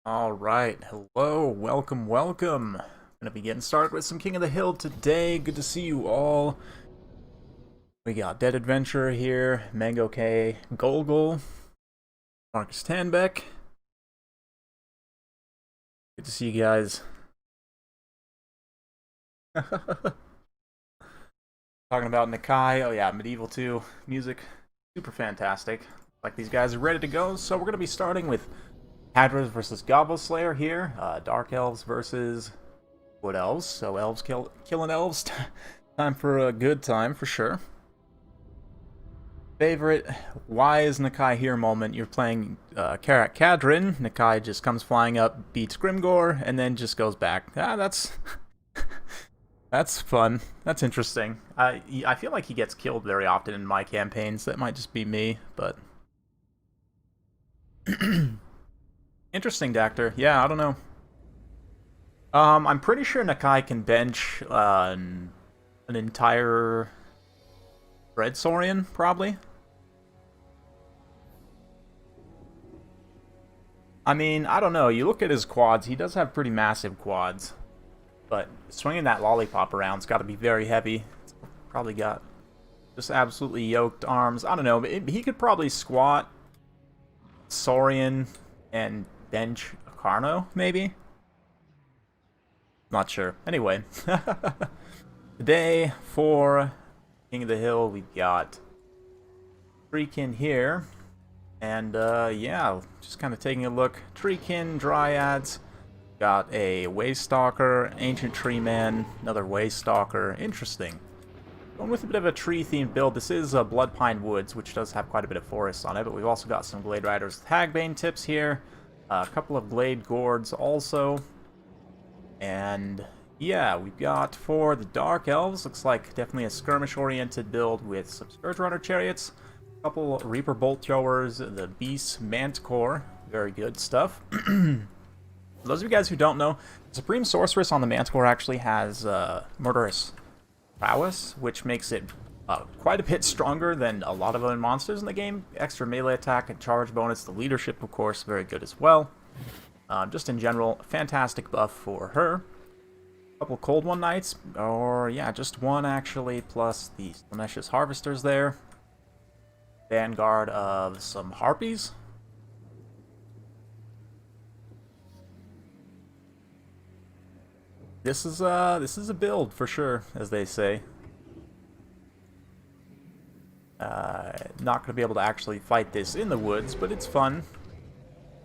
Alright, hello, welcome. Gonna be getting started with some King of the Hill today. Good to see you all. We got Dead Adventurer here, Mango K, Golgol, Marcus Tanbeck. Good to see you guys. Talking about Nakai. Oh yeah, Medieval 2 music, super fantastic. Like these guys are ready to go, so we're gonna be starting with Hadras versus Gobble here. Dark Elves versus Wood Elves. So elves killing elves. Time for a good time, for sure. Favorite, why is Nakai here moment? You're playing Karak Kadrin. Nakai just comes flying up, beats Grimgor, and then just goes back. That's... that's fun. That's interesting. I feel like he gets killed very often in my campaigns. That might just be me, but... Interesting, Dactor. Yeah, I don't know. I'm pretty sure Nakai can bench an entire Red Saurian, probably. I mean, I don't know. You look at his quads, he does have pretty massive quads. But swinging that lollipop around's got to be very heavy. It's probably got just absolutely yoked arms. I don't know. He could probably squat Saurian and bench a Carno, maybe? Not sure. Anyway. Today, for King of the Hill, we've got Treekin here. And, yeah, just kind of taking a look. Treekin, Dryads. Got a Waystalker, Ancient Tree Man, another Waystalker. Interesting. Going with a bit of a tree-themed build. This is Bloodpine Woods, which does have quite a bit of forest on it, but we've also got some Glade Riders with Hagbane tips here. A couple of Glade Gourds also. And yeah, we've got for the Dark Elves, looks like definitely a skirmish-oriented build with some Scourge Runner Chariots, a couple Reaper Bolt Throwers, the Beast Manticore, very good stuff. For those of you guys who don't know, the Supreme Sorceress on the Manticore actually has Murderous Prowess, which makes it quite a bit stronger than a lot of other monsters in the game. Extra melee attack and charge bonus. The leadership, of course, very good as well. Just in general, fantastic buff for her. A couple Cold One Knights, or yeah, just one actually, plus the Slaneshius Harvesters there. Vanguard of some Harpies. This is a build for sure, as they say. Not going to be able to actually fight this in the woods, but it's fun.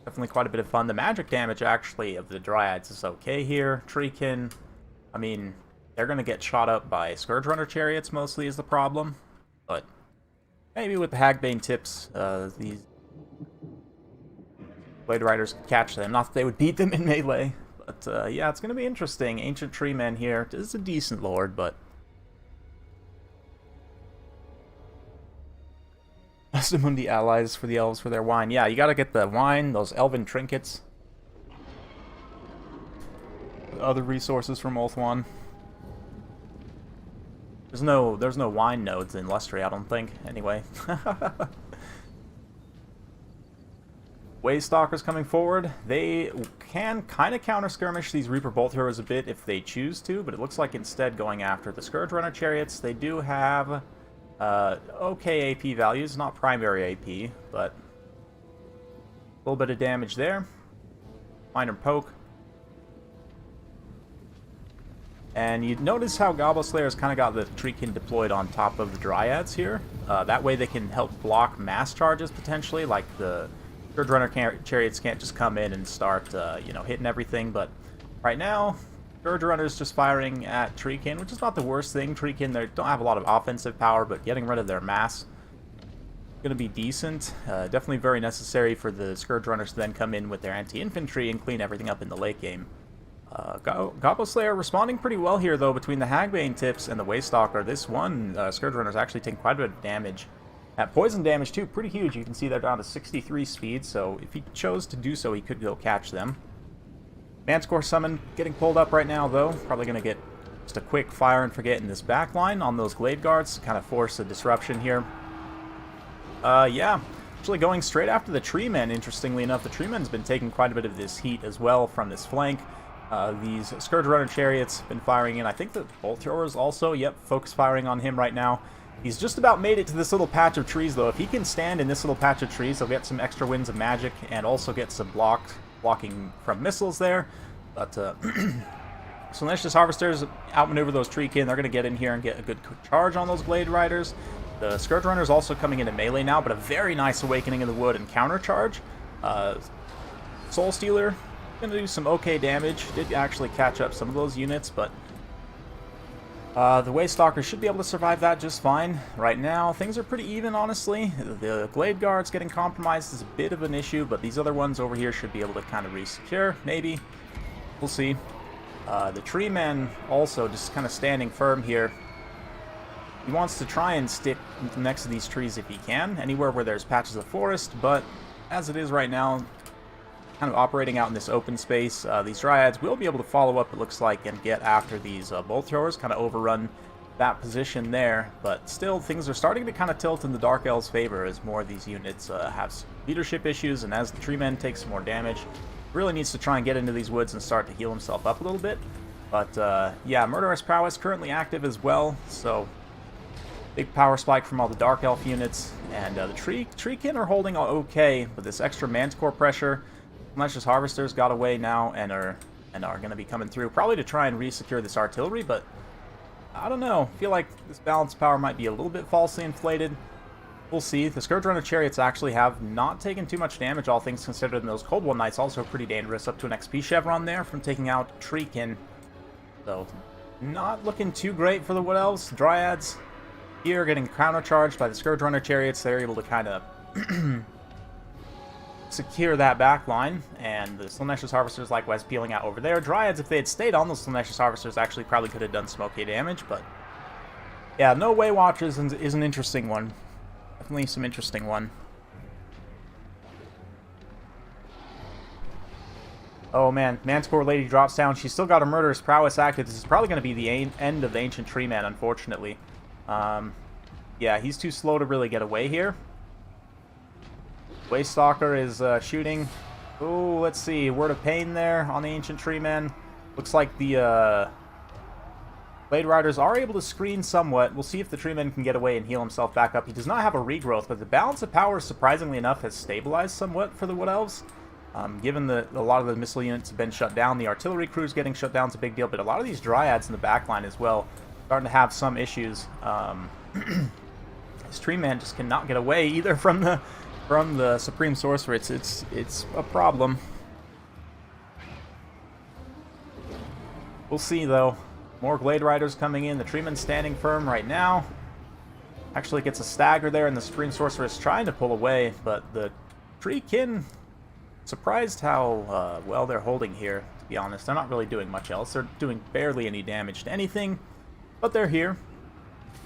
Definitely quite a bit of fun. The magic damage, actually, of the Dryads is okay here. Treekin, I mean, they're going to get shot up by Scourge Runner Chariots, mostly, is the problem. But maybe with the Hagbane tips, these Blade Riders could catch them. Not that they would beat them in melee. But, yeah, it's going to be interesting. Ancient Tree Man here. This is a decent lord, but... Mundi allies for the elves for their wine. Yeah, you gotta get the wine, those elven trinkets. Other resources from Ulthuan. There's no wine nodes in Lustri, I don't think. Anyway. Waystalkers coming forward. They can kind of counter-skirmish these Reaper Bolt Throwers a bit if they choose to, but it looks like instead going after the Scourge Runner Chariots. They do have okay AP values, not primary AP, but a little bit of damage there. Minor poke. And you notice how Gobble Slayer's kind of got the Treekin deployed on top of the Dryads here. That way they can help block mass charges, potentially, like the Scourge Runner Chariots can't just come in and start, you know, hitting everything, but right now, Scourge Runner's just firing at Treekin, which is not the worst thing. Treekin, they don't have a lot of offensive power, but getting rid of their mass is going to be decent. Definitely very necessary for the Scourge Runners to then come in with their anti-infantry and clean everything up in the late game. Gobble Slayer responding pretty well here, though, between the Hagbane tips and the Waystalker. This one, Scourge Runner's actually taking quite a bit of damage. At poison damage, too, pretty huge. You can see they're down to 63 speed, so if he chose to do so, he could go catch them. Manticore Summon getting pulled up right now, though. Probably going to get just a quick fire and forget in this back line on those Glade Guards to kind of force a disruption here. Yeah. Actually going straight after the tree men, interestingly enough. The tree men's been taking quite a bit of this heat as well from this flank. These Scourge Runner chariots been firing in. I think the bolt throwers also, yep, focus firing on him right now. He's just about made it to this little patch of trees, though. If he can stand in this little patch of trees, he'll get some extra winds of magic and also get some blocking from missiles there. But so let's just Harvesters outmaneuver those Treekin. They're going to get in here and get a good charge on those Blade Riders. The Scourge Runner is also coming into melee now, but a very nice Awakening in the Wood and counter charge. Soul Stealer going to do some okay damage. Did actually catch up some of those units, but the Waystalker should be able to survive that just fine. Right now, things are pretty even, honestly. The Glade Guards getting compromised is a bit of an issue, but these other ones over here should be able to kind of re-secure, maybe. We'll see. The Tree Men also just kind of standing firm here. He wants to try and stick next to these trees if he can, anywhere where there's patches of forest, but as it is right now, kind of operating out in this open space, these Dryads will be able to follow up, it looks like, and get after these bolt throwers, kind of overrun that position there, but still things are starting to kind of tilt in the Dark Elves' favor as more of these units have some leadership issues, and as the Tree Men take some more damage, really needs to try and get into these woods and start to heal himself up a little bit. But yeah, Murderous Prowess currently active as well, so big power spike from all the Dark Elf units, and the Treekin are holding okay, but this extra Manticore pressure, unless just Harvesters got away now and are going to be coming through, probably to try and re-secure this artillery, but I don't know. I feel like this balance power might be a little bit falsely inflated. We'll see. The Scourge Runner Chariots actually have not taken too much damage, all things considered, and those Cold One Knights also pretty dangerous, up to an XP Chevron there from taking out Treekin. So, not looking too great for the Wood Elves. Dryads here getting countercharged by the Scourge Runner Chariots. They're able to kind of secure that back line, and the Slaanesh Harvesters likewise peeling out over there. Dryads, if they had stayed on those Slaanesh Harvesters, actually probably could have done some okay damage, but yeah, no Way Watchers is an interesting one. Definitely some interesting one. Oh man, Manticore Lady drops down. She's still got her Murderous Prowess active. This is probably going to be the end of the Ancient Tree Man, unfortunately. Yeah, he's too slow to really get away here. Waystalker is shooting. Oh, let's see. Word of Pain there on the Ancient Tree Man. Looks like the Blade Riders are able to screen somewhat. We'll see if the Tree Man can get away and heal himself back up. He does not have a regrowth, but the balance of power, surprisingly enough, has stabilized somewhat for the Wood Elves. Given that a lot of the missile units have been shut down, the artillery crews getting shut down is a big deal, but a lot of these Dryads in the backline as well starting to have some issues. This Tree Man just cannot get away either from the Supreme Sorcerer. It's a problem. We'll see though. More Glade Riders coming in. The Tree Man standing firm right now. Actually gets a stagger there, and the Supreme Sorcerer is trying to pull away, but the Treekin, surprised how well they're holding here, to be honest. They're not really doing much else. They're doing barely any damage to anything, but they're here.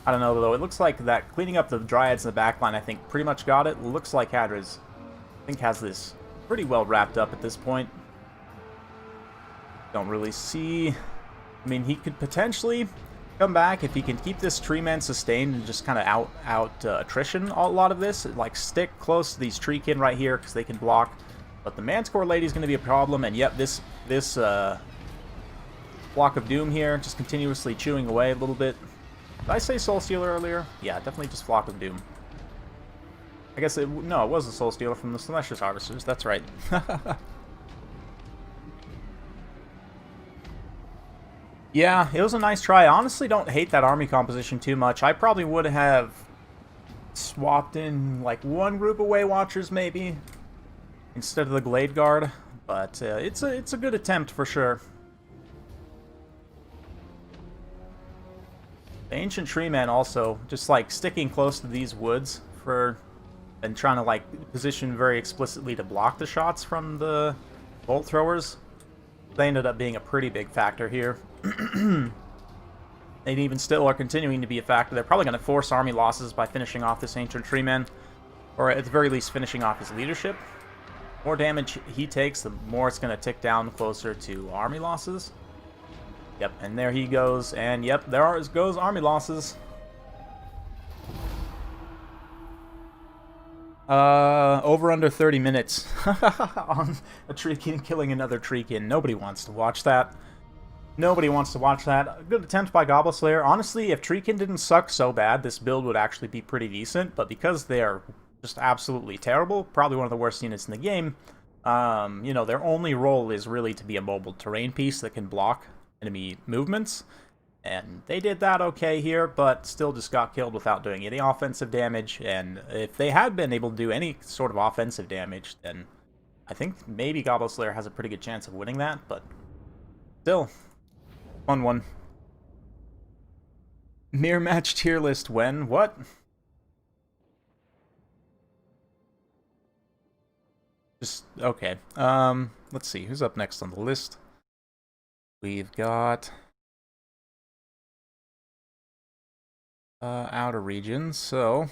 I don't know, though. It looks like that cleaning up the Dryads in the backline, I think, pretty much got it. Looks like Hadras, I think, has this pretty well wrapped up at this point. Don't really see... I mean, he could potentially come back if he can keep this Tree Man sustained and just kind of out attrition a lot of this. Like, stick close to these Treekin right here because they can block. But the Manticore Lady is going to be a problem, and yep, this Block of Doom here, just continuously chewing away a little bit. Did I say Soul Stealer earlier? Yeah, definitely just Flock of Doom. I guess no, it was a Soul Stealer from the Slaanesh Harvesters, that's right. Yeah, it was a nice try. I honestly don't hate that army composition too much. I probably would have swapped in like one group of Way Watchers maybe instead of the Glade Guard, but it's a good attempt for sure. The Ancient Tree Man also just like sticking close to these woods and trying to like position very explicitly to block the shots from the bolt throwers. They ended up being a pretty big factor here. They even still are continuing to be a factor. They're probably going to force army losses by finishing off this Ancient Tree Man, or at the very least finishing off his leadership. The more damage he takes, the more it's going to tick down closer to army losses. Yep, and there he goes, and yep, goes army losses. Over under 30 minutes on a Treekin killing another Treekin. Nobody wants to watch that. Nobody wants to watch that. A good attempt by Gobble Slayer. Honestly, if Treekin didn't suck so bad, this build would actually be pretty decent, but because they are just absolutely terrible, probably one of the worst units in the game, you know, their only role is really to be a mobile terrain piece that can block enemy movements. And they did that okay here, but still just got killed without doing any offensive damage. And if they had been able to do any sort of offensive damage, then I think maybe Gobble Slayer has a pretty good chance of winning that, but still, fun one. Mirror match tier list when? What? Just, okay. Let's see, who's up next on the list? We've got... outer regions, so...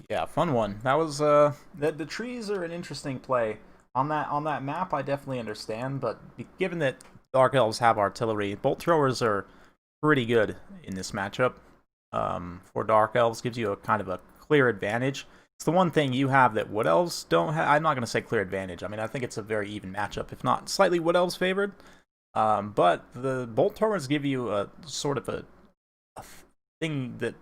yeah, fun one. That was, the trees are an interesting play. On that map, I definitely understand, but given that Dark Elves have artillery, bolt throwers are pretty good in this matchup. For Dark Elves, gives you a kind of a clear advantage. It's the one thing you have that Wood Elves don't have. I'm not going to say clear advantage. I mean, I think it's a very even matchup, if not slightly Wood Elves favored. But the bolt throwers give you a sort of a thing that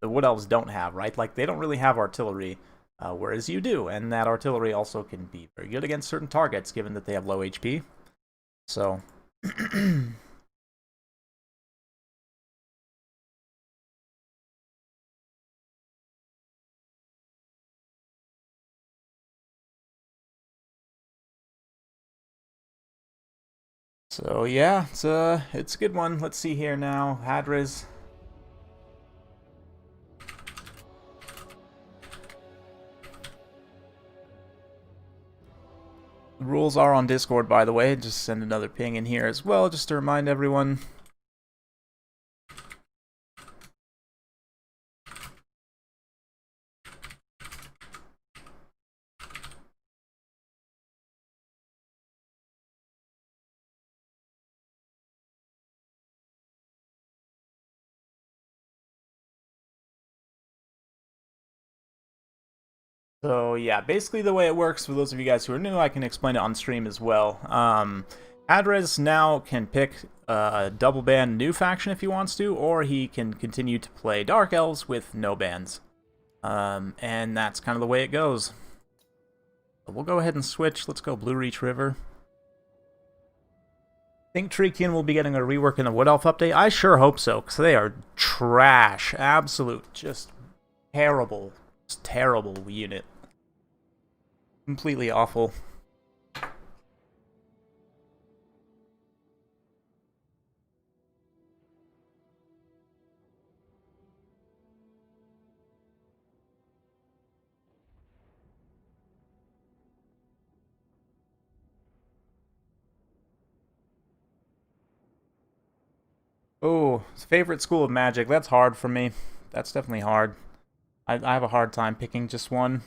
the Wood Elves don't have, right? Like, they don't really have artillery, whereas you do, and that artillery also can be very good against certain targets, given that they have low HP. So... So yeah, it's a good one. Let's see here now. Hadras. The rules are on Discord, by the way. Just send another ping in here as well, just to remind everyone. So yeah, basically the way it works, for those of you guys who are new, I can explain it on stream as well. Hadras now can pick a double ban new faction if he wants to, or he can continue to play Dark Elves with no bans. And that's kind of the way it goes. So we'll go ahead and switch. Let's go Blue Reach River. Think Treekin will be getting a rework in the Wood Elf update? I sure hope so, because they are trash. Absolute, just terrible. Just terrible unit. Completely awful. Oh, favorite school of magic. That's hard for me. That's definitely hard. I have a hard time picking just one.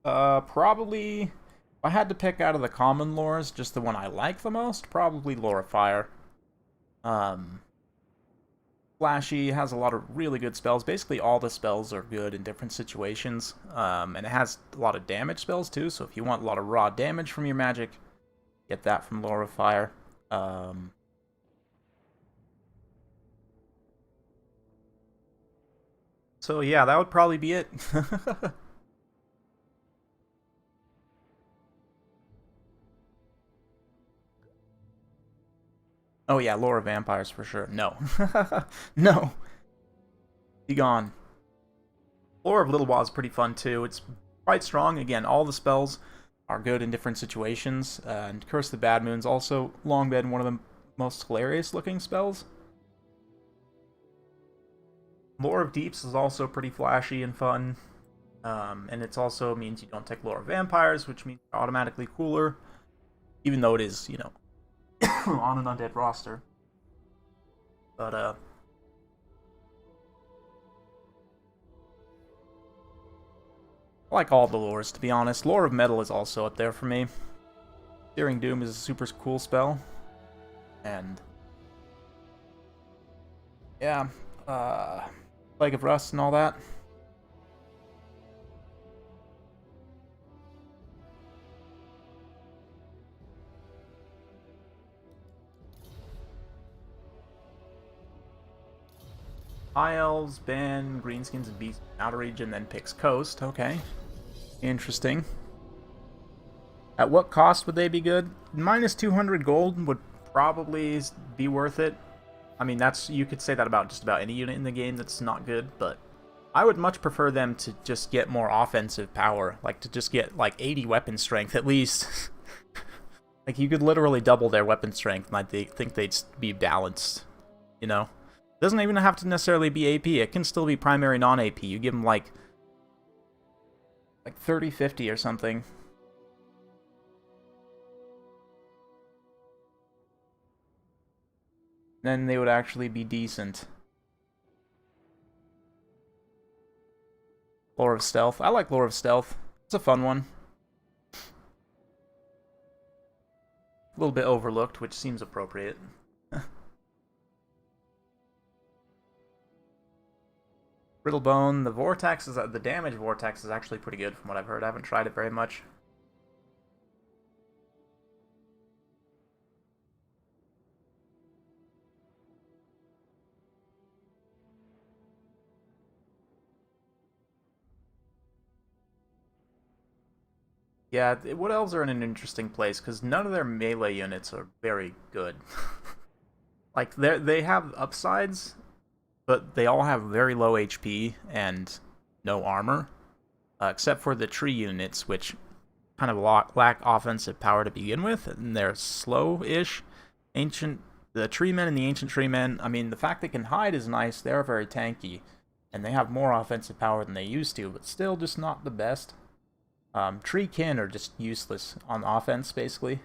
Probably, if I had to pick out of the common lores, just the one I like the most, probably Lore of Fire. Flashy, has a lot of really good spells. Basically, all the spells are good in different situations. And it has a lot of damage spells, too, so if you want a lot of raw damage from your magic, get that from Lore of Fire. So yeah, that would probably be it. Oh yeah, Lore of Vampires for sure. No. No. Be gone. Lore of Little Wa is pretty fun too. It's quite strong. Again, all the spells are good in different situations. And Curse of the Bad Moon's also long been one of the most hilarious looking spells. Lore of Deeps is also pretty flashy and fun. And it also means you don't take Lore of Vampires, which means you're automatically cooler. Even though it is, you know, on an undead roster. But, I like all the lores, to be honest. Lore of Metal is also up there for me. Searing Doom is a super cool spell. And yeah, Plague of Rust and all that. High Elves ban Greenskins and Beasts Outer Region, then picks Coast. Okay. Interesting. At what cost would they be good? Minus 200 gold would probably be worth it. I mean, you could say that about just about any unit in the game that's not good, but I would much prefer them to just get more offensive power. Like, to just get, like, 80 weapon strength at least. Like, you could literally double their weapon strength, and I think they'd be balanced, you know? It doesn't even have to necessarily be AP. It can still be primary non-AP. You give them, like 30, 50 or something. Then they would actually be decent. Lore of Stealth. I like Lore of Stealth. It's a fun one. A little bit overlooked, which seems appropriate. Brittlebone. The vortex is the damage vortex is actually pretty good from what I've heard. I haven't tried it very much. Yeah, Wood Elves are in an interesting place because none of their melee units are very good. Like they have upsides, but they all have very low HP and no armor, except for the tree units, which kind of lack offensive power to begin with, and they're slow-ish. The tree men and the ancient tree men, I mean, the fact they can hide is nice. They're very tanky, and they have more offensive power than they used to, but still just not the best. Tree kin are just useless on offense, basically.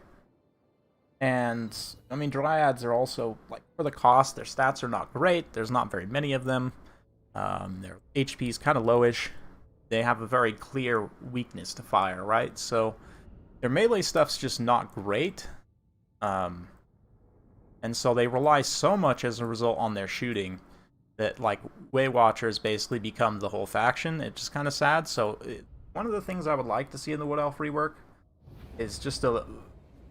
And, I mean, Dryads are also, like, for the cost, their stats are not great. There's not very many of them. Their HP is kind of lowish. They have a very clear weakness to fire, right? So, their melee stuff's just not great. And so they rely so much as a result on their shooting that, like, Way Watchers basically become the whole faction. It's just kind of sad. So, one of the things I would like to see in the Wood Elf rework is just a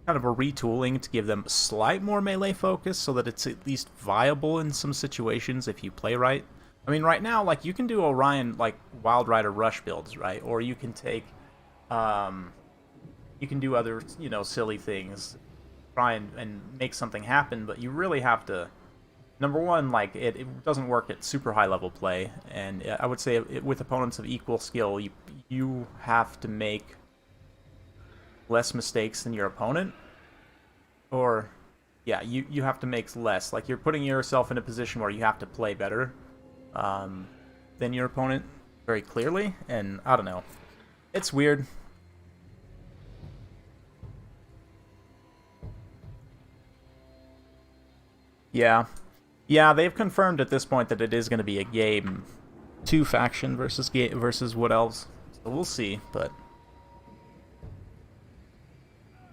kind of a retooling to give them slight more melee focus so that it's at least viable in some situations if you play right. I mean, right now, like, you can do Orion, like, Wild Rider Rush builds, right? Or you can take, you can do other, you know, silly things, try and make something happen, but you really have to, number one, like, it doesn't work at super high level play, and I would say with opponents of equal skill, you have to make less mistakes than your opponent, or yeah, you have to make less. Like, you're putting yourself in a position where you have to play better than your opponent very clearly, and I don't know, it's weird. Yeah, they've confirmed at this point that it is going to be a game 2 faction versus Wood Elves, so we'll see, but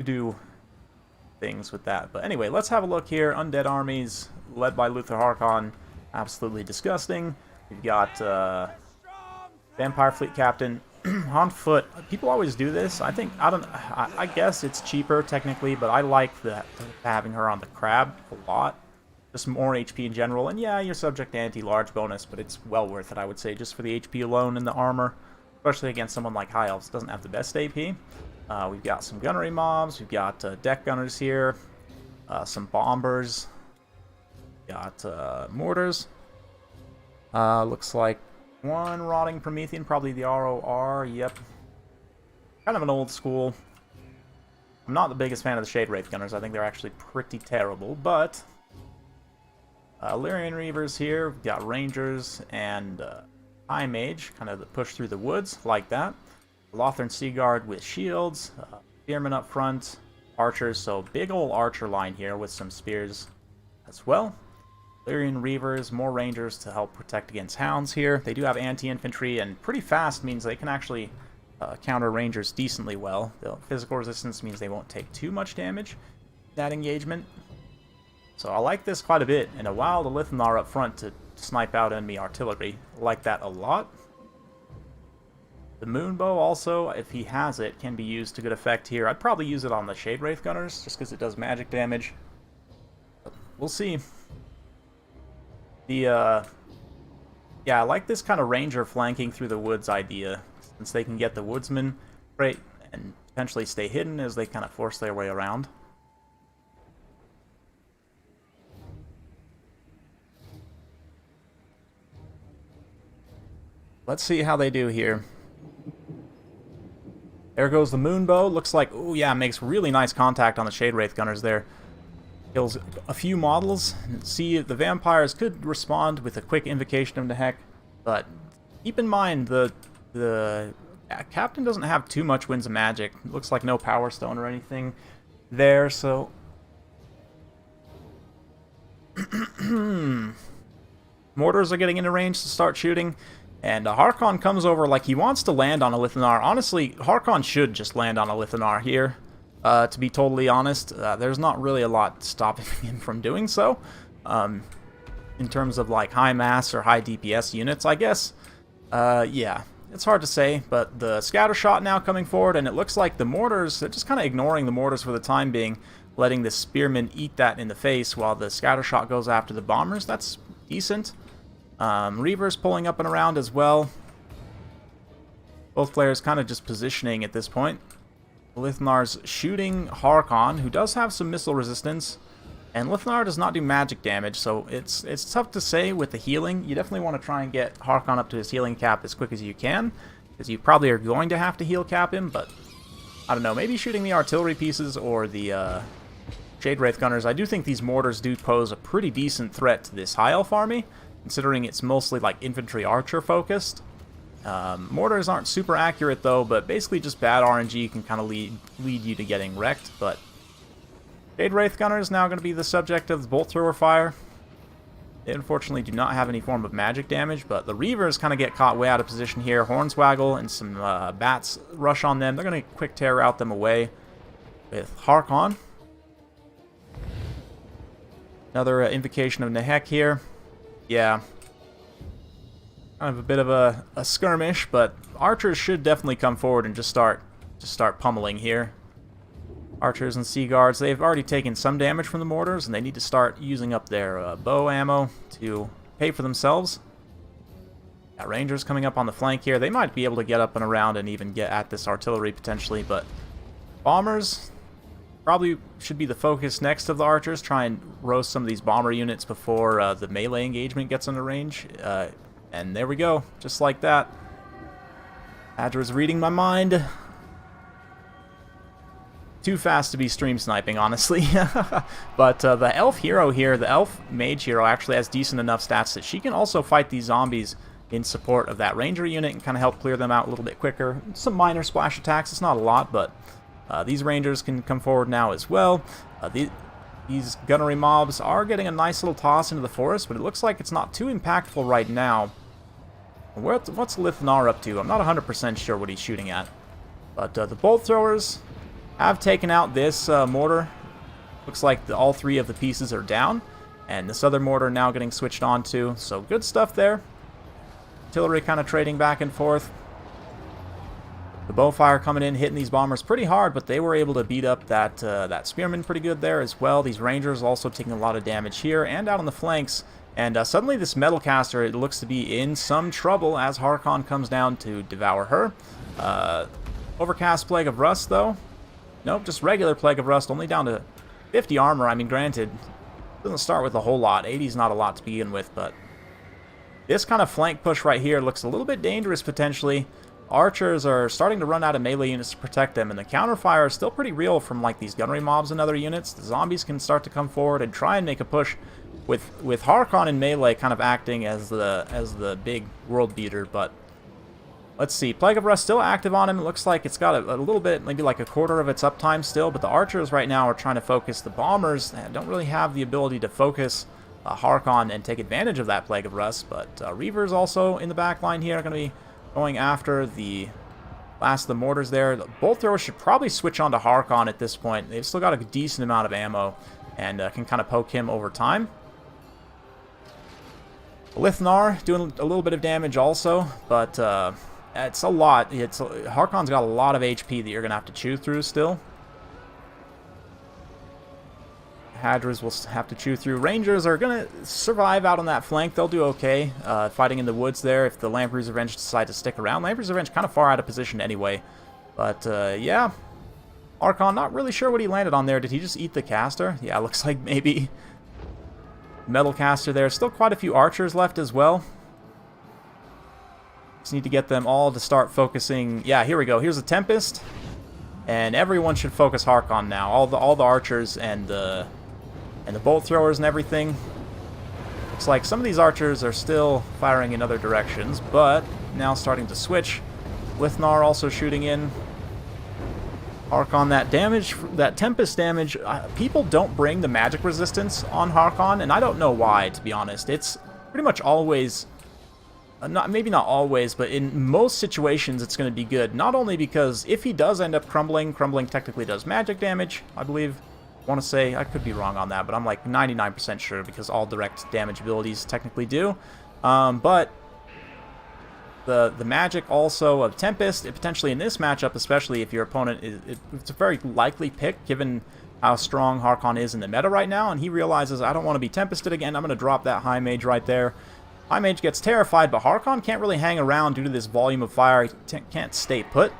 do things with that. But anyway, let's have a look here. Undead armies led by Luther Harkon, absolutely disgusting. We've got Vampire Fleet Captain on foot. People always do this. I guess it's cheaper technically, but I like that having her on the crab a lot. Just more HP in general, and yeah, you're subject to anti-large bonus, but it's well worth it, I would say, just for the HP alone and the armor, especially against someone like High Elves. Doesn't have the best AP. We've got some gunnery mobs, we've got deck gunners here, some bombers, got mortars. Looks like one rotting Promethean, probably the ROR, yep. Kind of an old school. I'm not the biggest fan of the Shade Wraith gunners, I think they're actually pretty terrible, but Lyrian Reavers here, we've got Rangers and High Mage, kind of push through the woods, like that. Lothern Seaguard with shields, Spearmen up front, Archers, so big old Archer line here with some spears as well. Lyrian Reavers, more Rangers to help protect against Hounds here. They do have anti-infantry, and pretty fast means they can actually counter rangers decently well. The physical resistance means they won't take too much damage in that engagement. So I like this quite a bit, and a wild Lithanar up front to snipe out enemy artillery. I like that a lot. The Moonbow also, if he has it, can be used to good effect here. I'd probably use it on the Shade Wraith Gunners, just because it does magic damage. But we'll see. Yeah, I like this kind of ranger flanking through the woods idea, since they can get the woodsman great and potentially stay hidden as they kind of force their way around. Let's see how they do here. There goes the Moonbow. Looks like, oh yeah, makes really nice contact on the Shade Wraith Gunners there. Kills a few models. See, the vampires could respond with a quick invocation of Nehek, but keep in mind the captain doesn't have too much Winds of Magic. Looks like no Power Stone or anything there, so mortars are getting into range to start shooting. And Harkon comes over like he wants to land on a Lithanar. Honestly, Harkon should just land on a Lithanar here, to be totally honest. There's not really a lot stopping him from doing so. In terms of like high mass or high DPS units, I guess. Yeah, it's hard to say, but the scatter shot now coming forward, and it looks like the mortars, they're just kind of ignoring the mortars for the time being, letting the spearmen eat that in the face while the scatter shot goes after the bombers. That's decent. Reaver's pulling up and around as well. Both players kind of just positioning at this point. Lithnar's shooting Harkon, who does have some missile resistance, and Lithanar does not do magic damage, so it's tough to say with the healing. You definitely want to try and get Harkon up to his healing cap as quick as you can, because you probably are going to have to heal cap him, but I don't know, maybe shooting the artillery pieces or the Shade Wraith Gunners. I do think these mortars do pose a pretty decent threat to this High Elf army, considering it's mostly like infantry archer focused. Mortars aren't super accurate though, but basically just bad RNG can kind of lead you to getting wrecked. But Shade Wraith Gunner is now going to be the subject of the bolt thrower fire. They unfortunately do not have any form of magic damage, but the Reavers kind of get caught way out of position here. Hornswaggle and some bats rush on them. They're going to quick tear out them away with Harkon. Another invocation of Nehek here. Yeah, kind of a bit of a skirmish, but archers should definitely come forward and just start pummeling here. Archers and Sea Guards, they've already taken some damage from the mortars, and they need to start using up their bow ammo to pay for themselves. Got Rangers coming up on the flank here. They might be able to get up and around and even get at this artillery potentially, but Bombers probably should be the focus next of the archers. Try and roast some of these bomber units before the melee engagement gets under range. And there we go, just like that. Hadras reading my mind. Too fast to be stream sniping, honestly. But the elf hero here, the elf mage hero, actually has decent enough stats that she can also fight these zombies in support of that ranger unit and kind of help clear them out a little bit quicker. Some minor splash attacks, it's not a lot, but these rangers can come forward now as well. These gunnery mobs are getting a nice little toss into the forest, but it looks like it's not too impactful right now. What's Lithanar up to? I'm not 100% sure what he's shooting at. But the bolt throwers have taken out this mortar. Looks like all three of the pieces are down, and this other mortar now getting switched on to. So good stuff there. Artillery kind of trading back and forth. The bowfire coming in, hitting these bombers pretty hard, but they were able to beat up that spearman pretty good there as well. These rangers also taking a lot of damage here and out on the flanks. And suddenly this metalcaster, it looks to be in some trouble as Harkon comes down to devour her. Overcast Plague of Rust, though. Nope, just regular Plague of Rust, only down to 50 armor. I mean, granted, doesn't start with a whole lot. 80 is not a lot to begin with, but this kind of flank push right here looks a little bit dangerous potentially. Archers are starting to run out of melee units to protect them, and the counterfire is still pretty real from like these gunnery mobs and other units. The zombies can start to come forward and try and make a push with Harkon in melee kind of acting as the big world beater. But let's see, Plague of Rust still active on him. It looks like it's got a little bit, maybe like a quarter of its uptime still, but the archers right now are trying to focus the bombers and don't really have the ability to focus Harkon and take advantage of that Plague of Rust. But Reavers also in the back line here are going to be going after the Last of the mortars there. The bolt throwers should probably switch on to Harkon at this point. They've still got a decent amount of ammo and can kind of poke him over time. Lithnar doing a little bit of damage also, but it's a lot. Harkon's got a lot of HP that you're going to have to chew through still. Hadras will have to chew through. Rangers are going to survive out on that flank. They'll do okay fighting in the woods there if the Lamprey's Revenge decide to stick around. Lamprey's Revenge kind of far out of position anyway. But, yeah. Harkon, not really sure what he landed on there. Did he just eat the caster? Yeah, looks like maybe. Metal caster there. Still quite a few archers left as well. Just need to get them all to start focusing. Yeah, here we go. Here's a Tempest. And everyone should focus Harkon now. All the archers and the bolt throwers and everything. Looks like some of these archers are still firing in other directions, but now starting to switch. Lithnar also shooting in. Harkon, that damage, that Tempest damage, people don't bring the magic resistance on Harkon, and I don't know why, to be honest. It's pretty much always, maybe not always, but in most situations it's going to be good. Not only because if he does end up crumbling technically does magic damage, I believe. I want to say, I could be wrong on that, but I'm like 99% sure because all direct damage abilities technically do. But the magic also of Tempest, potentially in this matchup, especially if your opponent it's a very likely pick given how strong Harkon is in the meta right now, and he realizes, I don't want to be Tempested again, I'm going to drop that High Mage right there. High Mage gets terrified, but Harkon can't really hang around due to this volume of fire. He can't stay put.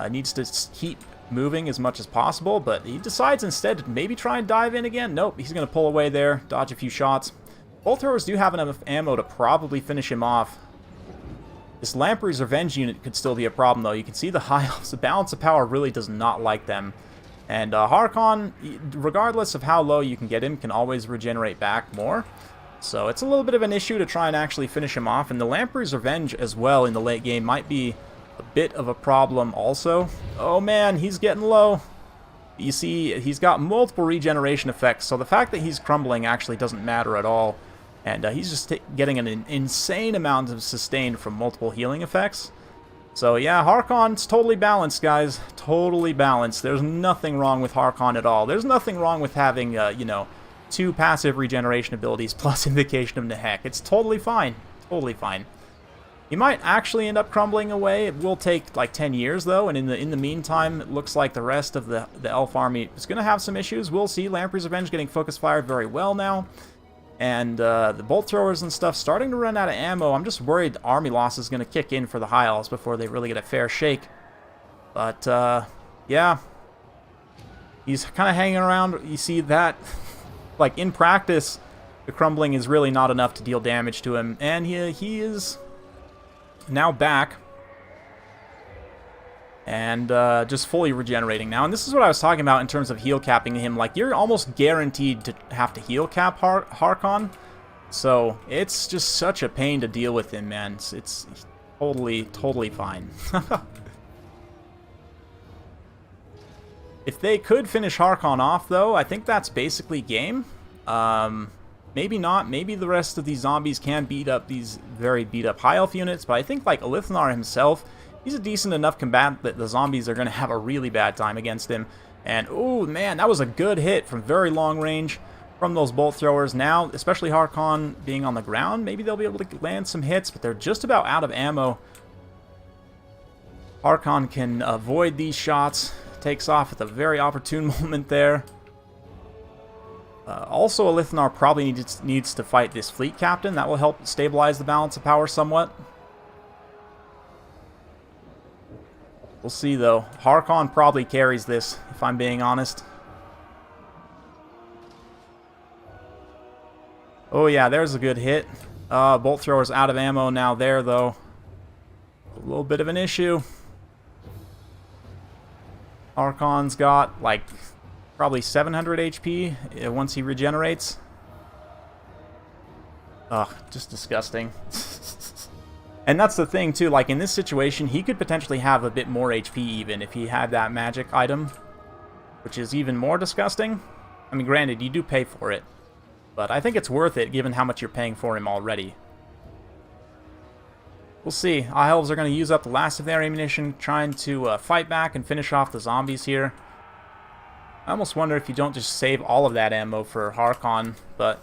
Needs to keep moving as much as possible, but he decides instead to maybe try and dive in again. Nope, he's going to pull away there, dodge a few shots. Bolt throwers do have enough ammo to probably finish him off. This Lamprey's Revenge unit could still be a problem, though. You can see the high elves, the balance of power really does not like them. And Harkon, regardless of how low you can get him, can always regenerate back more. So it's a little bit of an issue to try and actually finish him off. And the Lamprey's Revenge as well in the late game might be a bit of a problem also. Oh man, he's getting low. You see, he's got multiple regeneration effects, so the fact that he's crumbling actually doesn't matter at all. And he's just getting an insane amount of sustain from multiple healing effects. So yeah, Harkon's totally balanced, guys. Totally balanced. There's nothing wrong with Harkon at all. There's nothing wrong with having, you know, 2 passive regeneration abilities plus Invocation of Nehek. It's totally fine. Totally fine. He might actually end up crumbling away. It will take like 10 years though, and in the meantime, it looks like the rest of the elf army is going to have some issues. We'll see. Lamprey's Revenge getting focus fired very well now. And the bolt throwers and stuff starting to run out of ammo. I'm just worried army loss is going to kick in for the high elves before they really get a fair shake. But yeah, he's kind of hanging around. You see that, like in practice, the crumbling is really not enough to deal damage to him, and he is now back and just fully regenerating now. And this is what I was talking about in terms of heal capping him. Like, you're almost guaranteed to have to heal cap Harkon, so it's just such a pain to deal with him, man. It's totally fine. If they could finish Harkon off, though, I think that's basically game. Maybe not. Maybe the rest of these zombies can beat up these very beat-up high elf units, but I think, like, Lithnar himself, he's a decent enough combatant that the zombies are going to have a really bad time against him. And, oh, man, that was a good hit from very long range from those bolt throwers. Now, especially Harkon being on the ground, maybe they'll be able to land some hits, but they're just about out of ammo. Harkon can avoid these shots. Takes off at a very opportune moment there. Also, a Lithnar probably needs to fight this fleet captain. That will help stabilize the balance of power somewhat. We'll see, though. Harkon probably carries this, if I'm being honest. Oh, yeah, there's a good hit. Bolt thrower's out of ammo now there, though. A little bit of an issue. Harkon's got, like, probably 700 HP once he regenerates. Ugh, just disgusting. And that's the thing, too. Like, in this situation, he could potentially have a bit more HP even if he had that magic item, which is even more disgusting. I mean, granted, you do pay for it, but I think it's worth it given how much you're paying for him already. We'll see. Our elves are going to use up the last of their ammunition, trying to fight back and finish off the zombies here. I almost wonder if you don't just save all of that ammo for Harkon, but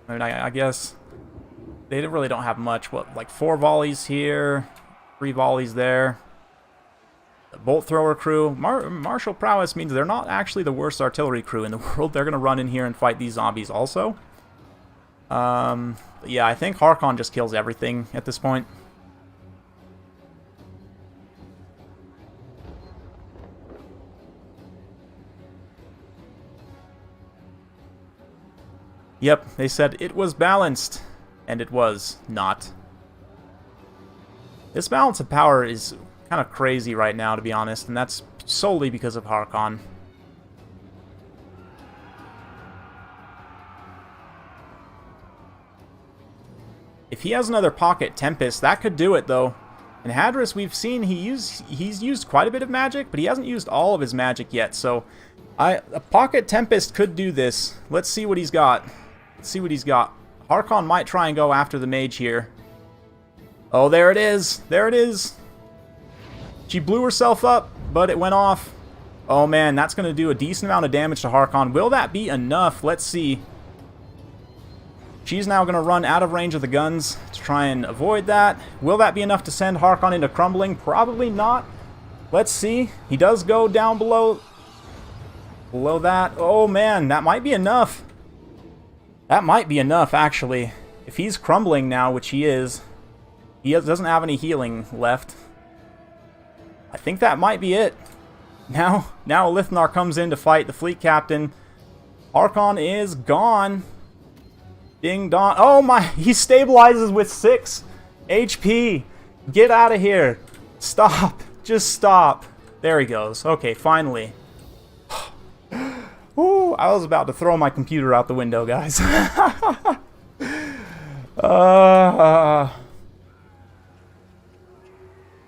I mean, I guess they really don't have much. What, like 4 volleys here, 3 volleys there. The bolt thrower crew. Martial prowess means they're not actually the worst artillery crew in the world. They're going to run in here and fight these zombies also. Yeah, I think Harkon just kills everything at this point. Yep, they said it was balanced, and it was not. This balance of power is kind of crazy right now, to be honest, and that's solely because of Harkon. If he has another Pocket Tempest, that could do it, though. In Hadras, we've seen he's used quite a bit of magic, but he hasn't used all of his magic yet, so a Pocket Tempest could do this. Let's see what he's got. Let's see what he's got. Harkon might try and go after the mage here. Oh, there it is. There it is. She blew herself up, but it went off. Oh, man, that's going to do a decent amount of damage to Harkon. Will that be enough? Let's see. She's now going to run out of range of the guns to try and avoid that. Will that be enough to send Harkon into crumbling? Probably not. Let's see. He does go down below that. Oh, man, that might be enough. That might be enough, actually. If he's crumbling now, which he is, he doesn't have any healing left. I think that might be it. Now Lithnar comes in to fight the fleet captain. Harkon is gone. Ding dong. Oh my, he stabilizes with 6 HP. Get out of here. Stop. Just stop. There he goes. Okay, finally. Ooh, I was about to throw my computer out the window, guys.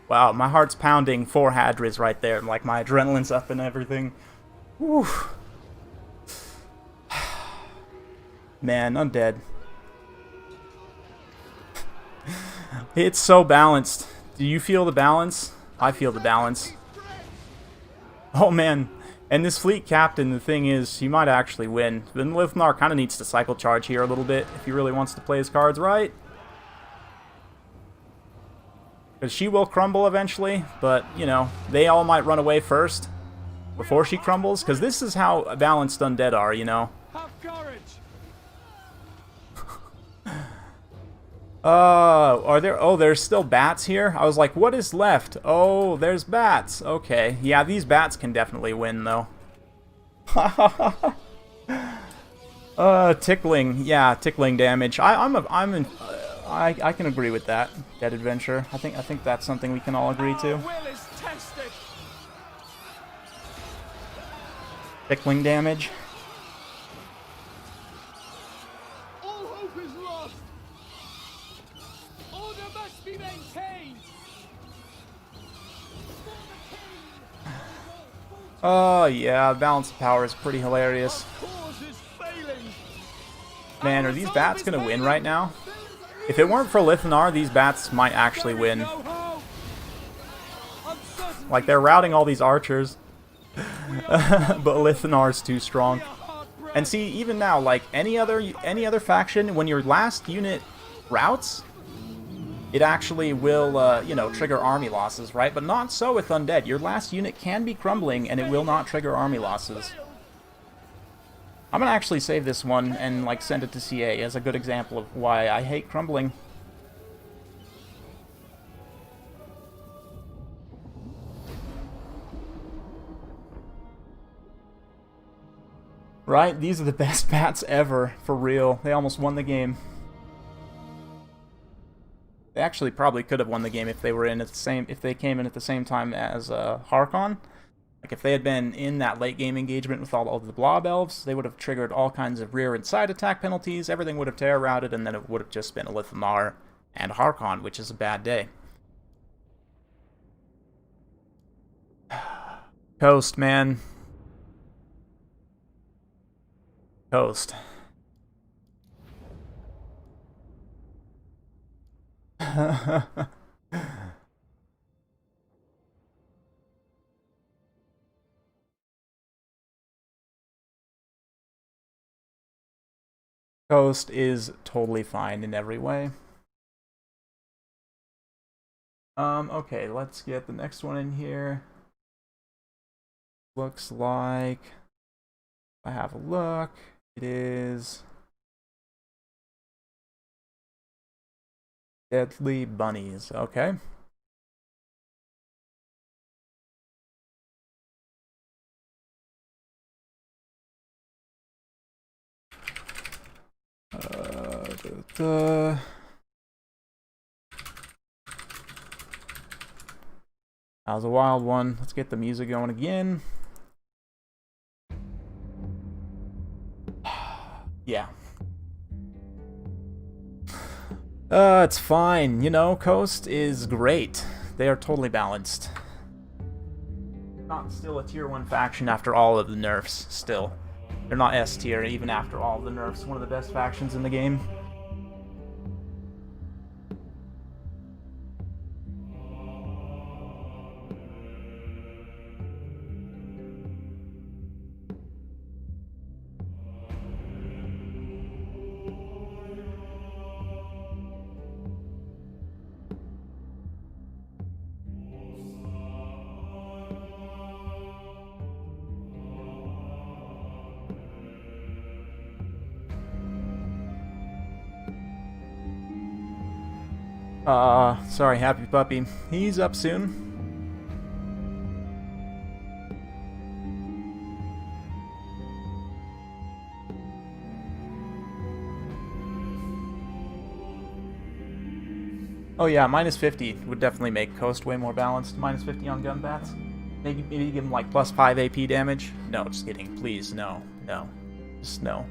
Wow, my heart's pounding for Hadras right there. Like, my adrenaline's up and everything. Whew. Man, undead. It's so balanced. Do you feel the balance? I feel the balance. Oh, man. And this fleet captain, the thing is, he might actually win. Then Lithnar kind of needs to cycle charge here a little bit if he really wants to play his cards right. Because she will crumble eventually, but, you know, they all might run away first before she crumbles. Because this is how balanced undead are, you know. Have courage. Are there... Oh, there's still bats here? I was like, what is left? Oh, there's bats. Okay. Yeah, these bats can definitely win, though. Tickling. Yeah, tickling damage. I can agree with that. Dead Adventure. I think that's something we can all agree to. Tickling damage. All hope is lost. Order must be maintained. Oh yeah, balance of power is pretty hilarious. Man, are these bats gonna win right now? If it weren't for Lithnar, these bats might actually win. Like, they're routing all these archers. But Lithnar's too strong. And see, even now, like, any other faction, when your last unit routs, it actually will, you know, trigger army losses, right? But not so with undead. Your last unit can be crumbling, and it will not trigger army losses. I'm gonna actually save this one and, like, send it to CA as a good example of why I hate crumbling. Right? These are the best bats ever, for real. They almost won the game. They actually probably could have won the game if they were in at the same, if they came in at the same time as Harkon. Like, if they had been in that late game engagement with all of the Blob Elves, they would have triggered all kinds of rear and side attack penalties, everything would have terror routed, and then it would have just been Lithnar and Harkon, which is a bad day. Coast, man. Coast. Coast is totally fine in every way. Okay, let's get the next one in here. Looks like, if I have a look, it is Deadly Bunnies. Okay. That was a wild one. Let's get the music going again. Yeah. It's fine. You know, Coast is great. They are totally balanced. Not still a tier 1 faction after all of the nerfs, still. They're not S tier, even after all of the nerfs. One of the best factions in the game. Sorry, Happy Puppy. He's up soon. Oh yeah, minus 50 would definitely make Coast way more balanced. Minus 50 on gun bats. Maybe give him like plus 5 AP damage. No, just kidding. Please, no. No. Just no.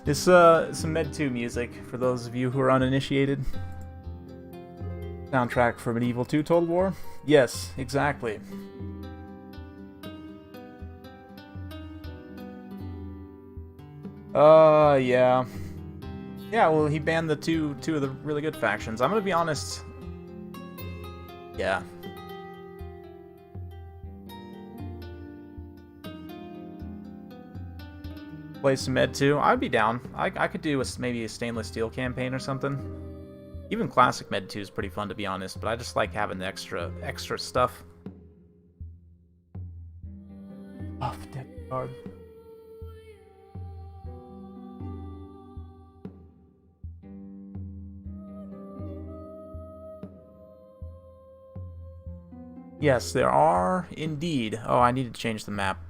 It's some Med 2 music for those of you who are uninitiated. Soundtrack for Medieval 2 Total War? Yes, exactly. Yeah. Yeah, well, he banned the two of the really good factions. I'm gonna be honest. Yeah. Play some Med 2. I'd be down. I could do maybe a stainless steel campaign or something. Even classic Med 2 is pretty fun, to be honest, but I just like having the extra stuff. Off depth card. Yes, there are indeed. Oh, I need to change the map.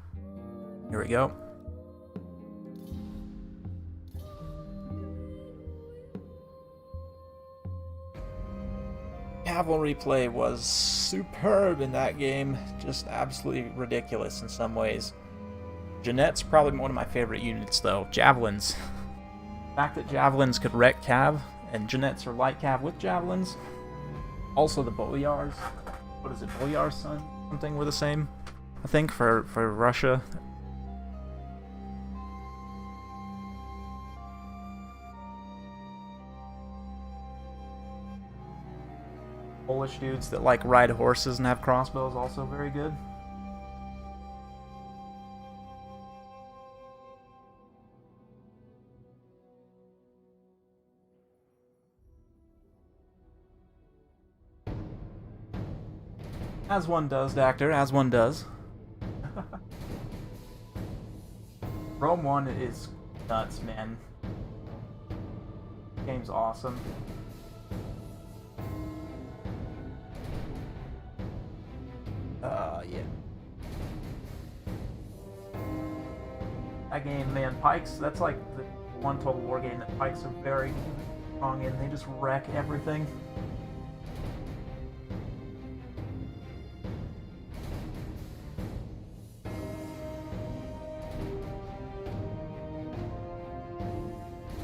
Here we go. Cavalry play was superb in that game. Just absolutely ridiculous in some ways. Jeanette's probably one of my favorite units, though. Javelins. The fact that Javelins could wreck Cav, and Jeanettes are light Cav with Javelins. Also the Boyars. What is it, Boyar's son? Something were the same, I think, for Russia. Polish dudes that like ride horses and have crossbows, also very good. As one does, Doctor, as one does. Rome 1 is nuts, man. Game's awesome. Yeah. That game, man, Pikes, that's like the one Total War game that Pikes are very strong in. They just wreck everything.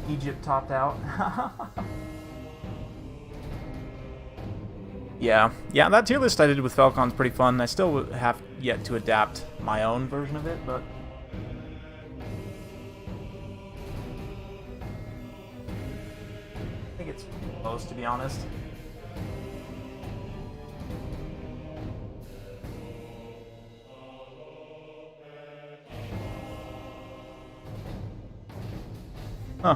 Egypt topped out. Yeah, that tier list I did with Falcon's pretty fun. I still have yet to adapt my own version of it, but... I think it's close, to be honest. Huh.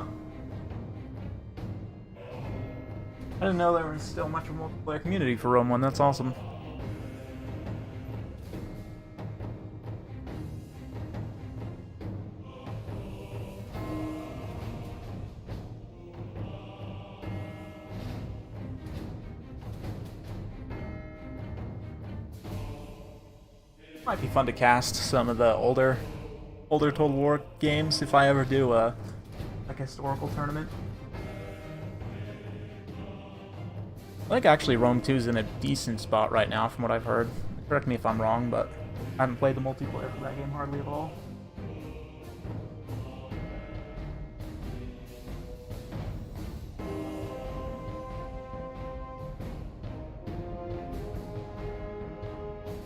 I didn't know there was still much of a multiplayer community for Rome 1. That's awesome. Might be fun to cast some of the older Total War games if I ever do a like a historical tournament. I think actually Rome 2 is in a decent spot right now from what I've heard. Correct me if I'm wrong, but I haven't played the multiplayer for that game hardly at all.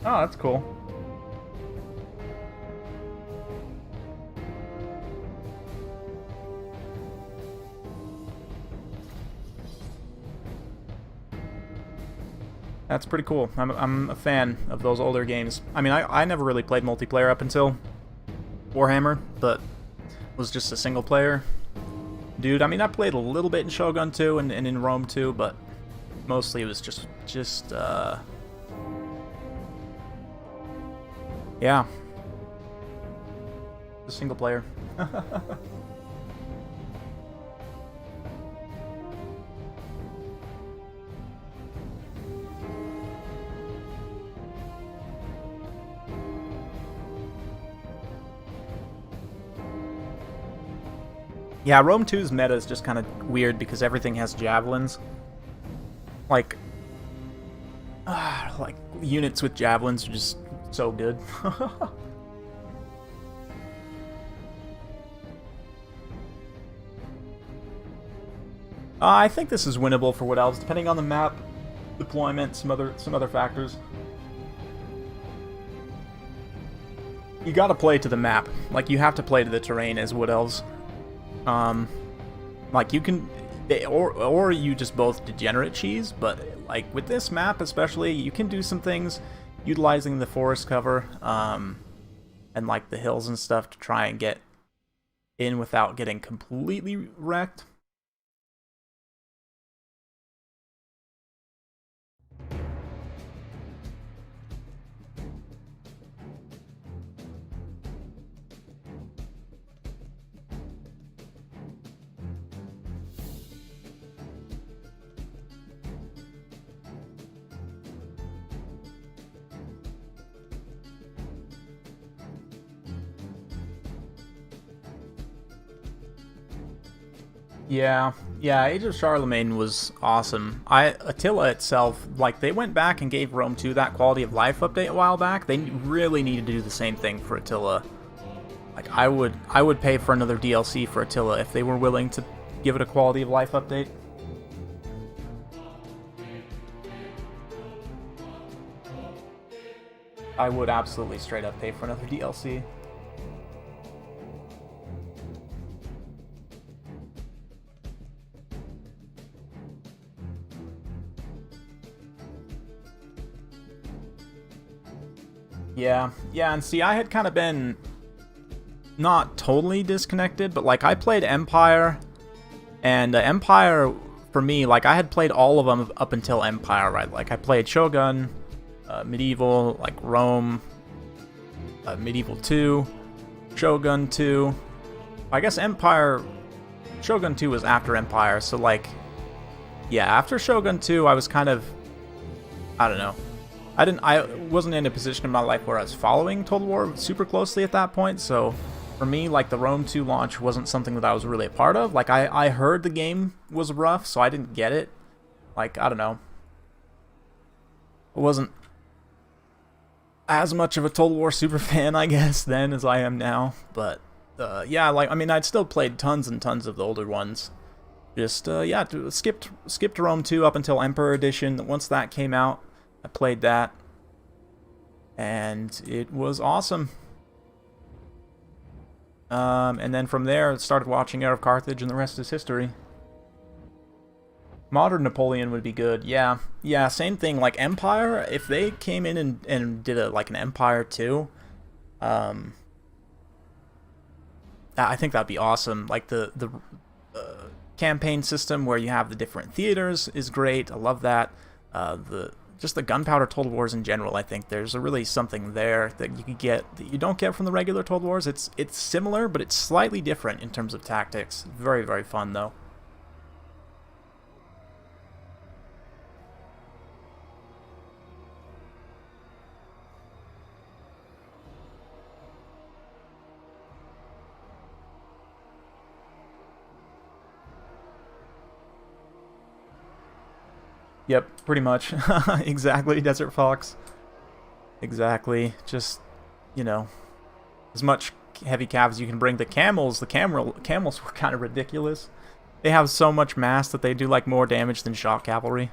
Oh, that's cool. That's pretty cool. I'm a fan of those older games. I mean, I never really played multiplayer up until Warhammer, but was just a single player dude. I mean, I played a little bit in Shogun 2 and in Rome 2, but mostly it was just yeah. The single player. Yeah, Rome 2's meta is just kind of weird because everything has javelins. Like units with javelins are just so good. I think this is winnable for Wood Elves, depending on the map, deployment, some other factors. You gotta play to the map. Like, you have to play to the terrain as Wood Elves. Like, you can... Or you just both degenerate cheese, but, like, with this map especially, you can do some things utilizing the forest cover, and, like, the hills and stuff to try and get in without getting completely wrecked. Yeah, Age of Charlemagne was awesome. Attila itself, like, they went back and gave Rome 2 that quality of life update a while back. They really needed to do the same thing for Attila. Like, I would pay for another DLC for Attila if they were willing to give it a quality of life update. I would absolutely straight up pay for another DLC. Yeah, and see, I had kind of been not totally disconnected, but, like, I played Empire, and Empire, for me, like, I had played all of them up until Empire, right? Like, I played Shogun, Medieval, like, Rome, Medieval 2, Shogun 2. I guess Empire, Shogun 2 was after Empire, so, like, yeah, after Shogun 2, I was kind of, I don't know. I wasn't in a position in my life where I was following Total War super closely at that point, so for me, like, the Rome 2 launch wasn't something that I was really a part of. Like, I heard the game was rough, so I didn't get it. Like, I don't know. I wasn't as much of a Total War super fan, I guess, then as I am now. But, yeah, like, I mean, I'd still played tons and tons of the older ones. Just, yeah, skipped Rome 2 up until Emperor Edition. Once that came out, I played that. And it was awesome. And then from there, started watching Heir of Carthage, and the rest is history. Modern Napoleon would be good. Yeah, same thing. Like Empire, if they came in and did like an Empire 2, I think that'd be awesome. Like the campaign system where you have the different theaters is great. I love that. Just the gunpowder Total Wars in general, I think there's really something there that you could get that you don't get from the regular Total Wars. It's similar, but it's slightly different in terms of tactics. Very, very fun though. Yep, pretty much. Exactly, Desert Fox. Exactly. Just, you know, as much heavy cav as you can bring. The camels were kind of ridiculous. They have so much mass that they do like more damage than shock cavalry.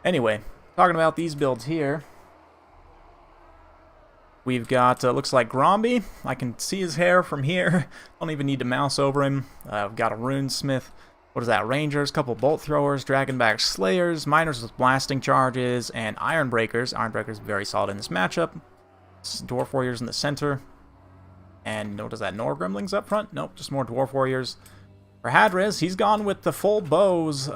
Anyway, talking about these builds here. We've got, looks like Gromby. I can see his hair from here. Don't even need to mouse over him. I've got a Runesmith. What is that? Rangers, couple Bolt Throwers, Dragonback Slayers, Miners with Blasting Charges, and Ironbreakers. Ironbreakers very solid in this matchup. Dwarf Warriors in the center. And what is that? Nor Gremlings up front? Nope, just more Dwarf Warriors. For Hadras, he's gone with the full bows.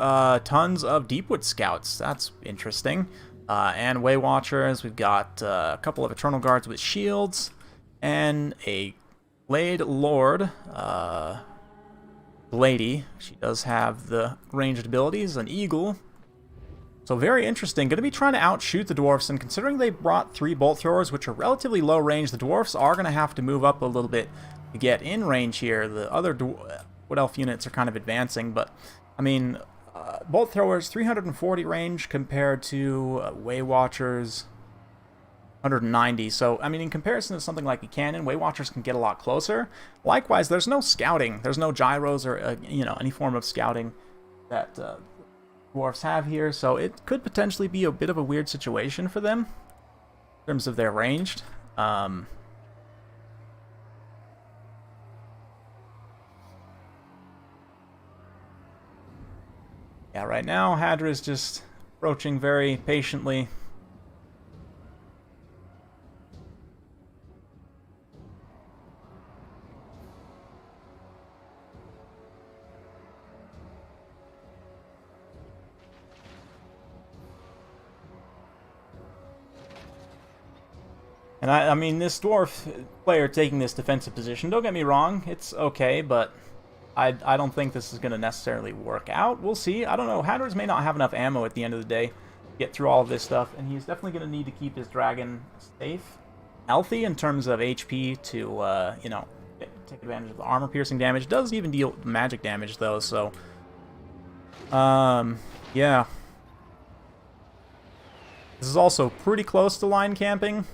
Tons of Deepwood Scouts. That's interesting. And Way Watchers, we've got a couple of Eternal Guards with shields, and a Blade Lord, Lady. She does have the ranged abilities, an Eagle. So very interesting. Going to be trying to outshoot the Dwarfs, and considering they brought 3 Bolt Throwers, which are relatively low range, the Dwarfs are going to have to move up a little bit to get in range here. The other Wood Elf units are kind of advancing, but, I mean... Bolt Throwers, 340 range compared to Way Watchers, 190. So, I mean, in comparison to something like a cannon, Way Watchers can get a lot closer. Likewise, there's no scouting. There's no gyros or, you know, any form of scouting that dwarfs have here. So it could potentially be a bit of a weird situation for them in terms of their ranged. Yeah, right now, Hadra is just approaching very patiently. And I mean, this dwarf player taking this defensive position, don't get me wrong, it's okay, but I don't think this is going to necessarily work out. We'll see. I don't know. Hadras may not have enough ammo at the end of the day to get through all of this stuff, and he's definitely going to need to keep his dragon safe, healthy in terms of HP to, you know, take advantage of the armor-piercing damage. Does even deal magic damage, though, so... yeah. This is also pretty close to line camping.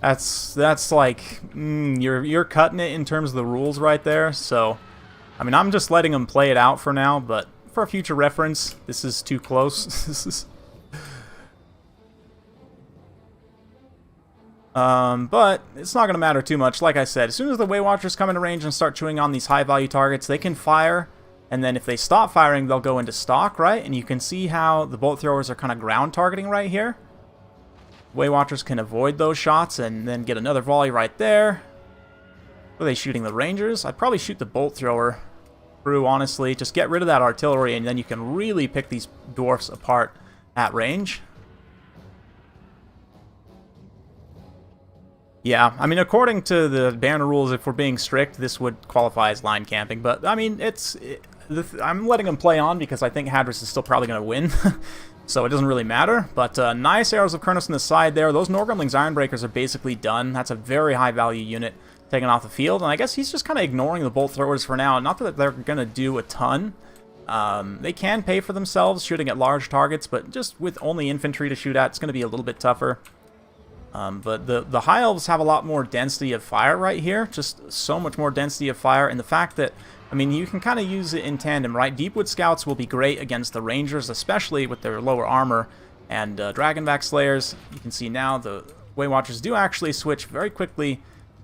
That's like you're cutting it in terms of the rules right there. So, I mean, I'm just letting them play it out for now, but for future reference, this is too close. This is, but it's not gonna matter too much. Like I said, as soon as the Way Watchers come into range and start chewing on these high-value targets, they can fire, and then if they stop firing, they'll go into stock, right? And you can see how the Bolt Throwers are kind of ground targeting right here. Way Watchers can avoid those shots and then get another volley right there. Are they shooting the Rangers? I'd probably shoot the Bolt Thrower through, honestly. Just get rid of that artillery, and then you can really pick these dwarfs apart at range. Yeah, I mean, according to the banner rules, if we're being strict, this would qualify as line camping. But, I mean, I'm letting them play on because I think Hadras is still probably going to win. So it doesn't really matter, but nice arrows of Kurnos on the side there. Those Norgremlings Ironbreakers are basically done. That's a very high value unit. taken off the field. And I guess he's just kind of ignoring the bolt throwers for now. Not that they're going to do a ton. They can pay for themselves shooting at large targets, but just with only infantry to shoot at, it's going to be a little bit tougher. But the High Elves have a lot more density of fire right here. Just so much more density of fire. And the fact that, I mean, you can kind of use it in tandem, right? Deepwood Scouts will be great against the Rangers, especially with their lower armor. And Dragonback Slayers, you can see now the Way Watchers do actually switch very quickly,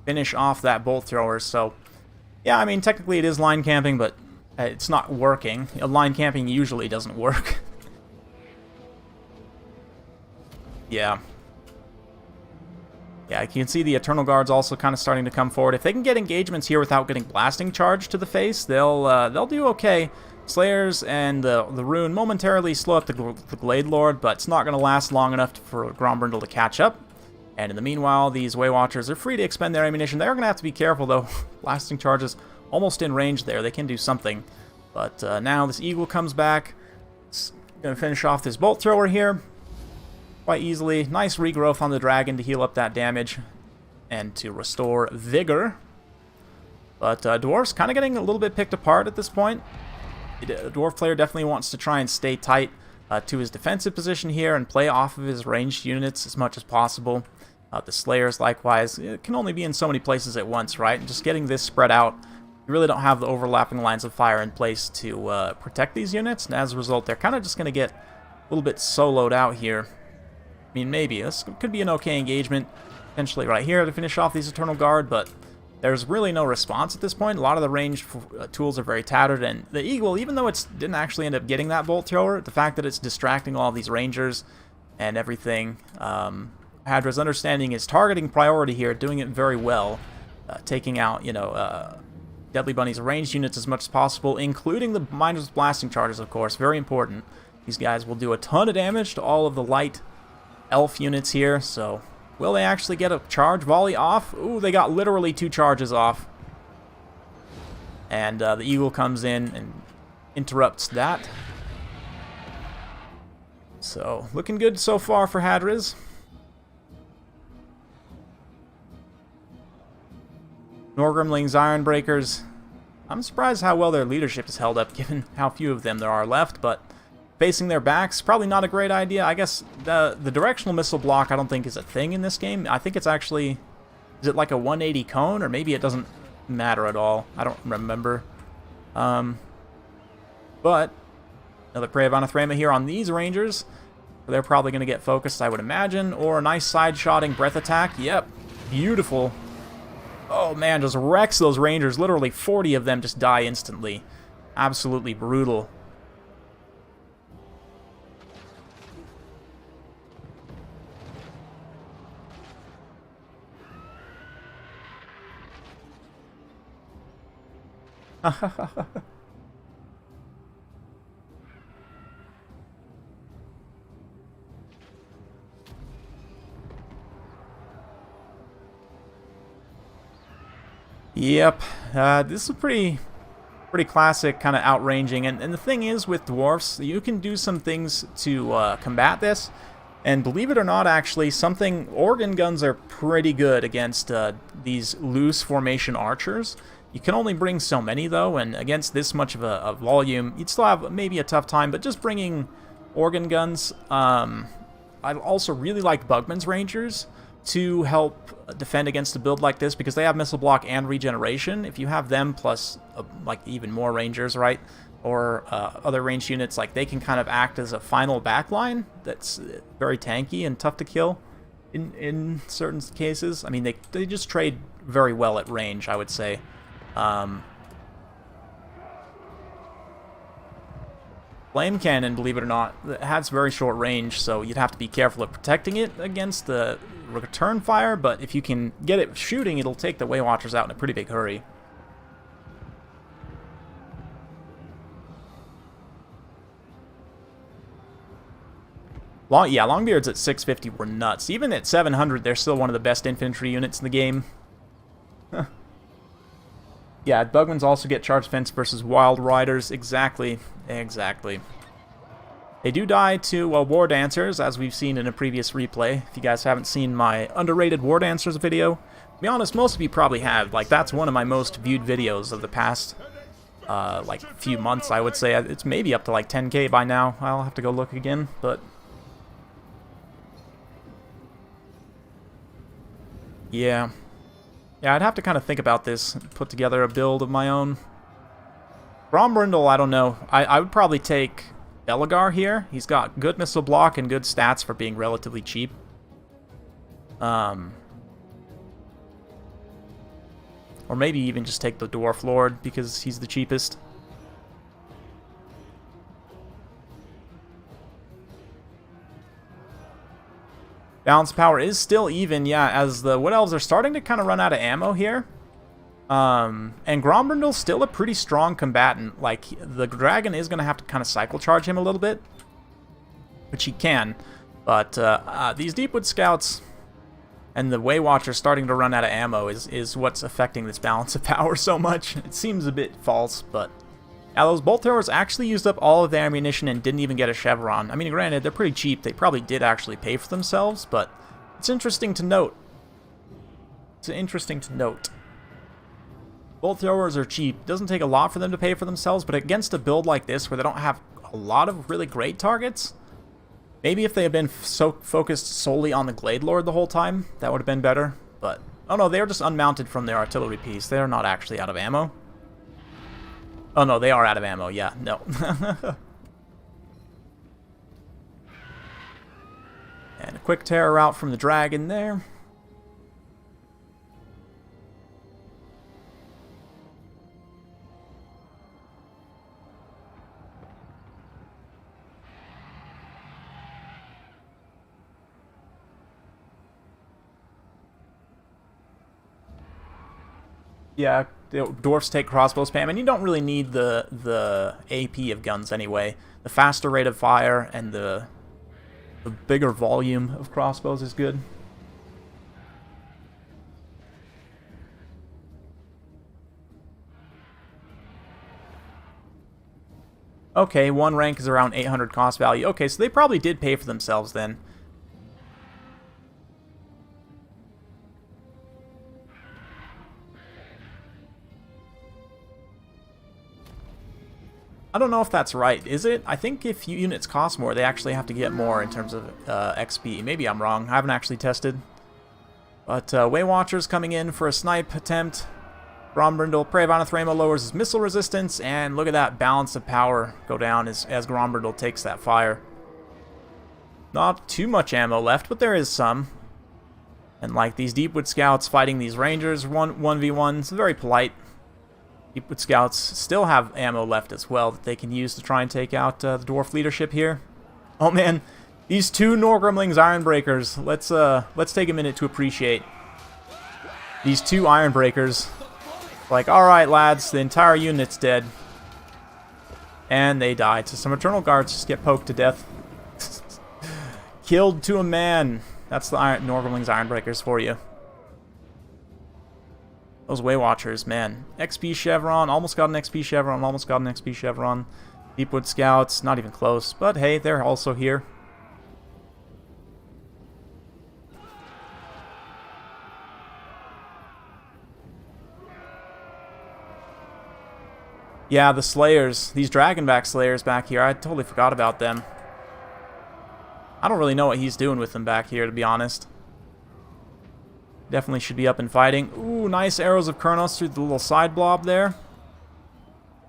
finish off that bolt thrower. So, yeah, I mean, technically it is line camping, but it's not working. Line camping usually doesn't work. Yeah. Yeah, you can see the Eternal Guards also kind of starting to come forward. If they can get engagements here without getting blasting charge to the face, they'll do okay. Slayers and the Rune momentarily slow up the Glade Lord, but it's not going to last long enough for Grombrindle to catch up. And in the meanwhile, these Way Watchers are free to expend their ammunition. They're going to have to be careful, though. Blasting charges almost in range there. They can do something. But now this Eagle comes back. It's going to finish off this Bolt Thrower here quite easily. Nice regrowth on the Dragon to heal up that damage and to restore Vigor. But Dwarf's kind of getting a little bit picked apart at this point. The Dwarf player definitely wants to try and stay tight to his defensive position here and play off of his ranged units as much as possible. The Slayers, likewise, it can only be in so many places at once, right? And just getting this spread out, you really don't have the overlapping lines of fire in place to protect these units, and as a result, they're kind of just going to get a little bit soloed out here. I mean, maybe. This could be an okay engagement, potentially right here to finish off these Eternal Guard, but there's really no response at this point. A lot of the ranged tools are very tattered, and the Eagle, even though it didn't actually end up getting that Bolt Thrower, the fact that it's distracting all of these Rangers and everything, Hadras understanding his targeting priority here, doing it very well, taking out, you know, Deadly Bunny's ranged units as much as possible, including the Miners Blasting Charges, of course, very important. These guys will do a ton of damage to all of the light elf units here, so will they actually get a charge volley off? Ooh, they got literally 2 charges off. And the Eagle comes in and interrupts that. So, looking good so far for Hadras. Norgrimling's Ironbreakers. I'm surprised how well their leadership is held up, given how few of them there are left, but facing their backs, probably not a great idea. I guess the directional missile block I don't think is a thing in this game. I think it's actually, is it like a 180 cone, or maybe it doesn't matter at all. I don't remember. But another Prey of Anathrema here on these Rangers. They're probably going to get focused, I would imagine, or a nice side-shotting breath attack. Yep, beautiful. Oh man, just wrecks those Rangers. Literally 40 of them just die instantly. Absolutely brutal. Yep, this is pretty classic kind of outranging, and the thing is with dwarfs, you can do some things to combat this, and believe it or not, actually, organ guns are pretty good against these loose formation archers. You can only bring so many though, and against this much of a volume, you'd still have maybe a tough time, but just bringing organ guns. I also really like Bugman's Rangers to help defend against a build like this, because they have missile block and regeneration. If you have them plus like even more Rangers, right, or other ranged units, like they can kind of act as a final backline that's very tanky and tough to kill in certain cases. I mean, they just trade very well at range, I would say. Flame Cannon, believe it or not, has very short range, so you'd have to be careful of protecting it against the return fire, but if you can get it shooting, it'll take the Way Watchers out in a pretty big hurry. Longbeards at 650 were nuts. Even at 700, they're still one of the best infantry units in the game. Yeah, Bugmans also get charge fence versus Wild Riders. Exactly. They do die to War Dancers, as we've seen in a previous replay. If you guys haven't seen my underrated War Dancers video, to be honest, most of you probably have. Like, that's one of my most viewed videos of the past, like, few months, I would say. It's maybe up to, like, 10K by now. I'll have to go look again, but... yeah. Yeah, I'd have to kind of think about this, put together a build of my own. Grombrindle, I don't know. I would probably take Belagar here. He's got good missile block and good stats for being relatively cheap. Or maybe even just take the Dwarf Lord because he's the cheapest. Balance power is still even, yeah, as the Wood Elves are starting to kind of run out of ammo here. And Grombrindle's still a pretty strong combatant. Like, the dragon is going to have to kind of cycle charge him a little bit, which he can. But these Deepwood Scouts and the Waywatcher starting to run out of ammo is what's affecting this balance of power so much. It seems a bit false, but... yeah, those bolt throwers actually used up all of their ammunition and didn't even get a chevron. I mean, granted, they're pretty cheap. They probably did actually pay for themselves, but it's interesting to note. It's interesting to note. Bolt throwers are cheap. It doesn't take a lot for them to pay for themselves, but against a build like this where they don't have a lot of really great targets, maybe if they had been so focused solely on the Glade Lord the whole time, that would have been better. But, oh no, they're just unmounted from their artillery piece. They're not actually out of ammo. Oh no, they are out of ammo, yeah, no. And a quick terror out from the dragon there. Yeah, dwarfs take crossbow spam, and you don't really need the AP of guns anyway. The faster rate of fire and the bigger volume of crossbows is good. Okay, one rank is around 800 cost value. Okay, so they probably did pay for themselves then. I don't know if that's right, is it? I think if units cost more, they actually have to get more in terms of XP. Maybe I'm wrong. I haven't actually tested. But Waywatcher's coming in for a snipe attempt. Grombrindle, Prey of Anathrema lowers his missile resistance, and look at that balance of power go down as Grombrindle takes that fire. Not too much ammo left, but there is some. And like these Deepwood Scouts fighting these Rangers 1v1, it's very polite. Deepwood Scouts still have ammo left as well that they can use to try and take out the Dwarf leadership here. Oh man, these two Norgrimlings Ironbreakers. Let's take a minute to appreciate these two Ironbreakers. Like, alright lads, the entire unit's dead. And they died. So some Eternal Guards just get poked to death. Killed to a man. That's the Norgrimlings Ironbreakers for you. Those Waywatchers, man. XP Chevron, almost got an XP Chevron, almost got an XP Chevron. Deepwood Scouts, not even close. But hey, they're also here. Yeah, the Slayers. These Dragonback Slayers back here, I totally forgot about them. I don't really know what he's doing with them back here, to be honest. Definitely should be up and fighting. Ooh, nice arrows of Kurnos through the little side blob there.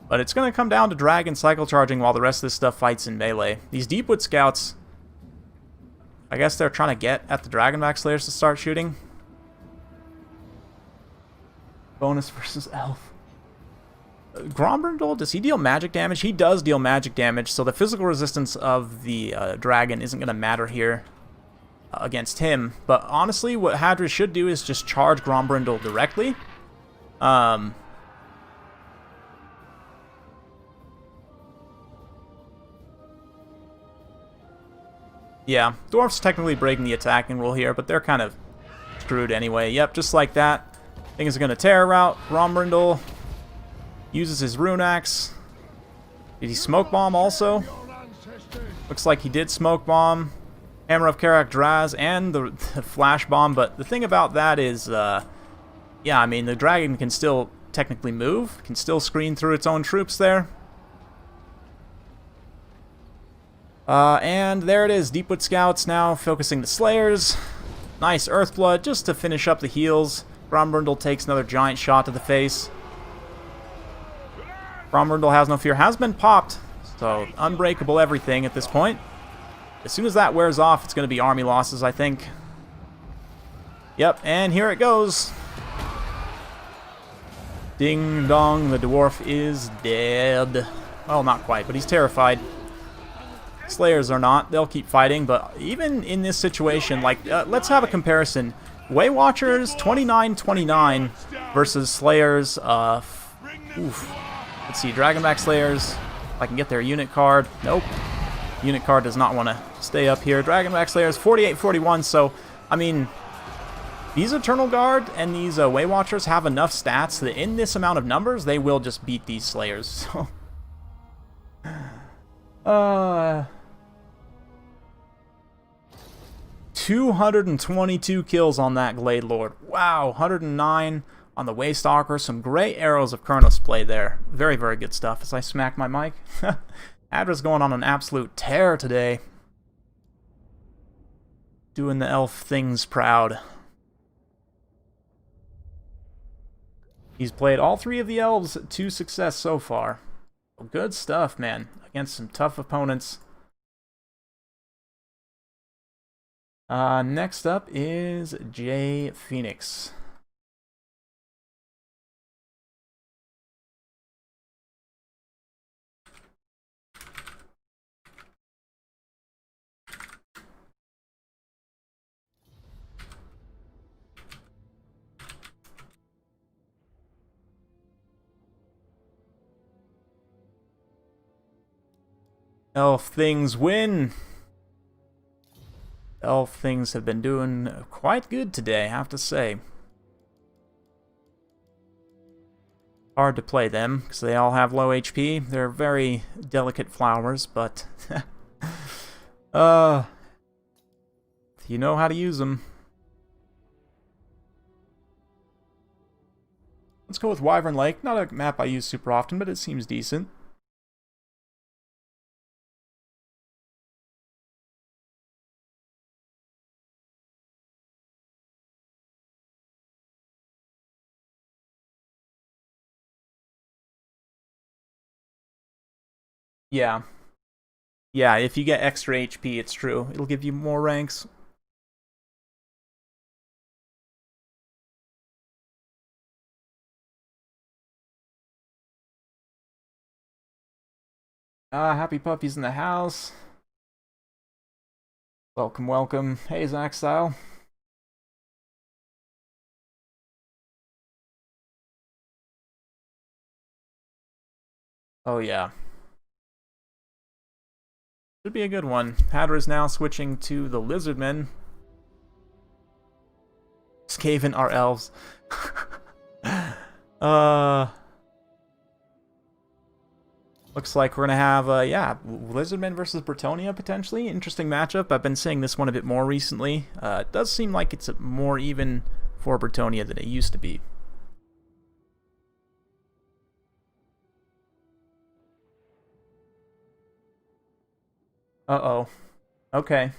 But it's going to come down to Dragon cycle charging while the rest of this stuff fights in melee. These Deepwood Scouts, I guess they're trying to get at the Dragonback Slayers to start shooting. Bonus versus Elf. Grombrindle, does he deal magic damage? He does deal magic damage, so the physical resistance of the dragon isn't going to matter here against him. But honestly, what Hadras should do is just charge Grombrindle directly. Yeah, Dwarf's technically breaking the attacking rule here, but they're kind of screwed anyway. Yep, just like that. Things are going to terror out. Grombrindle uses his rune axe. Did he smoke bomb also? Looks like he did smoke bomb Hammer of Karak Draz and the flash bomb, but the thing about that is, yeah, I mean, the dragon can still technically move, can still screen through its own troops there. And there it is, Deepwood Scouts now focusing the Slayers. Nice Earthblood just to finish up the heals. Grombrindle takes another giant shot to the face. Grombrindle has no fear, has been popped, so unbreakable everything at this point. As soon as that wears off, it's going to be army losses, I think. Yep, and here it goes. Ding dong, the dwarf is dead. Well, not quite, but he's terrified. Slayers are not. They'll keep fighting, but even in this situation, like, let's have a comparison. Way Watchers, 29-29 versus Slayers, oof. Let's see, Dragonback Slayers, if I can get their unit card. Nope. Unit card does not want to stay up here. Dragonback Slayers, 48-41, so, I mean, these Eternal Guard and these Way Watchers have enough stats that in this amount of numbers, they will just beat these Slayers, so... 222 kills on that Glade Lord. Wow, 109 on the Waystalker. Some great arrows of Kurnos play there. Very, very good stuff as I smack my mic. Hadras going on an absolute tear today. Doing the elf things proud. He's played all three of the elves to success so far. Good stuff, man. Against some tough opponents. Next up is Jay Phoenix. Elf things win. Elf things have been doing quite good today, I have to say. Hard to play them, because they all have low HP. They're very delicate flowers, but... you know how to use them. Let's go with Wyvern Lake. Not a map I use super often, but it seems decent. Yeah. Yeah, if you get extra HP, it's true. It'll give you more ranks. Happy Puppy's in the house. Welcome, welcome. Hey, Zach Style. Oh, yeah. Should be a good one. Hadras now switching to the Lizardmen. Skaven are elves. Looks like we're gonna have, yeah, Lizardmen versus Bretonnia, potentially. Interesting matchup. I've been saying this one a bit more recently. It does seem like it's more even for Bretonnia than it used to be. Uh-oh. Okay.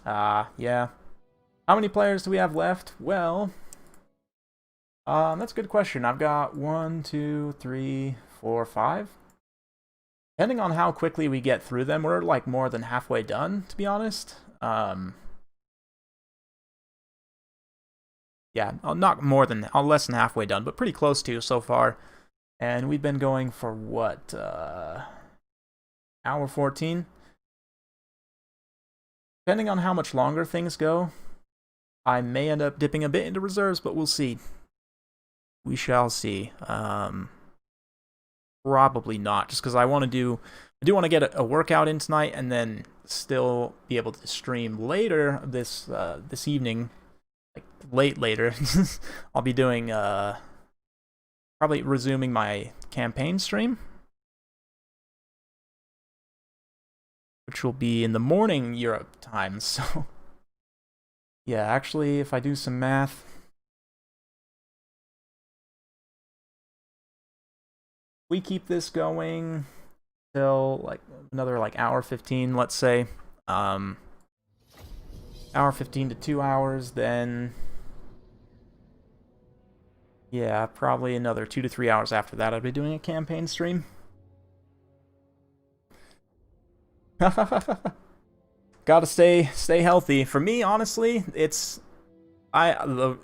Yeah. How many players do we have left? Well, that's a good question. I've got 1, 2, 3, 4, 5. Depending on how quickly we get through them, we're like more than halfway done, to be honest. Yeah, not more than, less than halfway done, but pretty close to so far. And we've been going for what, hour 14? Depending on how much longer things go, I may end up dipping a bit into reserves, but we'll see. We shall see. Probably not, just because I do want to get a workout in tonight, and then still be able to stream later this evening. Like later. I'll be doing probably resuming my campaign stream, which will be in the morning Europe time. So yeah, actually, if I do some math, we keep this going till like another like hour 15, let's say. Hour 15 to 2 hours, then yeah, probably another 2 to 3 hours after that I'll be doing a campaign stream. Gotta stay healthy. For me, honestly, I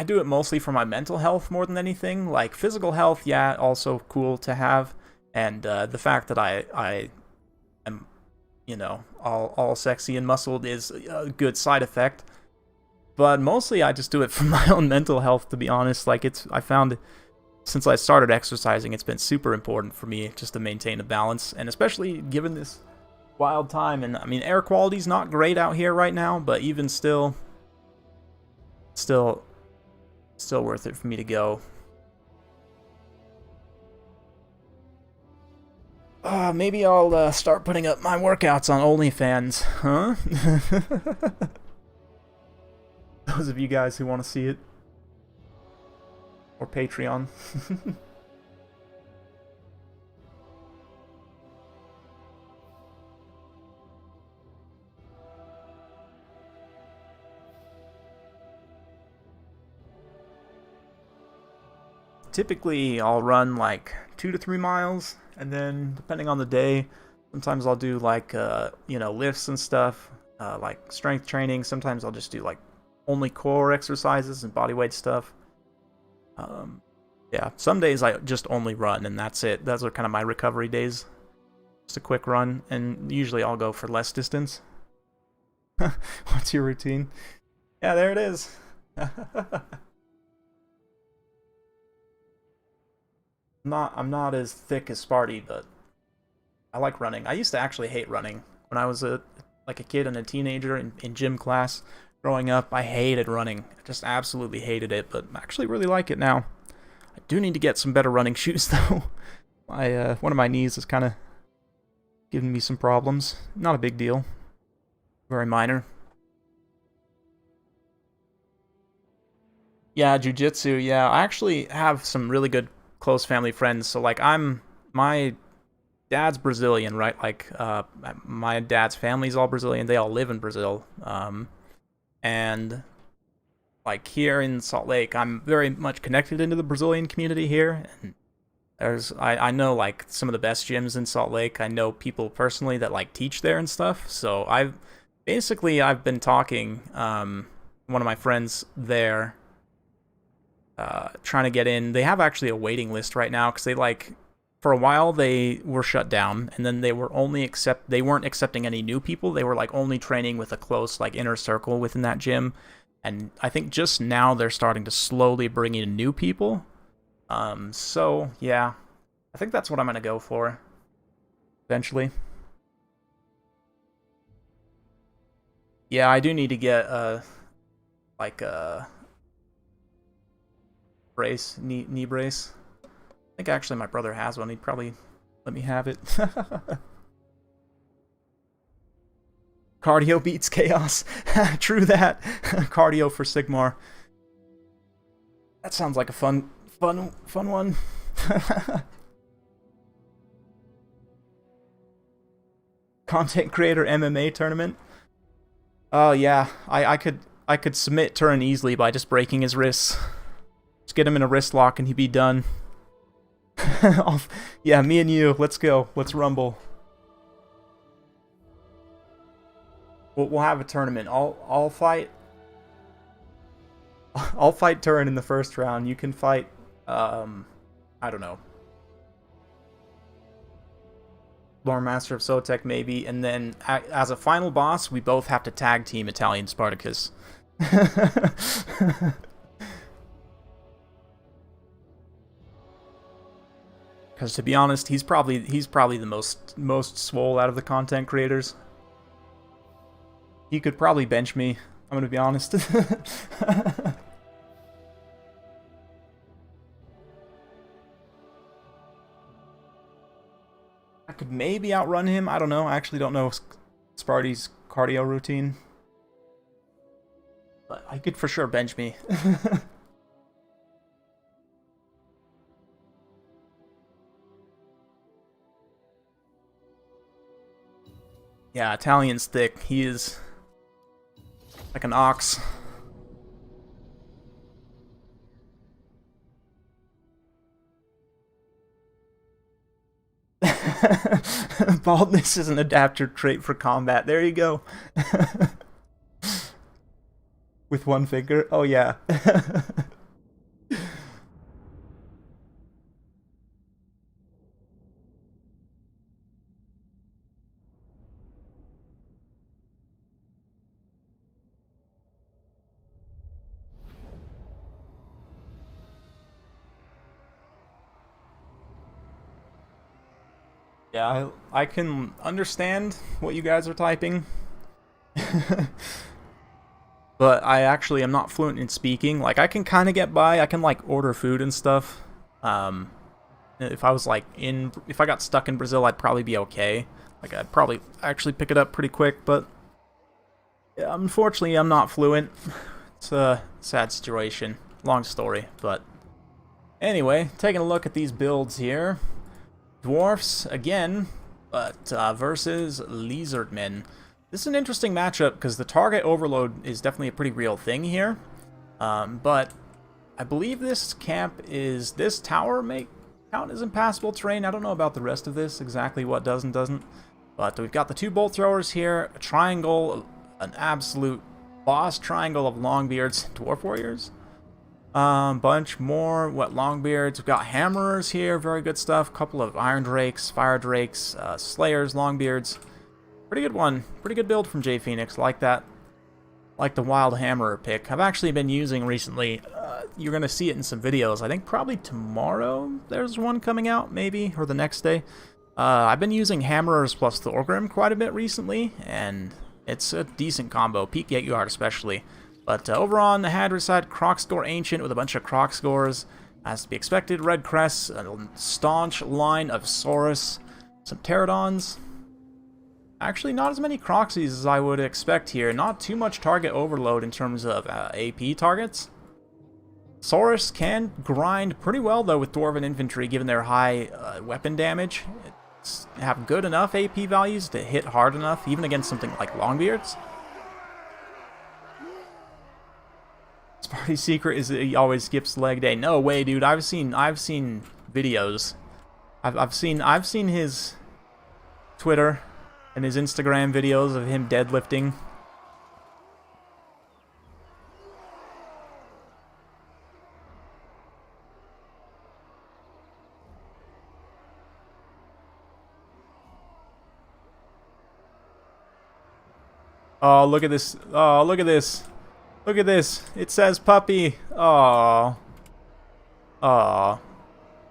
do it mostly for my mental health more than anything. Like physical health, yeah, also cool to have, and the fact that I am, you know, all sexy and muscled is a good side effect. But mostly, I just do it for my own mental health. To be honest, like I found since I started exercising, it's been super important for me just to maintain a balance, and especially given this wild time. And I mean, air quality's not great out here right now, but even still worth it for me to go. Maybe I'll start putting up my workouts on OnlyFans, huh? Those of you guys who want to see it. Or Patreon. Typically, I'll run like 2 to 3 miles, and then depending on the day, sometimes I'll do like you know, lifts and stuff, like strength training. Sometimes I'll just do like only core exercises and bodyweight stuff. Yeah, some days I just only run, and that's it. Those are kind of my recovery days. Just a quick run, and usually I'll go for less distance. What's your routine? Yeah, there it is. I'm not as thick as Sparty, but I like running. I used to actually hate running when I was like a kid and a teenager in gym class. Growing up, I hated running. I just absolutely hated it, but I actually really like it now. I do need to get some better running shoes, though. One of my knees is kind of giving me some problems. Not a big deal. Very minor. Yeah, jujitsu. Yeah, I actually have some really good close family friends. So like my dad's Brazilian, right? Like my dad's family's all Brazilian. They all live in Brazil. And like here in Salt Lake, I'm very much connected into the Brazilian community here. And I know like some of the best gyms in Salt Lake. I know people personally that like teach there and stuff. So I've been talking one of my friends there, trying to get in. They have actually a waiting list right now because they like, for a while they were shut down, and then they weren't accepting any new people. They were like only training with a close like inner circle within that gym. And I think just now they're starting to slowly bring in new people. So yeah, I think that's what I'm gonna go for eventually. Yeah, I do need to get like a brace, knee brace. I think actually my brother has one. He'd probably let me have it. Cardio beats chaos. True that. Cardio for Sigmar. That sounds like a fun one. Content creator MMA tournament. Oh yeah, I could submit Turin easily by just breaking his wrists. Just get him in a wrist lock and he'd be done. Yeah, me and you. Let's go. Let's rumble. We'll have a tournament. I'll fight. I'll fight Turin in the first round. You can fight. I don't know. Lore Master of SOTEK maybe, and then as a final boss, we both have to tag team Italian Spartacus. Because to be honest, he's probably the most swole out of the content creators. He could probably bench me. I'm gonna be honest. could maybe outrun him. I don't know. I actually don't know Sparty's cardio routine. But I could for sure bench me. Yeah, Italian's thick. He is like an ox. Baldness is an adapter trait for combat. There you go. With one finger. Oh, yeah. Yeah, I can understand what you guys are typing. But I actually am not fluent in speaking. Like, I can kind of get by. I can, like, order food and stuff. If I was, like, if I got stuck in Brazil, I'd probably be okay. Like, I'd probably actually pick it up pretty quick, but yeah, unfortunately, I'm not fluent. It's a sad situation. Long story, but anyway, taking a look at these builds here. Dwarfs, again, but versus Lizardmen. This is an interesting matchup because the target overload is definitely a pretty real thing here. But I believe this camp is... This tower may count as impassable terrain. I don't know about the rest of this, exactly what does and doesn't. But we've got the two bolt throwers here, a triangle, an absolute boss triangle of Longbeards, Dwarf Warriors. Bunch more, Longbeards. We've got Hammerers here, very good stuff. Couple of Iron Drakes, Fire Drakes, Slayers, Longbeards. Pretty good one. Pretty good build from J Phoenix. Like that. Like the Wild Hammerer pick. I've actually been using recently. You're going to see it in some videos. I think probably tomorrow there's one coming out, maybe, or the next day. I've been using Hammerers plus Thorgrim quite a bit recently, and it's a decent combo. Peak Gateyard especially. But over on the Hadras side, Crocscore Ancient with a bunch of Crocscores. As to be expected, Red Crest, a staunch line of Saurus, some Pterodons. Actually, not as many Croxies as I would expect here. Not too much target overload in terms of AP targets. Saurus can grind pretty well, though, with Dwarven Infantry, given their high weapon damage. Have good enough AP values to hit hard enough, even against something like Longbeards. Sparty's secret is that he always skips leg day. No way, dude. I've seen videos. I've seen his Twitter and his Instagram videos of him deadlifting. Oh, look at this. Oh, look at this. Look at this. It says puppy. Oh. Oh.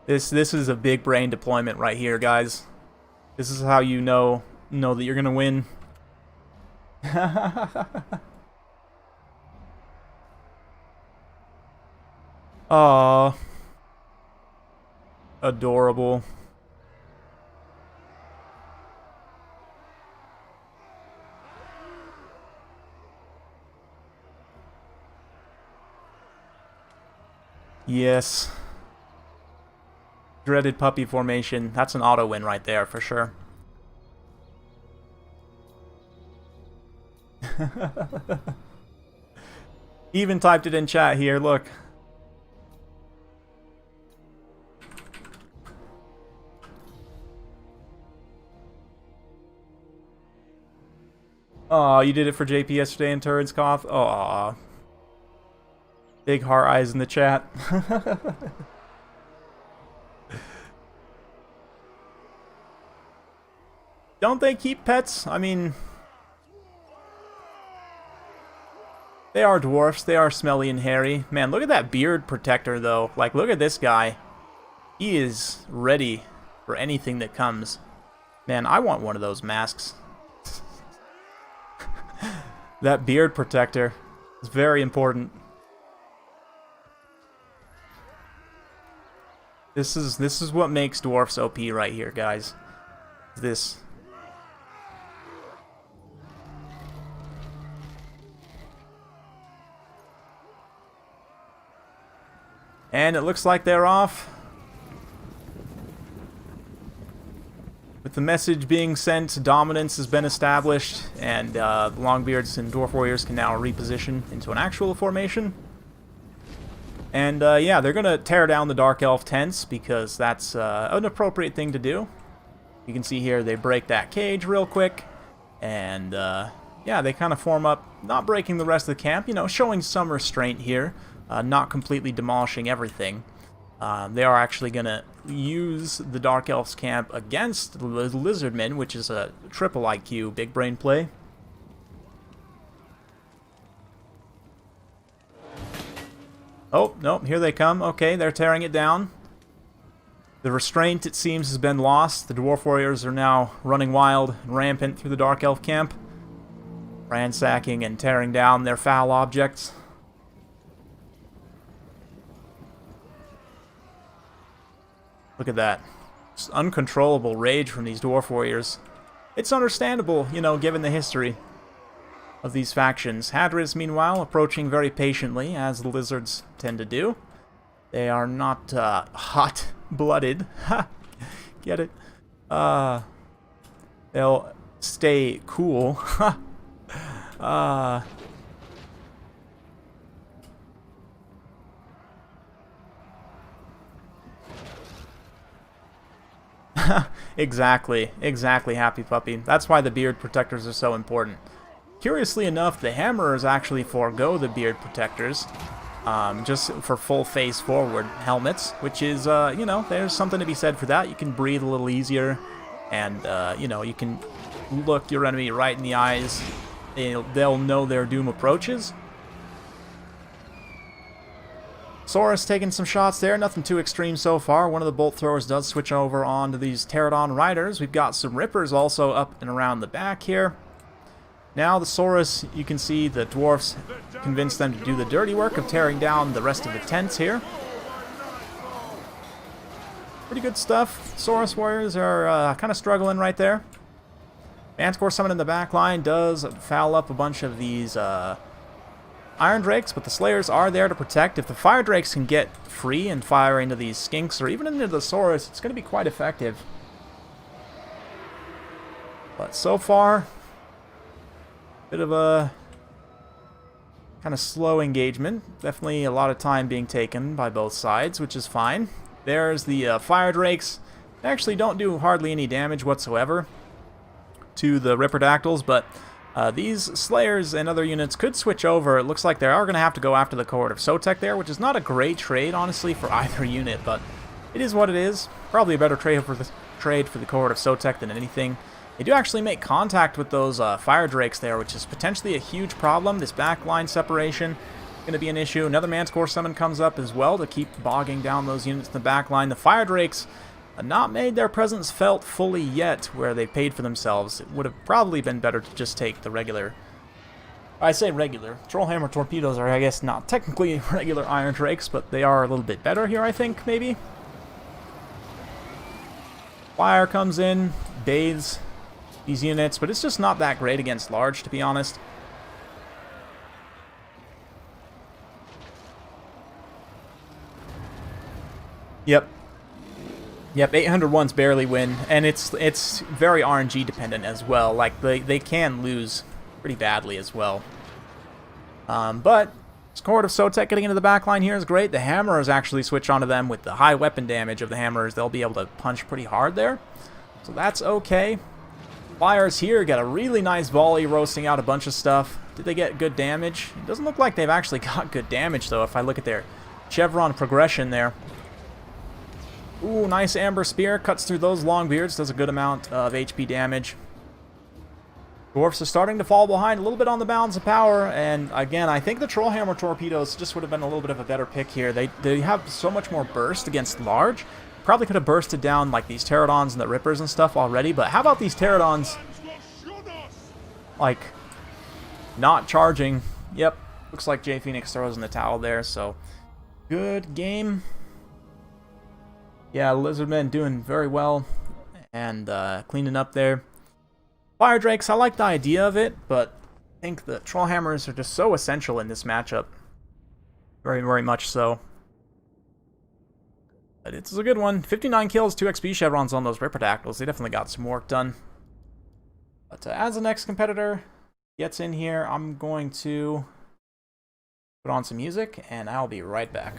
This is a big brain deployment right here, guys. This is how you know that you're gonna win. Oh. Adorable. Yes. Dreaded puppy formation. That's an auto win right there for sure. Even typed it in chat here, look. Oh, you did it for JP yesterday in Turns Cough? Aw. Big heart eyes in the chat. Don't they keep pets? I mean, they are dwarfs. They are smelly and hairy. Man, look at that beard protector, though. Like, look at this guy. He is ready for anything that comes. Man, I want one of those masks. That beard protector is very important. This is what makes dwarfs OP right here, guys. this. And it looks like they're off. With the message being sent, dominance has been established, and the Longbeards and Dwarf Warriors can now reposition into an actual formation. And yeah, they're going to tear down the Dark Elf tents, because that's an appropriate thing to do. You can see here they break that cage real quick, and yeah, they kind of form up, not breaking the rest of the camp, you know, showing some restraint here. Not completely demolishing everything. They are actually going to use the Dark Elf's camp against the Lizardmen, which is a triple IQ big brain play. Oh, nope, here they come. Okay, they're tearing it down. The restraint, it seems, has been lost. The Dwarf Warriors are now running wild and rampant through the Dark Elf camp, ransacking and tearing down their foul objects. Look at that. Just uncontrollable rage from these Dwarf Warriors. It's understandable, you know, given the history of these factions. Hadras, meanwhile, approaching very patiently, as the lizards tend to do. They are not hot-blooded. Get it? They'll stay cool. Exactly, Happy Puppy. That's why the beard protectors are so important. Curiously enough, the hammerers actually forego the beard protectors, just for full face forward helmets, which is, you know, there's something to be said for that. You can breathe a little easier, and, you know, you can look your enemy right in the eyes. They'll know their doom approaches. Saurus taking some shots there, nothing too extreme so far. One of the bolt throwers does switch over onto these Pterodon riders. We've got some Rippers also up and around the back here. Now the Saurus, you can see the dwarfs convince them to do the dirty work of tearing down the rest of the tents here. Pretty good stuff. Saurus warriors are kind of struggling right there. Manticore Summon in the back line does foul up a bunch of these Iron Drakes, but the Slayers are there to protect. If the Fire Drakes can get free and fire into these Skinks or even into the Saurus, it's going to be quite effective. But so far, bit of a kind of slow engagement. Definitely a lot of time being taken by both sides, which is fine. There's the Fire Drakes. They actually don't do hardly any damage whatsoever to the Ripperdactyls, but these Slayers and other units could switch over. It looks like they are going to have to go after the cohort of SOTEK there, which is not a great trade, honestly, for either unit, but it is what it is. Probably a better trade for the cohort of SOTEK than anything. They do actually make contact with those Fire Drakes there, which is potentially a huge problem. This backline separation is going to be an issue. Another Manticore Summon comes up as well to keep bogging down those units in the backline. The Fire Drakes not made their presence felt fully yet where they paid for themselves. It would have probably been better to just take the regular... I say regular. Trollhammer torpedoes are, I guess, not technically regular Iron Drakes, but they are a little bit better here, I think, maybe. Fire comes in, bathes these units, but it's just not that great against large, to be honest. Yep, 801s barely win, and it's very RNG dependent as well. Like, they can lose pretty badly as well. But this cohort of SOTEK getting into the backline here is great. The Hammerers actually switch onto them with the high weapon damage of the Hammerers. They'll be able to punch pretty hard there, so that's okay. Flyers here get a really nice volley roasting out a bunch of stuff. Did they get good damage? It doesn't look like they've actually got good damage, though, if I look at their chevron progression there. Ooh, nice Amber Spear. Cuts through those Longbeards. Does a good amount of HP damage. Dwarfs are starting to fall behind a little bit on the balance of power. And again, I think the Trollhammer Torpedoes just would have been a little bit of a better pick here. They have so much more burst against large. Probably could have bursted down like these Pterodons and the Rippers and stuff already. But how about these Pterodons, like, not charging? Yep. Looks like J Phoenix throws in the towel there. So, good game. Yeah, Lizardmen doing very well, and cleaning up there. Fire Drakes, I like the idea of it, but I think the Trollhammers are just so essential in this matchup. Very, very much so. But it's a good one. 59 kills, 2 XP chevrons on those Ripperdactyls. They definitely got some work done. But as the next competitor gets in here, I'm going to put on some music, and I'll be right back.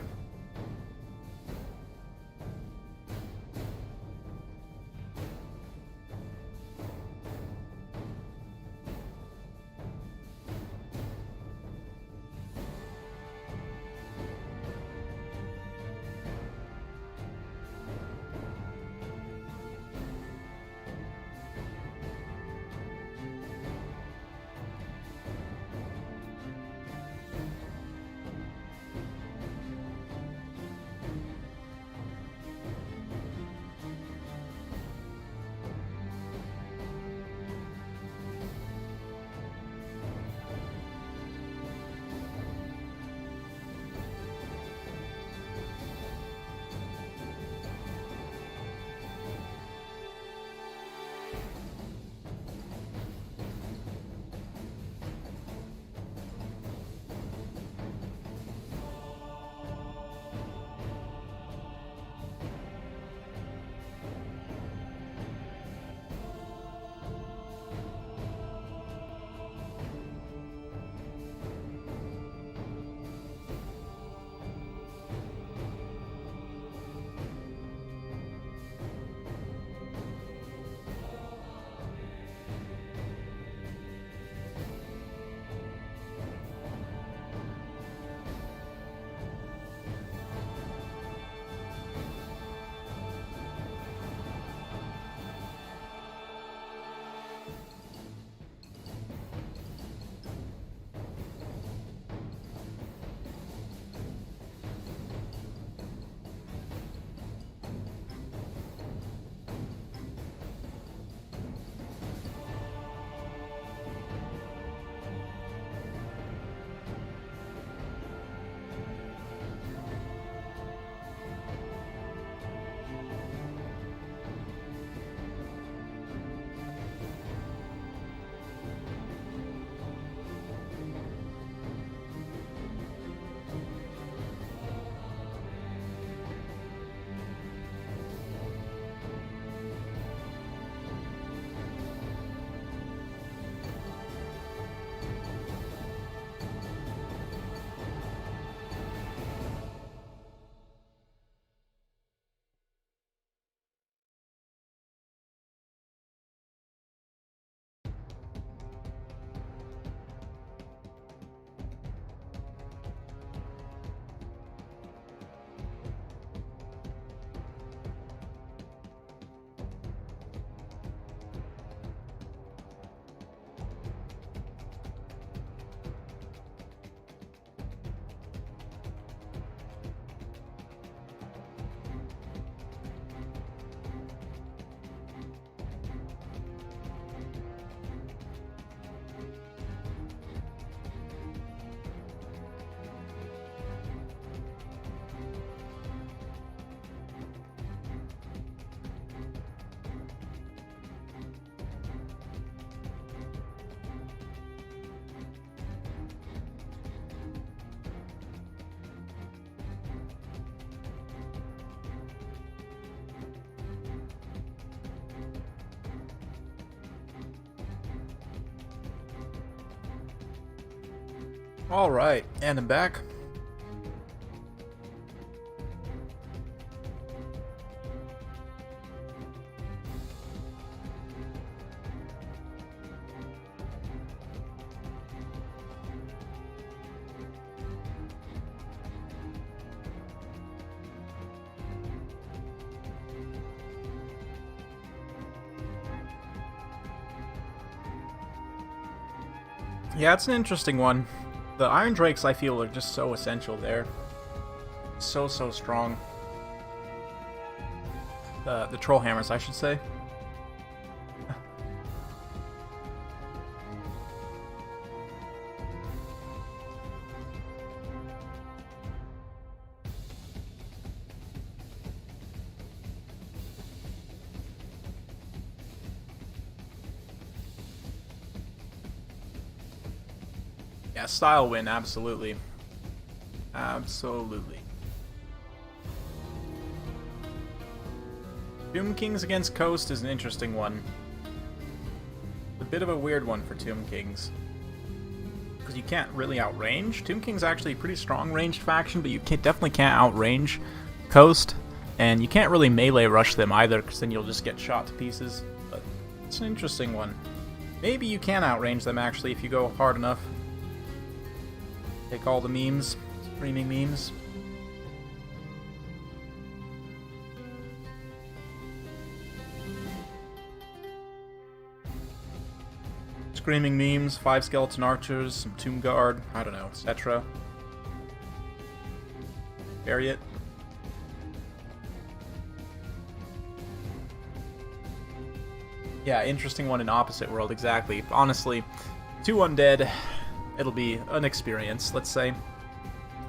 Alright, and I'm back. Yeah, it's an interesting one. The Iron Drakes, I feel, are just so essential there. So strong. The Trollhammers, I should say. Yeah, style win, absolutely. Absolutely. Tomb Kings against Coast is an interesting one. A bit of a weird one for Tomb Kings. Because you can't really outrange. Tomb King's actually a pretty strong ranged faction, but you definitely can't outrange Coast. And you can't really melee rush them either, because then you'll just get shot to pieces. But it's an interesting one. Maybe you can outrange them, actually, if you go hard enough. Take all the memes. Screaming memes. Screaming memes, 5 skeleton archers, some tomb guard, I don't know, etc. Bury it. Yeah, interesting one in opposite world, exactly. Honestly, 2 undead, it'll be an experience, let's say.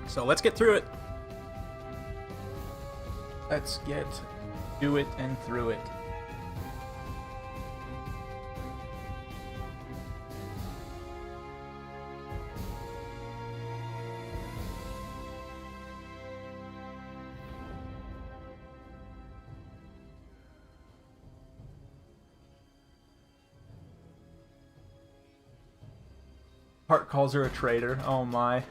So let's get through it. Let's get do it and through it. Hart calls her a traitor. Oh my.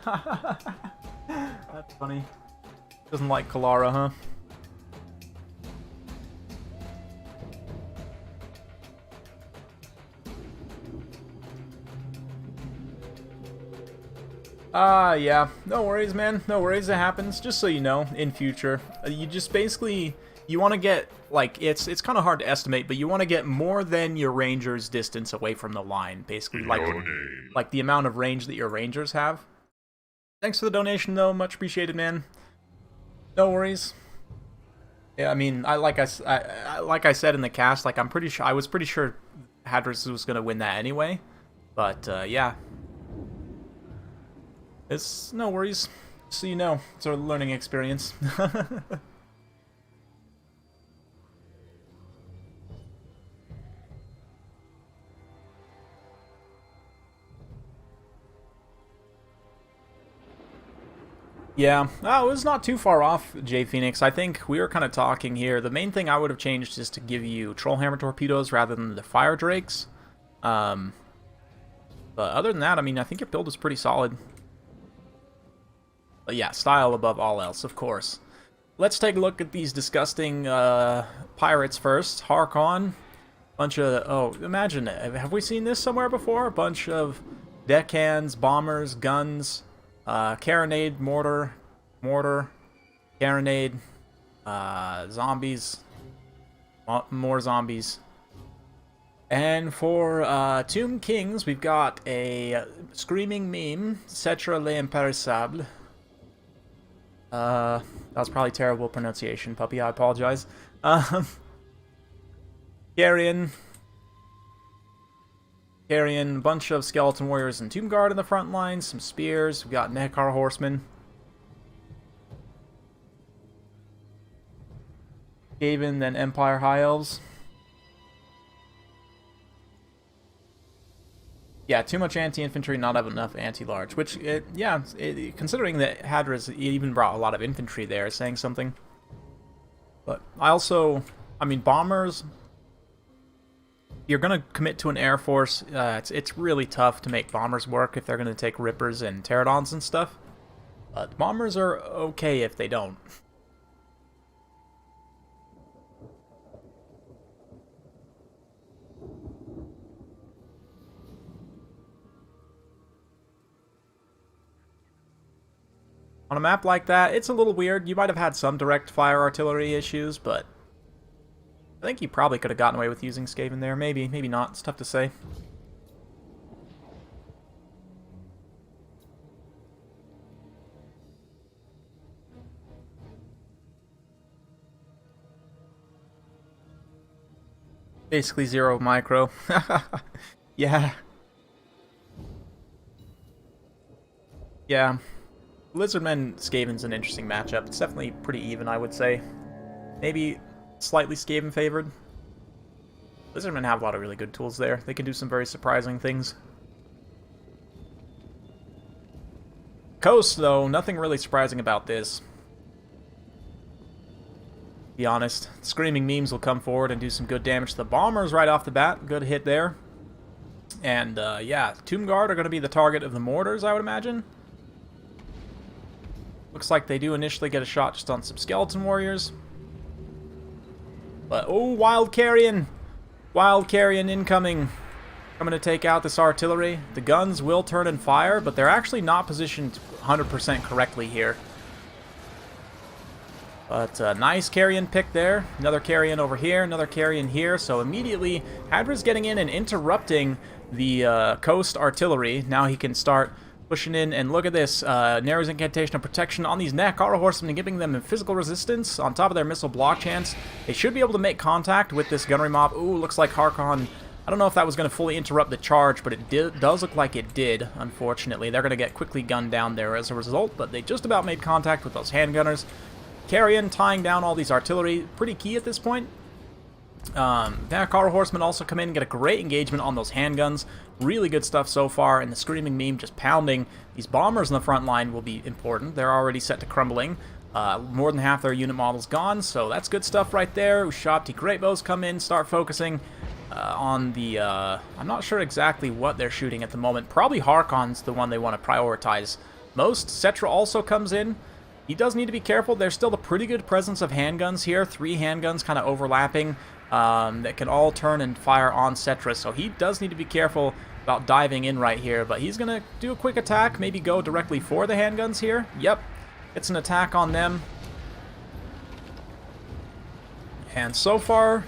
That's funny. Doesn't like Kalara, huh? Yeah. No worries, man. No worries, it happens. Just so you know, in future. You just basically... You want to get, like, it's kind of hard to estimate, but you want to get more than your ranger's distance away from the line, basically, like the amount of range that your rangers have. Thanks for the donation, though. Much appreciated, man. No worries. Yeah, I mean, like I said in the cast, like, I was pretty sure Hadras was going to win that anyway, but, yeah. It's no worries. So you know, it's a learning experience. Yeah, oh, it was not too far off, J Phoenix. I think we were kind of talking here. The main thing I would have changed is to give you Trollhammer torpedoes rather than the Fire Drakes. But other than that, I mean, I think your build is pretty solid. But yeah, style above all else, of course. Let's take a look at these disgusting pirates first. Harkon, bunch of... Oh, imagine it. Have we seen this somewhere before? A bunch of deckhands, bombers, guns... carronade, mortar, carronade, zombies, more zombies. And for Tomb Kings, we've got a screaming meme, Cetra l'Imperissable. That was probably terrible pronunciation, puppy, I apologize. Carrion, a bunch of skeleton warriors and tomb guard in the front lines, some spears, we've got Nekar horsemen. Skaven, then Empire high elves. Yeah, too much anti-infantry, not enough anti-large, which, considering that Hadras even brought a lot of infantry there, is saying something. But I mean, bombers... You're going to commit to an air force. It's really tough to make bombers work if they're going to take rippers and pterodons and stuff. But bombers are okay if they don't. On a map like that, it's a little weird. You might have had some direct fire artillery issues, but... I think you probably could have gotten away with using Skaven there. Maybe, maybe not. It's tough to say. Basically 0 micro. Yeah. Yeah. Lizardmen Skaven's an interesting matchup. It's definitely pretty even, I would say. Maybe slightly Skaven favored. Lizardmen have a lot of really good tools there. They can do some very surprising things. coast, though, nothing really surprising about this. Be honest, Screaming Memes will come forward and do some good damage to the bombers right off the bat. Good hit there. And, yeah, Tomb Guard are going to be the target of the mortars, I would imagine. Looks like they do initially get a shot just on some Skeleton Warriors. But, oh, Wild Carrion! Wild Carrion incoming. Coming to take out this artillery. The guns will turn and fire, but they're actually not positioned 100% correctly here. But nice Carrion pick there. Another Carrion over here, another Carrion here. So immediately, Hadras getting in and interrupting the coast artillery. Now he can start pushing in, and look at this. Narrows Incantation of Protection on these Nakara Horsemen, giving them physical resistance on top of their missile block chance. They should be able to make contact with this gunnery mob. Ooh, looks like Harkon... I don't know if that was going to fully interrupt the charge, but it does look like it did, unfortunately. They're going to get quickly gunned down there as a result, but they just about made contact with those handgunners. Carrion tying down all these artillery, pretty key at this point. Nakara Horsemen also come in and get a great engagement on those handguns. Really good stuff so far, and the Screaming Meme just pounding these bombers in the front line will be important. They're already set to crumbling. More than half their unit models gone, so that's good stuff right there. Ushabti Great Bows come in, start focusing on the... I'm not sure exactly what they're shooting at the moment. Probably Harkon's the one they want to prioritize most. Cetra also comes in. He does need to be careful. There's still a pretty good presence of handguns here. 3 handguns kind of overlapping that can all turn and fire on Cetra. So he does need to be careful about diving in right here. But he's going to do a quick attack. Maybe go directly for the handguns here. Yep. It's an attack on them. And so far,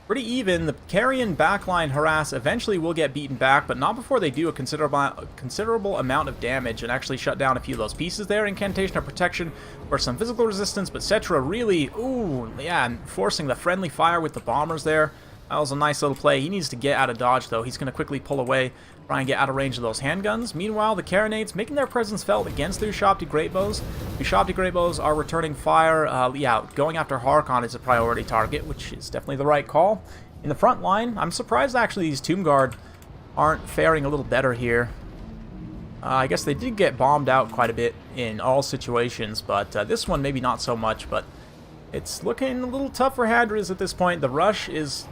pretty even. The Carrion backline harass eventually will get beaten back, but not before they do a considerable amount of damage and actually shut down a few of those pieces there. Incantation of Protection for some physical resistance, but Cetra really, ooh, yeah, and forcing the friendly fire with the bombers there. That was a nice little play. He needs to get out of dodge, though. He's going to quickly pull away, try and get out of range of those handguns. Meanwhile, the Carronades making their presence felt against the Ushabti Great Bows. Ushabti Great Bows are returning fire. Yeah, going after Harkon is a priority target, which is definitely the right call. In the front line, I'm surprised actually these Tomb Guard aren't faring a little better here. I guess they did get bombed out quite a bit in all situations, but this one maybe not so much. But it's looking a little tough for Hadras at this point. The rush is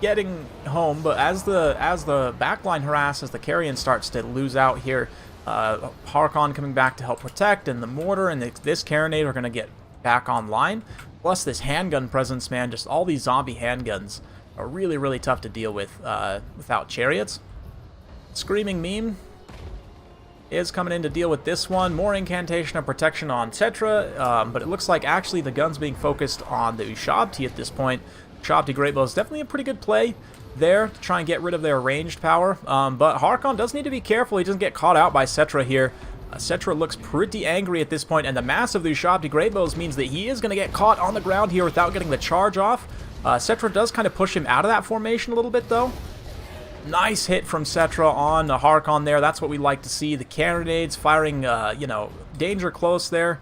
getting home, but as the backline harass, as the Carrion starts to lose out here, Harkon coming back to help protect, and the mortar and this Carronade are going to get back online. Plus this handgun presence, man, just all these zombie handguns are really, really tough to deal with without chariots. Screaming Meme is coming in to deal with this one. More Incantation of Protection on Cetra, but it looks like actually the gun's being focused on the Ushabti at this point. Ushabti Great Bow is definitely a pretty good play there to try and get rid of their ranged power, but Harkon does need to be careful he doesn't get caught out by Cetra here. Cetra looks pretty angry at this point, and the mass of the Ushabti Great Bows means that he is going to get caught on the ground here without getting the charge off. Cetra does kind of push him out of that formation a little bit, though. Nice hit from Cetra on Harkon there. That's what we like to see. The Carronades firing, you know, danger close there.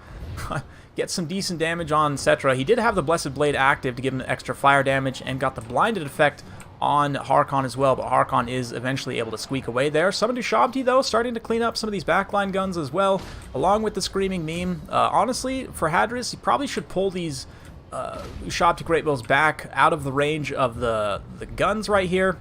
Get some decent damage on Cetra. He did have the Blessed Blade active to give him extra fire damage, and got the blinded effect on Harkon as well, but Harkon is eventually able to squeak away there. Some Ushabti, though, starting to clean up some of these backline guns as well, along with the Screaming Meme. Honestly, for Hadras, he probably should pull these Ushabti Great Bows back out of the range of the guns right here.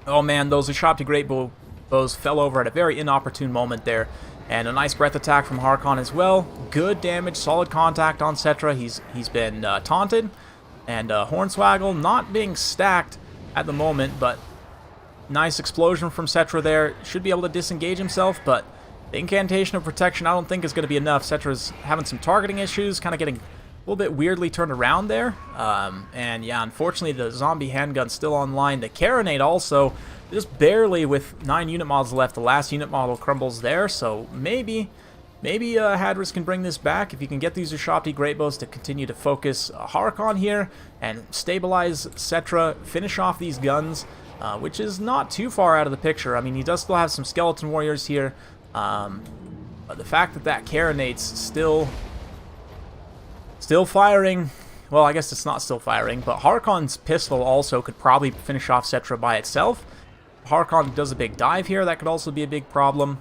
Oh man, those Ushabti Great Bows fell over at a very inopportune moment there. And a nice breath attack from Harkon as well. Good damage, solid contact on Cetra. He's been taunted. And Hornswaggle not being stacked at the moment, but nice explosion from Cetra there. Should be able to disengage himself, but the Incantation of Protection I don't think is going to be enough. Cetra's having some targeting issues, kind of getting a little bit weirdly turned around there. And yeah, unfortunately the zombie handgun's still online. The Carronade also, just barely with 9 unit models left. The last unit model crumbles there, so maybe Hadras can bring this back if you can get these Ushabti Great Bows to continue to focus Harkon here and stabilize Cetra, finish off these guns, which is not too far out of the picture. I mean, he does still have some Skeleton Warriors here, but the fact that Carronade's still firing, well, I guess it's not still firing, but Harkon's pistol also could probably finish off Cetra by itself. Harkon does a big dive here, that could also be a big problem.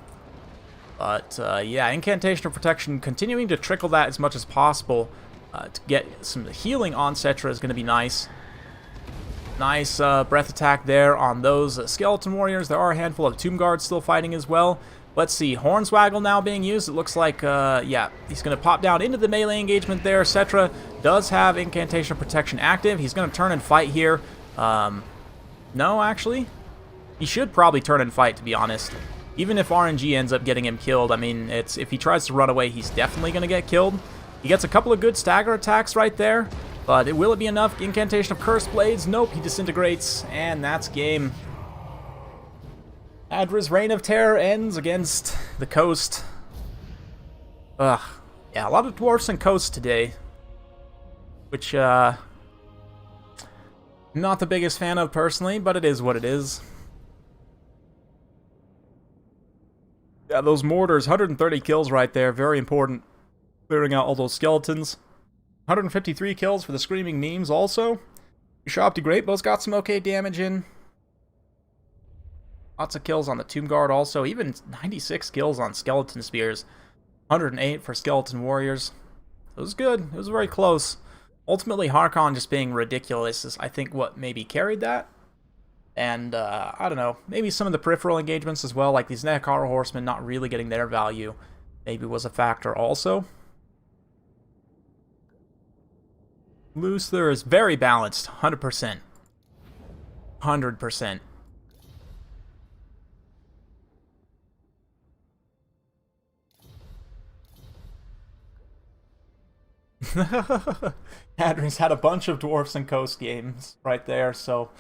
But, yeah, Incantation of Protection, continuing to trickle that as much as possible to get some healing on Cetra is going to be nice. Nice breath attack there on those Skeleton Warriors. There are a handful of Tomb Guards still fighting as well. Let's see, Hornswaggle now being used. It looks like, yeah, he's going to pop down into the melee engagement there. Cetra does have Incantation of Protection active. He's going to turn and fight here. No, actually. He should probably turn and fight, to be honest. Even if RNG ends up getting him killed, I mean, if he tries to run away, he's definitely going to get killed. He gets a couple of good stagger attacks right there, but will it be enough? Incantation of Cursed Blades? Nope, he disintegrates, and that's game. Hadras' Reign of Terror ends against the coast. Ugh. Yeah, a lot of dwarfs and coasts today, which, not the biggest fan of personally, but it is what it is. Yeah, those mortars, 130 kills right there, very important. Clearing out all those skeletons. 153 kills for the Screaming Memes also. Shop to Great both got some okay damage in. Lots of kills on the Tomb Guard also. Even 96 kills on Skeleton Spears. 108 for Skeleton Warriors. It was good. It was very close. Ultimately, Harkon just being ridiculous is, I think, what maybe carried that. And, I don't know, maybe some of the peripheral engagements as well, like these Nekara Horsemen not really getting their value, maybe was a factor also. Luthor is very balanced, 100%. 100%. Hadras had a bunch of Dwarfs and Coast games right there, so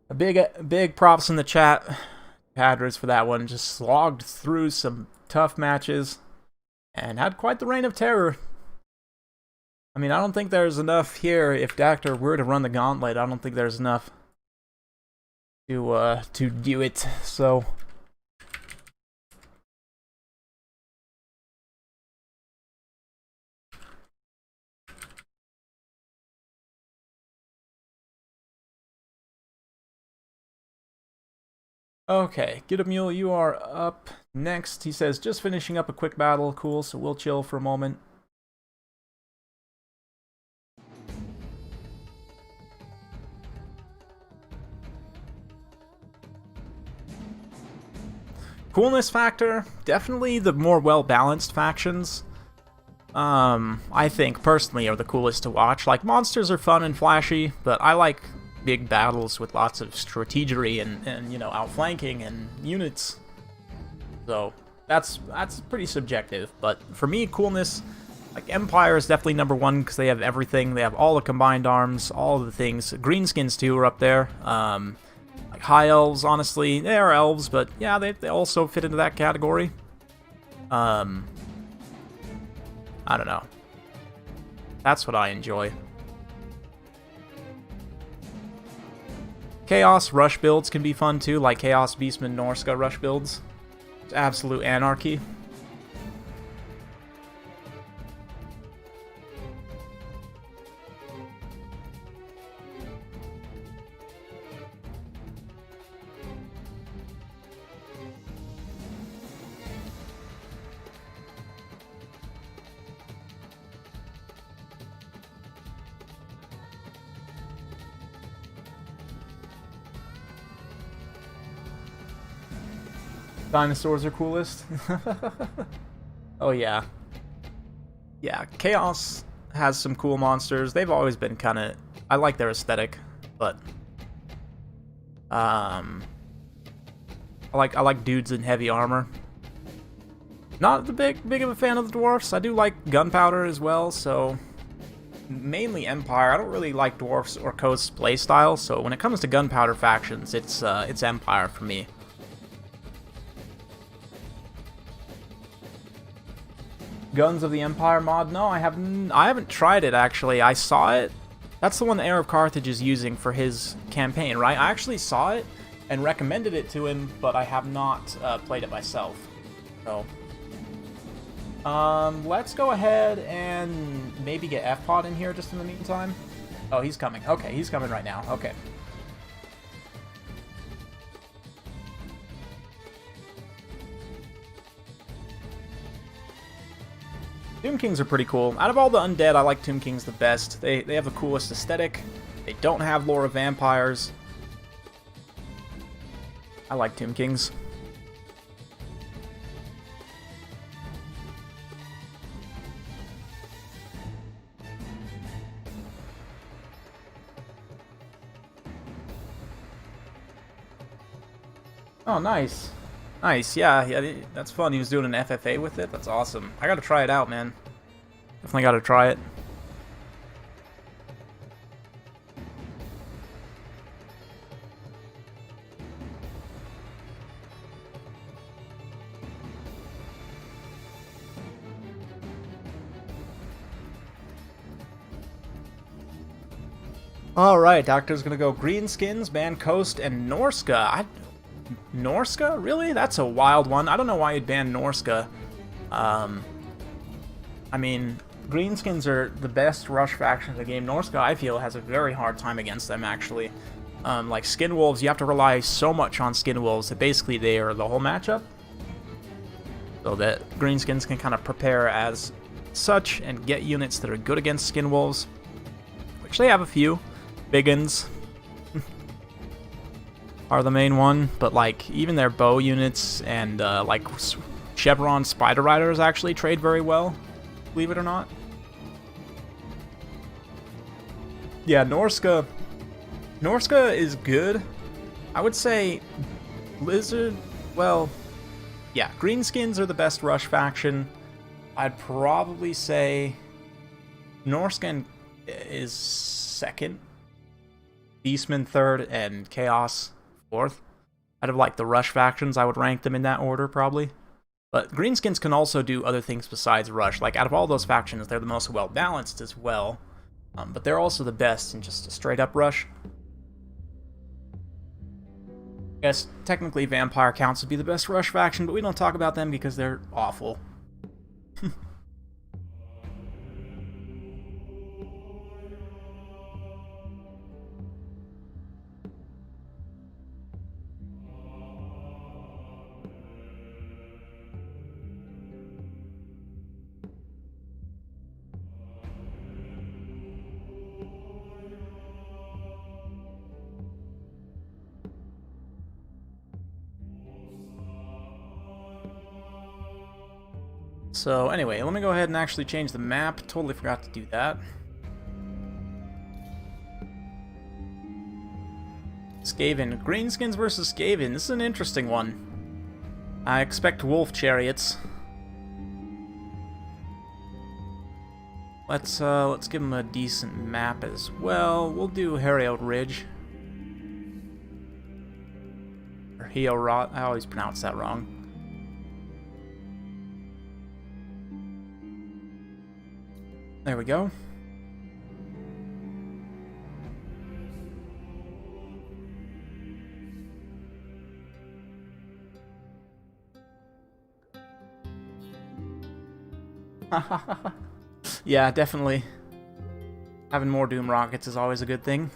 a big props in the chat, Hadras, for that one. Just slogged through some tough matches and had quite the reign of terror. I mean, I don't think there's enough here. If Dactyr were to run the gauntlet, I don't think there's enough to do it. So okay, Get a Mule, you are up next. He says, just finishing up a quick battle. Cool, so we'll chill for a moment. Coolness factor, definitely the more well-balanced factions, I think, personally, are the coolest to watch. Like, monsters are fun and flashy, but I like big battles with lots of strategery and you know, outflanking and units. So, that's pretty subjective. But for me, coolness, like, Empire is definitely number one because they have everything. They have all the combined arms, all of the things. Greenskins, too, are up there. Like High Elves, honestly, they are elves, but yeah, they also fit into that category. I don't know. That's what I enjoy. Chaos rush builds can be fun too, like Chaos Beastman Norska rush builds. It's absolute anarchy. Dinosaurs are coolest. Oh yeah. Yeah, Chaos has some cool monsters. They've always been kind of... I like their aesthetic, but... I like dudes in heavy armor. Not the big of a fan of the dwarfs. I do like gunpowder as well, so... Mainly Empire. I don't really like dwarfs or coast playstyle, so when it comes to gunpowder factions, it's Empire for me. Guns of the Empire mod? No, I haven't tried it, actually. I saw it. That's the one the Heir of Carthage is using for his campaign, right? I actually saw it and recommended it to him, but I have not played it myself. So, let's go ahead and maybe get F-Pod in here just in the meantime. Oh, he's coming. Okay, he's coming right now. Okay. Tomb Kings are pretty cool. Out of all the undead, I like Tomb Kings the best. They have the coolest aesthetic. They don't have lore of vampires. I like Tomb Kings. Oh, nice. Nice, yeah, that's fun. He was doing an FFA with it. That's awesome. I gotta try it out, man. Definitely gotta try it. Alright, Doctor's gonna go Greenskins, Man Coast, and Norska. Norska? Really? That's a wild one. I don't know why you'd ban Norska. I mean, Greenskins are the best rush faction in the game. Norska, I feel, has a very hard time against them, actually. Like Skinwolves, you have to rely so much on Skinwolves that basically they are the whole matchup. So that Greenskins can kind of prepare as such and get units that are good against Skinwolves, which they have a few. Biggins are the main one, but like even their bow units and like Chevron Spider Riders actually trade very well, believe it or not. Yeah, Norska is good. I would say Blizzard, well, yeah, Greenskins are the best rush faction. I'd probably say Norska is second, Beastman third, and Chaos fourth. Out of like the rush factions, I would rank them in that order probably. But Greenskins can also do other things besides rush. Like out of all those factions, they're the most well balanced as well. But they're also the best in just a straight up rush. I guess technically Vampire Counts would be the best rush faction, but we don't talk about them because they're awful. So anyway, let me go ahead and actually change the map. Totally forgot to do that. Skaven. Greenskins versus Skaven. This is an interesting one. I expect wolf chariots. Let's give them a decent map as well. We'll do Harriout Ridge. Or Heorot. I always pronounce that wrong. There we go. Yeah, definitely. Having more Doom rockets is always a good thing.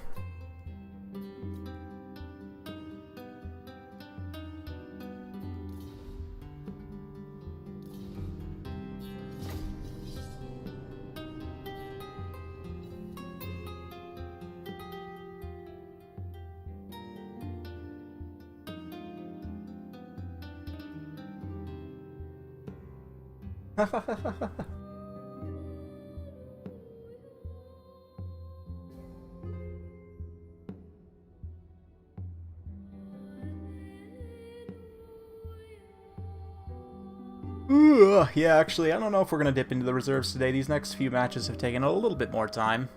Ooh, yeah, actually, I don't know if we're going to dip into the reserves today. These next few matches have taken a little bit more time.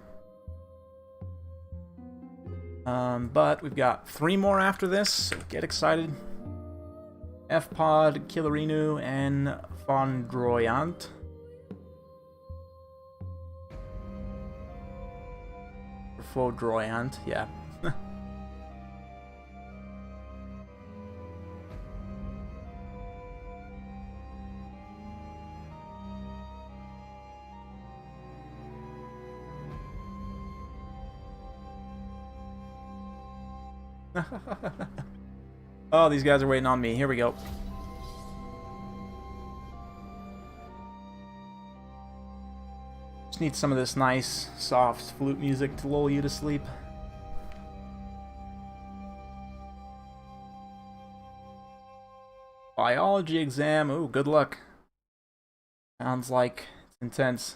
But we've got 3 more after this, so get excited. F-Pod, Killerinu, and Fodrion. Fodrion, yeah. Oh, these guys are waiting on me. Here we go. Just need some of this nice, soft flute music to lull you to sleep. Biology exam. Ooh, good luck. Sounds like it's intense.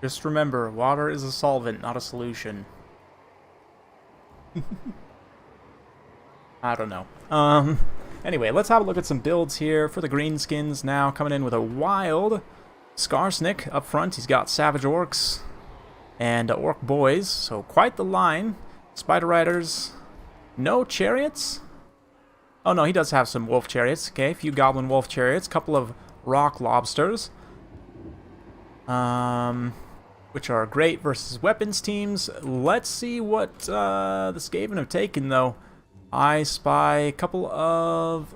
Just remember, water is a solvent, not a solution. I don't know. Anyway, let's have a look at some builds here for the greenskins now. Coming in with a wild Skarsnik up front. He's got Savage Orcs and Orc Boys, so quite the line. Spider Riders, no Chariots. Oh no, he does have some Wolf Chariots. Okay, a few Goblin Wolf Chariots, couple of Rock Lobsters. Which are great versus weapons teams. Let's see what the Skaven have taken, though. I spy a couple of,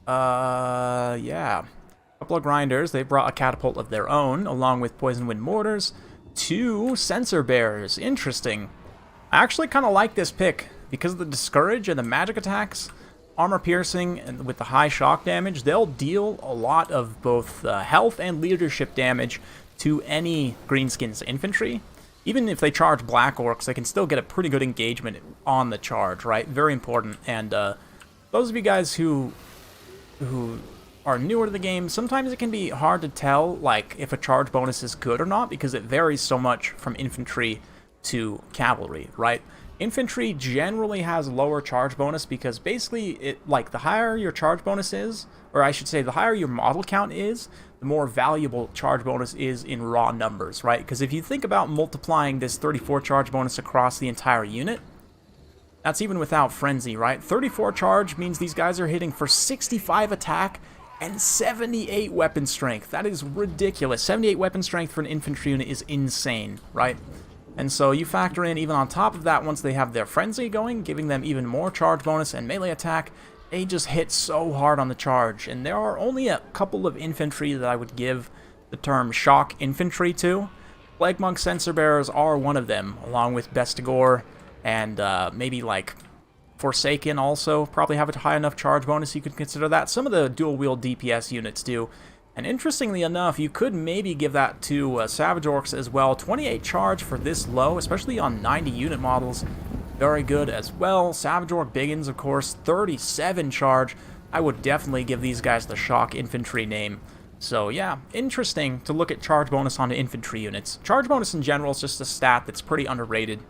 yeah, a couple of grinders. They brought a catapult of their own, along with poison wind mortars. 2 sensor bearers. Interesting. I actually kind of like this pick because of the discourage and the magic attacks. Armor piercing and with the high shock damage, they'll deal a lot of both health and leadership damage to any greenskins infantry. Even if they charge black orcs, they can still get a pretty good engagement on the charge, right? Very important. And those of you guys who are newer to the game, sometimes it can be hard to tell like if a charge bonus is good or not because it varies so much from infantry to cavalry, right? Infantry generally has lower charge bonus because basically it like the higher your charge bonus is, or I should say the higher your model count is, the more valuable charge bonus is in raw numbers, right? Because if you think about multiplying this 34 charge bonus across the entire unit, that's even without frenzy, right? 34 charge means these guys are hitting for 65 attack and 78 weapon strength. That is ridiculous. 78 weapon strength for an infantry unit is insane, right? And so you factor in, even on top of that, once they have their frenzy going, giving them even more charge bonus and melee attack, they just hit so hard on the charge. And there are only a couple of infantry that I would give the term shock infantry to. Plague Monk Sensor Bearers are one of them, along with Bestigor and maybe like Forsaken also probably have a high enough charge bonus you could consider that. Some of the dual wield DPS units do. And interestingly enough, you could maybe give that to Savage Orcs as well. 28 charge for this low, especially on 90 unit models. Very good as well. Savage Orc Biggins, of course, 37 charge. I would definitely give these guys the shock infantry name. So yeah, interesting to look at charge bonus onto infantry units. Charge bonus in general is just a stat that's pretty underrated.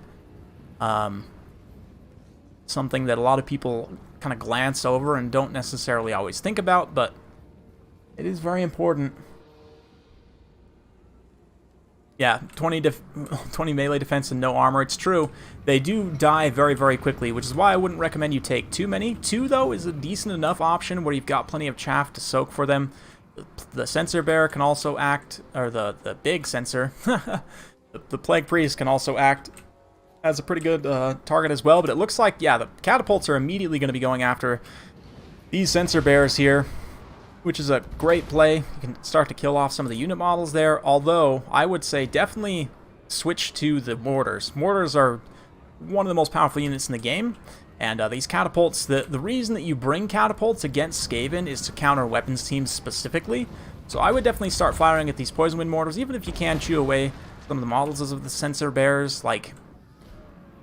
Something that a lot of people kind of glance over and don't necessarily always think about, but it is very important. Yeah, 20 melee defense and no armor. It's true. They do die very, very quickly, which is why I wouldn't recommend you take too many. 2, though, is a decent enough option where you've got plenty of chaff to soak for them. The Sensor Bearer can also act, or the big Sensor. the Plague Priest can also act as a pretty good target as well. But it looks like, yeah, the catapults are immediately going to be going after these Sensor Bearers here, which is a great play. You can start to kill off some of the unit models there, although I would say definitely switch to the mortars. Mortars are one of the most powerful units in the game, and these catapults, the reason that you bring catapults against Skaven is to counter weapons teams specifically, so I would definitely start firing at these poison wind mortars, even if you can chew away some of the models of the Sensor Bearers, like,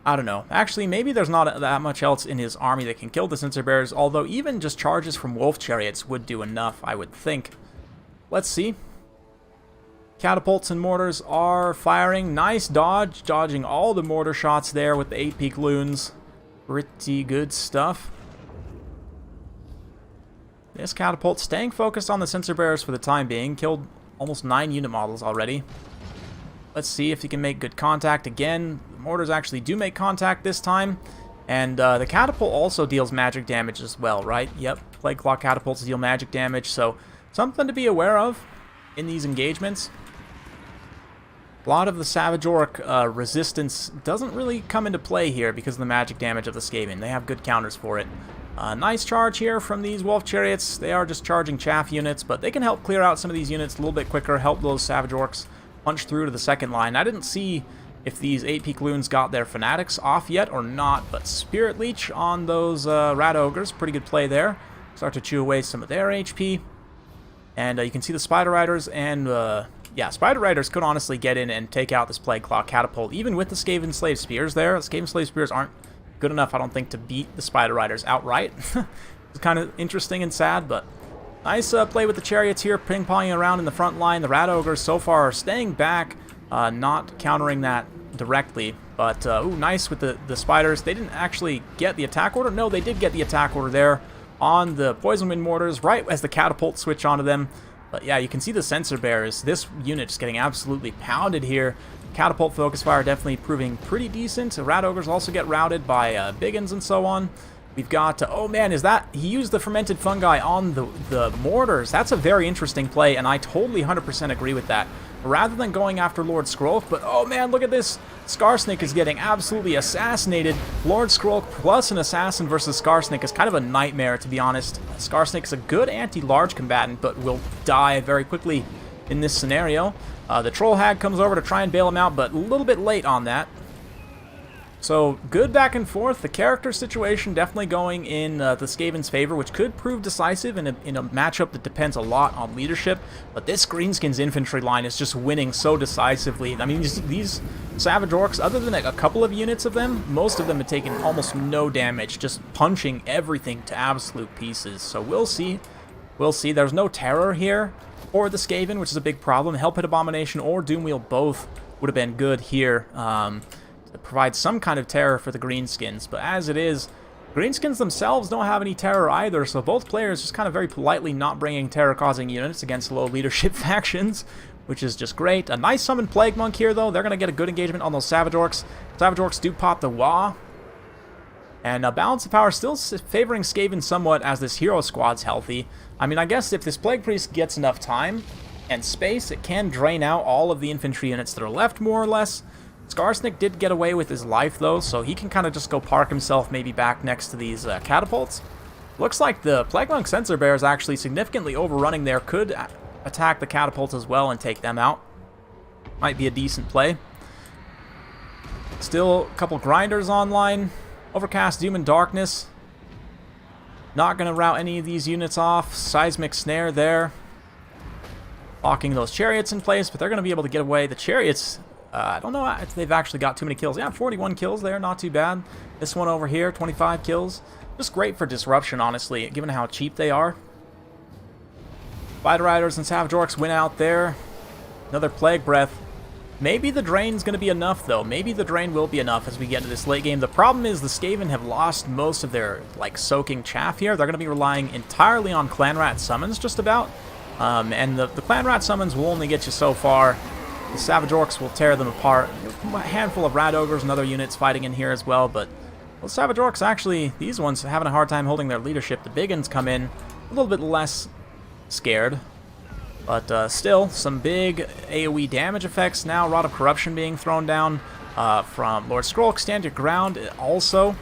I don't know. Actually, maybe there's not that much else in his army that can kill the Sensor Bearers, although even just charges from Wolf Chariots would do enough, I would think. Let's see. Catapults and mortars are firing. Nice dodge, dodging all the mortar shots there with the 8-peak loons. Pretty good stuff. This catapult staying focused on the Sensor Bearers for the time being. Killed almost 9 unit models already. Let's see if he can make good contact again. The mortars actually do make contact this time. And the catapult also deals magic damage as well, right? Yep, Plague Claw catapults deal magic damage, so something to be aware of in these engagements. A lot of the Savage Orc resistance doesn't really come into play here because of the magic damage of the Skaven. They have good counters for it. Nice charge here from these Wolf Chariots. They are just charging chaff units, but they can help clear out some of these units a little bit quicker, help those Savage Orcs punch through to the second line. I didn't see if these 8-peak loons got their Fanatics off yet or not, but Spirit Leech on those Rat Ogres, pretty good play there. Start to chew away some of their HP. And you can see the Spider Riders, and yeah, Spider Riders could honestly get in and take out this Plague Claw Catapult, even with the Skaven Slave Spears there. The Skaven Slave Spears aren't good enough, I don't think, to beat the Spider Riders outright. It's kind of interesting and sad, but nice play with the Chariots here, ping-ponging around in the front line. The Rat Ogres so far are staying back, not countering that directly. But, ooh, nice with the Spiders. They didn't actually get the attack order. No, they did get the attack order there on the Poison Wind Mortars, right as the catapults switch onto them. But yeah, you can see the Sensor Bears. This unit just getting absolutely pounded here. Catapult Focus Fire definitely proving pretty decent. Rat Ogres also get routed by Biggins and so on. We've got, oh man, is that, he used the Fermented Fungi on the Mortars. That's a very interesting play, and I totally 100% agree with that. Rather than going after Lord Skrolk, but oh man, look at this. Skarsnik is getting absolutely assassinated. Lord Skrolk plus an assassin versus Skarsnik is kind of a nightmare, to be honest. Skarsnik is a good anti-large combatant, but will die very quickly in this scenario. The Troll Hag comes over to try and bail him out, but a little bit late on that. So, good back and forth. The character situation definitely going in the Skaven's favor, which could prove decisive in a matchup that depends a lot on leadership. But this Greenskins infantry line is just winning so decisively. I mean, these Savage Orcs, other than a couple of units of them, most of them have taken almost no damage, just punching everything to absolute pieces. So we'll see. We'll see. There's no terror here for the Skaven, which is a big problem. Hell Pit Abomination or Doomwheel both would have been good here. To provide some kind of terror for the Greenskins, but as it is, Greenskins themselves don't have any terror either, so both players just kind of very politely not bringing terror-causing units against low leadership factions, which is just great. A nice summoned Plague Monk here, though. They're going to get a good engagement on those Savage Orcs. Savage Orcs do pop the Wah, and Balance of Power still favoring Skaven somewhat as this Hero Squad's healthy. I mean, I guess if this Plague Priest gets enough time and space, it can drain out all of the infantry units that are left, more or less. Skarsnik did get away with his life, though, so he can kind of just go park himself maybe back next to these catapults. Looks like the Plague Monk Sensor Bear is actually significantly overrunning there. Could attack the catapults as well and take them out. Might be a decent play. Still a couple Grinders online. Overcast, Doom, and Darkness. Not going to rout any of these units off. Seismic Snare there. Locking those Chariots in place, but they're going to be able to get away. The Chariots... I don't know if they've actually got too many kills. Yeah, 41 kills there, not too bad. This one over here, 25 kills. Just great for disruption, honestly, given how cheap they are. Spider Riders and Savage Orcs win out there. Another Plague Breath. Maybe the Drain's going to be enough, though. Maybe the Drain will be enough as we get into this late game. The problem is the Skaven have lost most of their, like, soaking chaff here. They're going to be relying entirely on Clan Rat summons, just about. And the Clan Rat summons will only get you so far. The Savage Orcs will tear them apart. A handful of Rat Ogres and other units fighting in here as well, but well, Savage Orcs actually, these ones having a hard time holding their leadership. The Biggins come in a little bit less scared, but still some big AoE damage effects now. Rod of Corruption being thrown down from Lord Skrolk. Stand your ground also.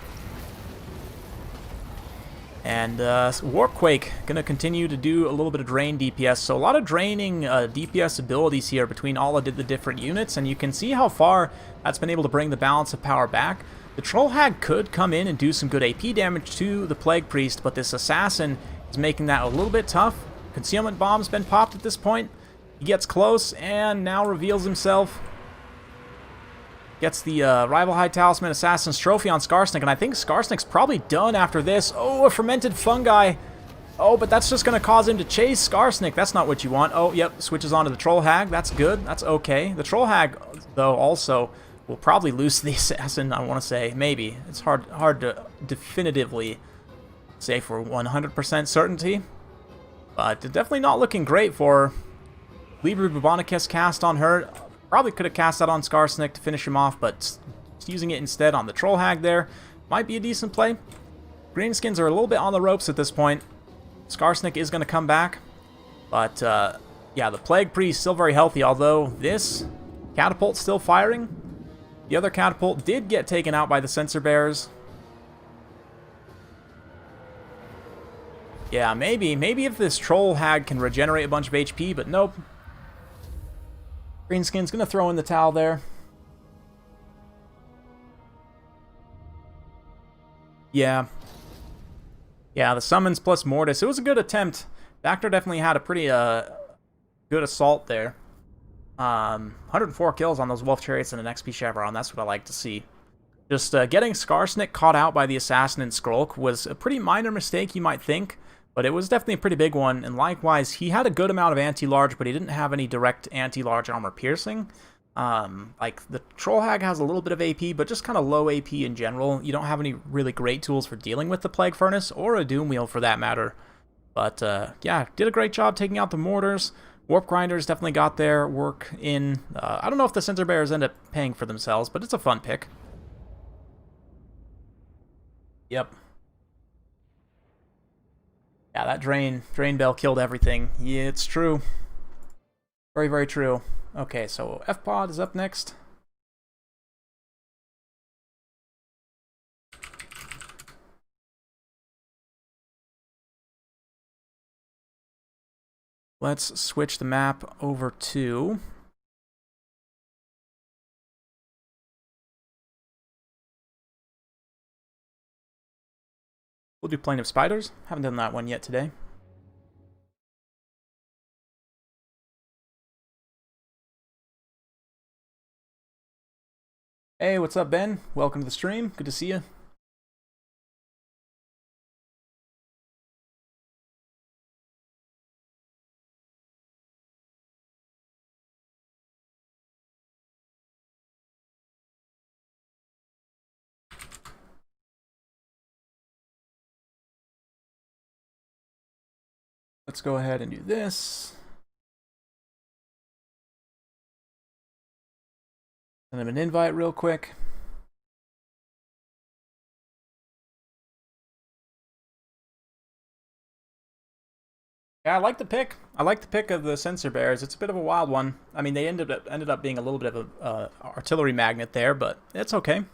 And Warquake going to continue to do a little bit of drain DPS. So a lot of draining DPS abilities here between all of the different units. And you can see how far that's been able to bring the balance of power back. The Troll Hag could come in and do some good AP damage to the Plague Priest, but this Assassin is making that a little bit tough. Concealment Bomb's been popped at this point. He gets close and now reveals himself. Gets the Rival High Talisman Assassin's Trophy on Skarsnik, and I think Skarsnik's probably done after this. Oh, a Fermented Fungi. Oh, but that's just going to cause him to chase Skarsnik. That's not what you want. Oh, yep, switches on to the Troll Hag. That's good. That's okay. The Troll Hag, though, also will probably lose the Assassin, I want to say. Maybe. It's hard to definitively say for 100% certainty. But definitely not looking great for Libri Bubonicus cast on her. Probably could have cast that on Skarsnik to finish him off, but using it instead on the Troll Hag there might be a decent play. Greenskins are a little bit on the ropes at this point. Skarsnik is going to come back, but yeah, the Plague Priest still very healthy, although this catapult's still firing. The other catapult did get taken out by the Sensor Bears. Yeah, maybe if this troll hag can regenerate a bunch of HP, but nope. Greenskin's gonna throw in the towel there. Yeah. Yeah, the summons plus Mortis. It was a good attempt. Dactyr definitely had a pretty good assault there. 104 kills on those Wolf Chariots and an XP Chevron. That's what I like to see. Just getting Skarsnik caught out by the Assassin and Skrulk was a pretty minor mistake, you might think, but it was definitely a pretty big one. And likewise, he had a good amount of anti-large, but he didn't have any direct anti-large armor piercing. Like, the Troll Hag has a little bit of AP, but just kind of low AP in general. You don't have any really great tools for dealing with the Plague Furnace, or a Doom Wheel for that matter. But, yeah, did a great job taking out the Mortars. Warp Grinders definitely got their work in. I don't know if the Censer Bears end up paying for themselves, but it's a fun pick. Yep. Yeah, that Drain Bell killed everything. Yeah, it's true. Very, very true. Okay, so F-Pod is up next. Let's switch the map over to... We'll do Plane of Spiders. Haven't done that one yet today. Hey, what's up, Ben? Welcome to the stream. Good to see you. Let's go ahead and do this. Send them an invite real quick. Yeah, I like the pick. I like the pick of the Censer Bears. It's a bit of a wild one. I mean, they ended up being a little bit of a artillery magnet there, but it's okay.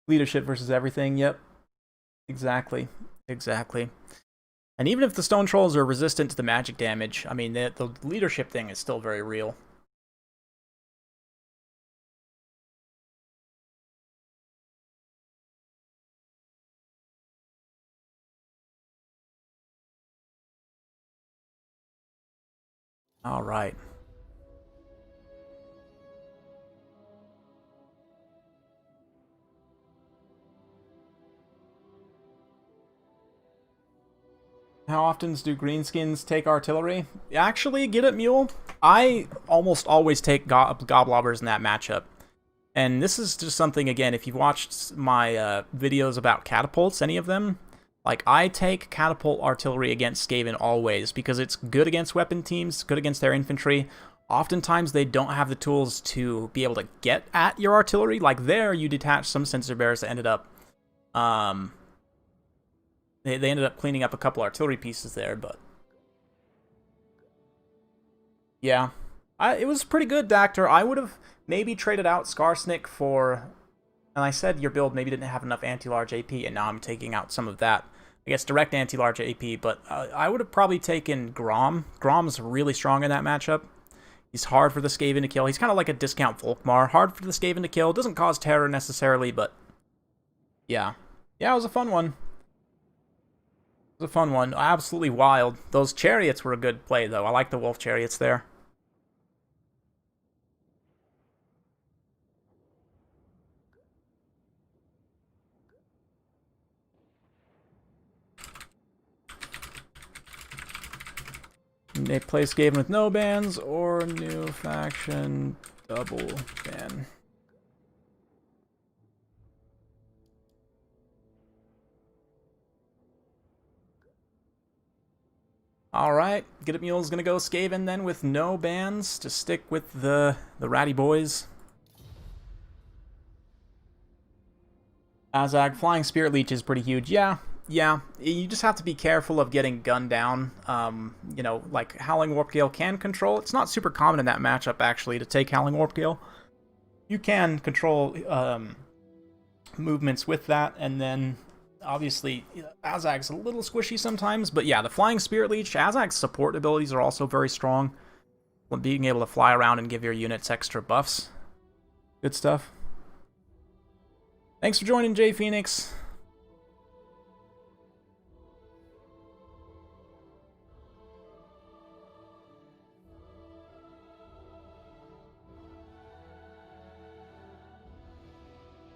Leadership versus everything. Yep. Exactly. Exactly. And even if the Stone Trolls are resistant to the magic damage, I mean, the leadership thing is still very real. All right. How often do greenskins take artillery? Actually, get it, Mule. I almost always take Goblobbers in that matchup. And this is just something, again, if you've watched my videos about catapults, any of them, like, I take catapult artillery against Skaven always, because it's good against weapon teams, good against their infantry. Oftentimes, they don't have the tools to be able to get at your artillery. Like, there, you detach some Censer Bears that ended up... They ended up cleaning up a couple artillery pieces there, but... Yeah. It was pretty good, Dactyr. I would have maybe traded out Skarsnik for... And I said your build maybe didn't have enough anti-large AP, and now I'm taking out some of that. I guess direct anti-large AP, but I would have probably taken Grom. Grom's really strong in that matchup. He's hard for the Skaven to kill. He's kind of like a discount Volkmar. Hard for the Skaven to kill. Doesn't cause terror necessarily, but... Yeah. Yeah, it was a fun one. It was a fun one. Absolutely wild. Those chariots were a good play, though. I like the wolf chariots there. They play Skaven with no bans or new faction double ban. Alright, Get It Mule's gonna go Skaven then with no bans to stick with the ratty boys. Azag, Flying Spirit Leech is pretty huge. Yeah, you just have to be careful of getting gunned down. You know, like, Howling Warp Gale can control. It's not super common in that matchup, actually, to take Howling Warp Gale. You can control movements with that, and then Obviously, Azag's a little squishy sometimes, but yeah, the Flying Spirit Leech, Azag's support abilities are also very strong. Being able to fly around and give your units extra buffs. Good stuff. Thanks for joining, Jay Phoenix.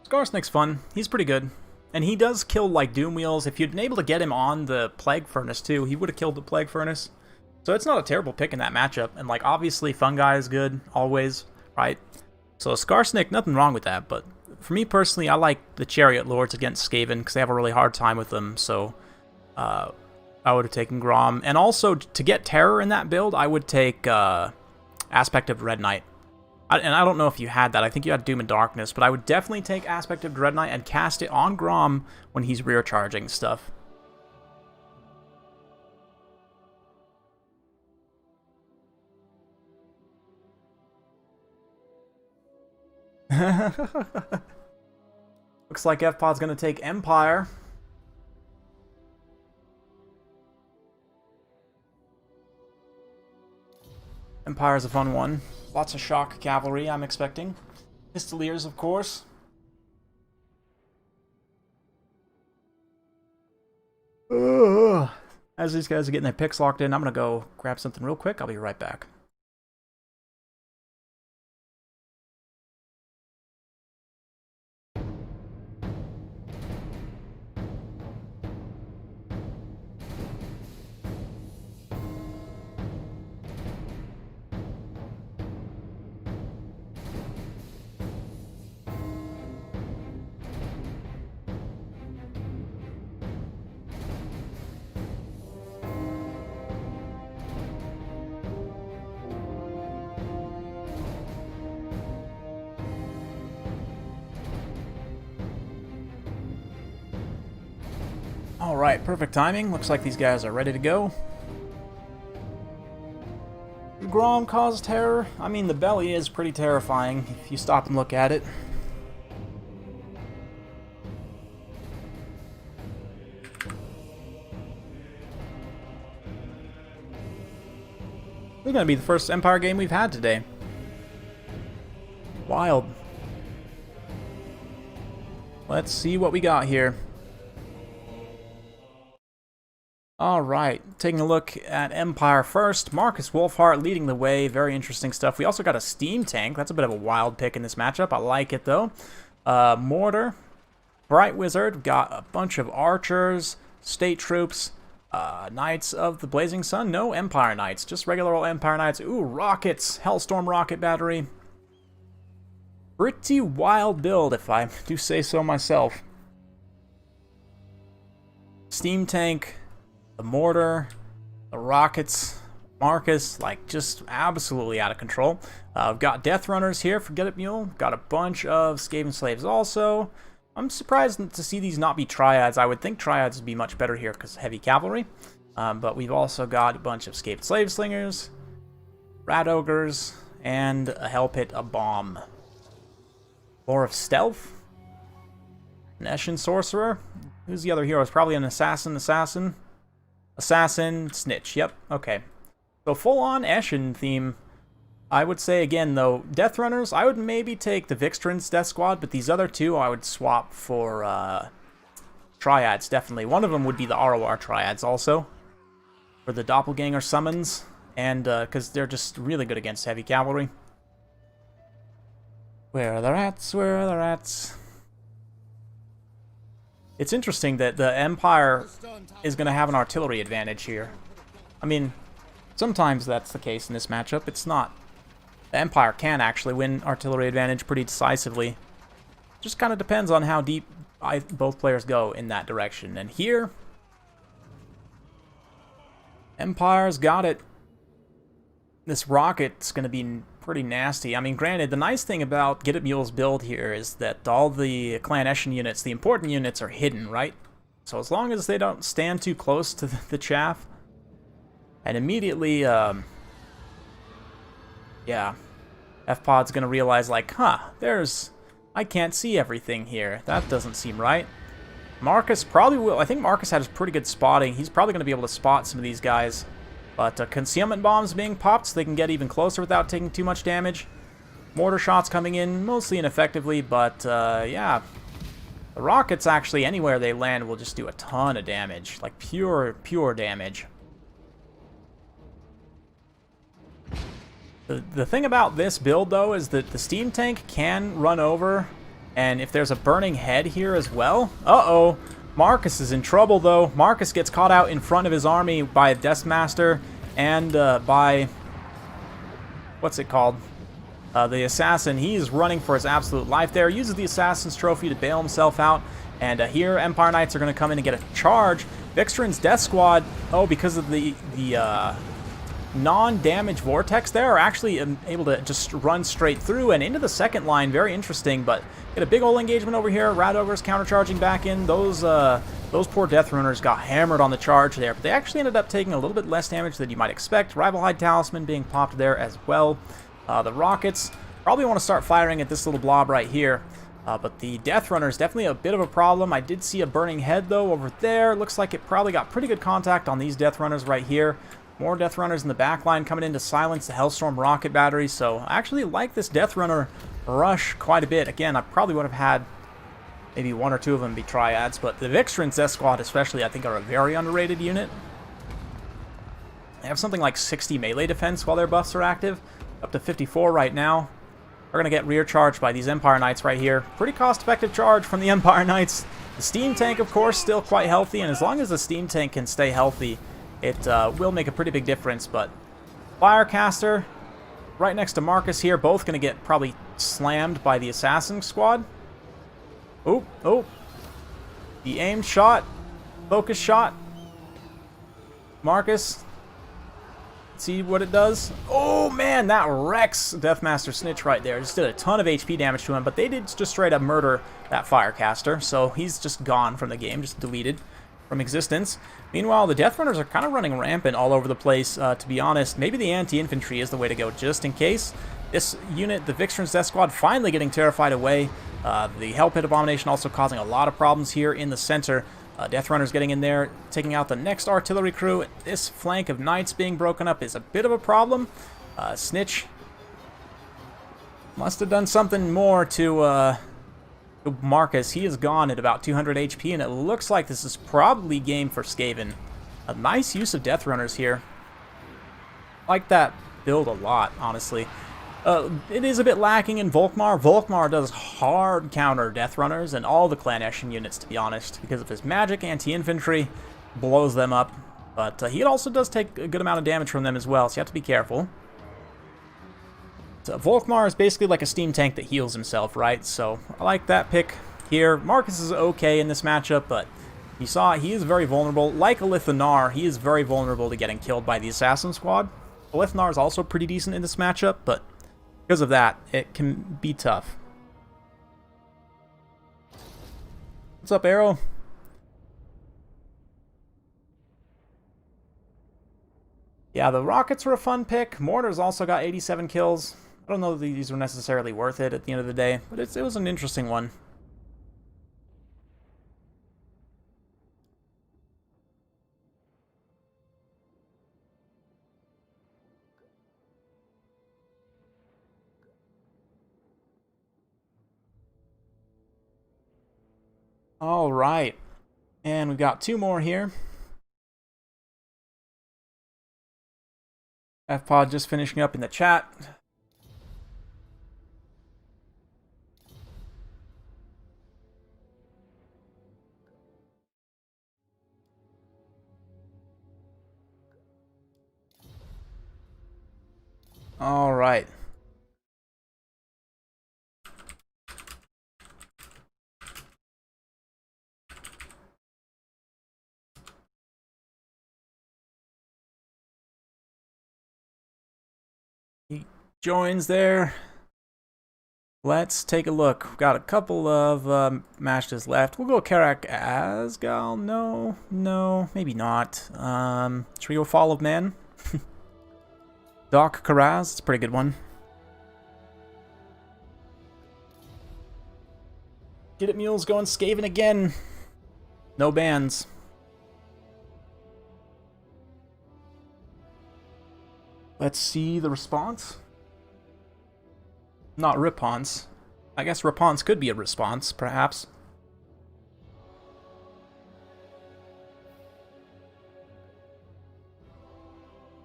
Skarsnik's fun. He's pretty good. And he does kill, like, Doom Wheels. If you'd been able to get him on the Plague Furnace, too, he would have killed the Plague Furnace. So it's not a terrible pick in that matchup. And, like, obviously, Fungi is good, always, right? So Skarsnik, nothing wrong with that. But for me, personally, I like the Chariot Lords against Skaven, because they have a really hard time with them. So I would have taken Grom. And also, to get Terror in that build, I would take Aspect of Red Knight. And I don't know if you had that. I think you had Doom and Darkness, but I would definitely take Aspect of Dread Knight and cast it on Grom when he's rear charging stuff. Looks like FPod's going to take Empire. Empire's a fun one. Lots of shock cavalry, I'm expecting. Pistoliers, of course. As these guys are getting their picks locked in, I'm going to go grab something real quick. I'll be right back. Alright, perfect timing. Looks like these guys are ready to go. Grom caused terror. I mean, the belly is pretty terrifying if you stop and look at it. This is going to be the first Empire game we've had today. Wild. Let's see what we got here. Alright, taking a look at Empire first. Marcus Wolfhart leading the way. Very interesting stuff. We also got a Steam Tank. That's a bit of a wild pick in this matchup. I like it, though. Mortar. Bright Wizard. Got a bunch of Archers. State Troops. Knights of the Blazing Sun. No Empire Knights. Just regular old Empire Knights. Ooh, Rockets. Hellstorm Rocket Battery. Pretty wild build, if I do say so myself. Steam Tank. The Mortar, the Rockets, Marcus, like, just absolutely out of control. We've got Death Runners here for Get It Mule. Got a bunch of Skaven Slaves also. I'm surprised to see these not be Triads. I would think Triads would be much better here because heavy cavalry. But we've also got a bunch of Skaven Slave Slingers, Rat Ogres, and a Hell Pit, a Bomb. Lore of Stealth. An Eshin Sorcerer. Who's the other hero? It's probably an Assassin. Assassin, Snitch, yep, okay. So full-on Eshin theme. I would say, again, though, Death Runners, I would maybe take the Vixtrin's Death Squad, but these other two I would swap for Triads, definitely. One of them would be the ROR Triads also, for the Doppelganger summons, and because they're just really good against heavy cavalry. Where are the rats? Where are the rats? It's interesting that the Empire is going to have an artillery advantage here. I mean, sometimes that's the case in this matchup. It's not. The Empire can actually win artillery advantage pretty decisively. Just kind of depends on how deep both players go in that direction. And here, Empire's got it. This rocket's going to be pretty nasty. I mean, granted, the nice thing about Get It Mule's build here is that all the Clan Eshin units, the important units, are hidden, right? So as long as they don't stand too close to the chaff, and immediately, yeah, FPod's going to realize, like, I can't see everything here. That doesn't seem right. Marcus probably will. I think Marcus has pretty good spotting. He's probably going to be able to spot some of these guys. But concealment bombs being popped so they can get even closer without taking too much damage. Mortar shots coming in mostly ineffectively, but yeah. The rockets actually, anywhere they land, will just do a ton of damage. Like pure damage. The thing about this build, though, is that the steam tank can run over. And if there's a burning head here as well... Uh-oh. Marcus is in trouble, though. Marcus gets caught out in front of his army by a Deathmaster and by... what's it called? The assassin. He's running for his absolute life there. Uses the assassin's trophy to bail himself out. And here, Empire Knights are going to come in and get a charge. Vixtrin's Death Squad, because of the non-damage vortex there, are actually able to just run straight through and into the second line. Very interesting, but get a big old engagement over here. Rat Ogre's countercharging back in. Those poor Death Runners got hammered on the charge there, but they actually ended up taking a little bit less damage than you might expect. Rival Hide Talisman being popped there as well. The rockets probably want to start firing at this little blob right here. But the Death Runner is definitely a bit of a problem. I did see a burning head, though, over there. Looks like it probably got pretty good contact on these Death Runners right here. More Death Runners in the back line coming in to silence the Hellstorm rocket battery. So I actually like this Death Runner rush quite a bit. Again, I probably would have had maybe one or two of them be triads, but the Vixtrin's Death Squad especially, I think, are a very underrated unit. They have something like 60 melee defense while their buffs are active. Up to 54 right now. We're going to get rear charged by these Empire Knights right here. Pretty cost-effective charge from the Empire Knights. The Steam Tank, of course, still quite healthy, and as long as the Steam Tank can stay healthy, it will make a pretty big difference. But Firecaster right next to Marcus here, both going to get probably slammed by the Assassin Squad. Oh. The aimed shot. Focus shot. Marcus. See what it does. Oh man, that wrecks Deathmaster Snitch right there. Just did a ton of HP damage to him, but they did just straight up murder that Firecaster, so he's just gone from the game, just deleted from existence. Meanwhile, the Death Runners are kind of running rampant all over the place, to be honest. Maybe the anti-infantry is the way to go, just in case. This unit, the Vixtrin's Death Squad, finally getting terrified away. The Hell Pit Abomination also causing a lot of problems here in the center. Death Runners getting in there, taking out the next artillery crew. This flank of Knights being broken up is a bit of a problem. Snitch must have done something more to Marcus. He is gone at about 200 HP, and it looks like this is probably game for Skaven. A nice use of Death Runners here. I like that build a lot, honestly. It is a bit lacking in Volkmar. Volkmar does hard counter Death Runners and all the Clan Eshin units, to be honest, because of his magic. Anti-infantry blows them up, but he also does take a good amount of damage from them as well, so you have to be careful. So Volkmar is basically like a steam tank that heals himself, right? So I like that pick here. Marcus is okay in this matchup, but you saw he is very vulnerable. Like a Lithanar, he is very vulnerable to getting killed by the Assassin Squad. Lithanar is also pretty decent in this matchup, but because of that, it can be tough. What's up, Arrow? Yeah, the rockets were a fun pick. Mortar's also got 87 kills. I don't know that these were necessarily worth it at the end of the day, but it was an interesting one. All right, and we've got two more here. FPod just finishing up in the chat. All right. He joins there. Let's take a look. We've got a couple of matches left. We'll go Karak Asgal. No, maybe not. Should we go Fall of Man? Doc Karaz, it's a pretty good one. Get it, Mules going Skaven again. No bans. Let's see the response. Not response. I guess response could be a response, perhaps.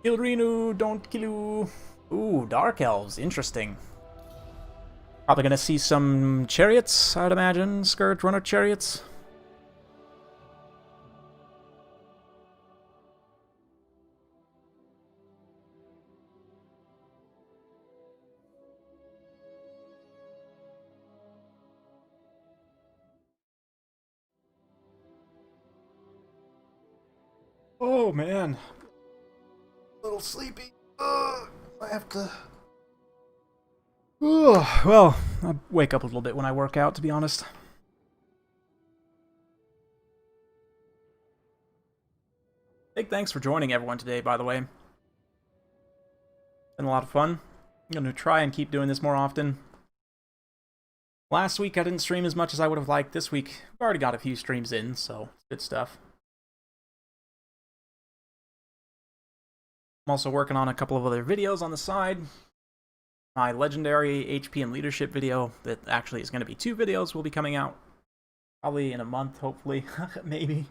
Killerinu, don't kill you. Ooh, Dark Elves, interesting. Probably gonna see some chariots, I'd imagine. Scourge runner chariots. Oh man, a little sleepy. I have to. Well, I wake up a little bit when I work out, to be honest. Big thanks for joining everyone today, by the way. Been a lot of fun. I'm gonna try and keep doing this more often. Last week I didn't stream as much as I would have liked. This week I've already got a few streams in, so good stuff. I'm also working on a couple of other videos on the side. My legendary HP and leadership video that actually is going to be 2 videos will be coming out. Probably in a month, hopefully. Maybe.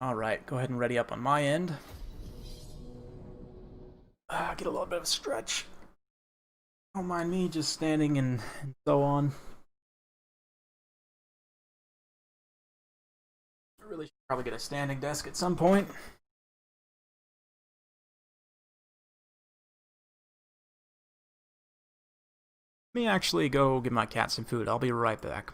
Alright, go ahead and ready up on my end. Get a little bit of a stretch. Don't mind me just standing and so on. I really should probably get a standing desk at some point. Let me actually go give my cat some food. I'll be right back.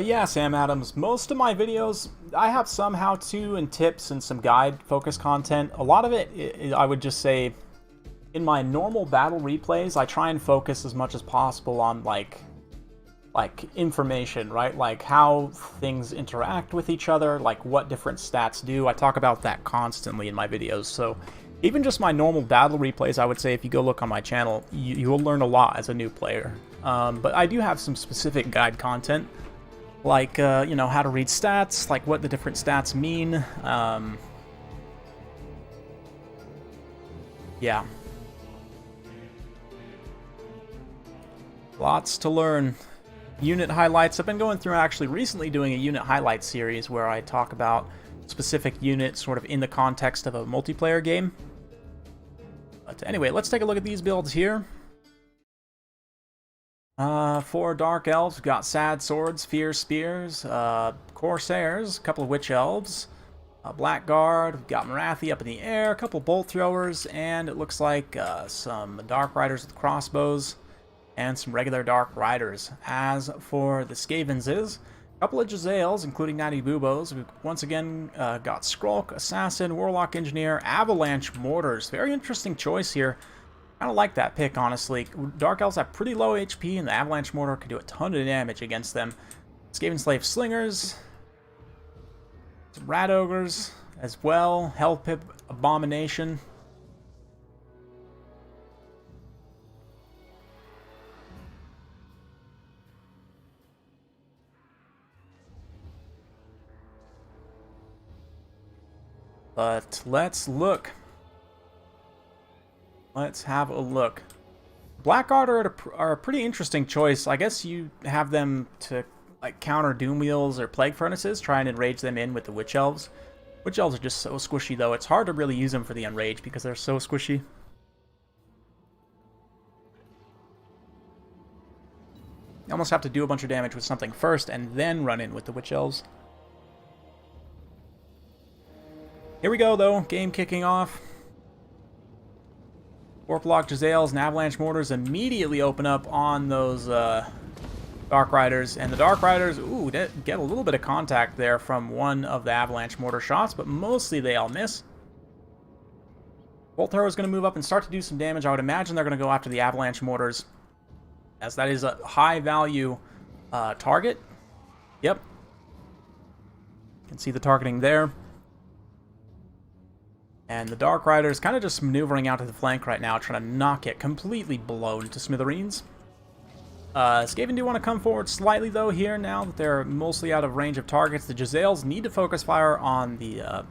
Yeah, Sam Adams. Most of my videos, I have some how-to and tips and some guide-focused content. A lot of it, I would just say, in my normal battle replays, I try and focus as much as possible on, like information, right? Like, how things interact with each other, like, what different stats do. I talk about that constantly in my videos, so even just my normal battle replays, I would say, if you go look on my channel, you will learn a lot as a new player. But I do have some specific guide content, like, you know, how to read stats, like what the different stats mean. Yeah. Lots to learn. Unit highlights. I've been going through actually recently doing a unit highlight series where I talk about specific units sort of in the context of a multiplayer game. But anyway, let's take a look at these builds here. For Dark Elves, we've got Sad Swords, Fierce Spears, Corsairs, a couple of Witch Elves, Blackguard, we've got Marathi up in the air, a couple Bolt Throwers, and it looks like some Dark Riders with crossbows, and some regular Dark Riders. As for the Skavens a couple of Jezzails, including Natty Boobos. We've once again got Skrulk, Assassin, Warlock Engineer, Avalanche Mortars. Very interesting choice here. I don't like that pick, honestly. Dark Elves have pretty low HP, and the Avalanche Mortar can do a ton of damage against them. Skaven Slave Slingers. Some Rat Ogres as well. Hell Pip Abomination. But let's look. Let's have a look. Blackguard are a pretty interesting choice. I guess you have them to like counter Doom Wheels or Plague Furnaces, try and enrage them in with the Witch Elves. Witch Elves are just so squishy, though. It's hard to really use them for the Enrage because they're so squishy. You almost have to do a bunch of damage with something first and then run in with the Witch Elves. Here we go, though. Game kicking off. Warp Lock Jezzails and Avalanche Mortars immediately open up on those Dark Riders. And the Dark Riders, ooh, get a little bit of contact there from one of the Avalanche Mortar shots, but mostly they all miss. Bolt Thrower is going to move up and start to do some damage. I would imagine they're going to go after the Avalanche Mortars, as that is a high-value target. Yep. You can see the targeting there. And the Dark Riders kind of just maneuvering out to the flank right now, trying to not get completely blown to smithereens. Skaven do want to come forward slightly, though, here now that they're mostly out of range of targets. The Jezzails need to focus fire on the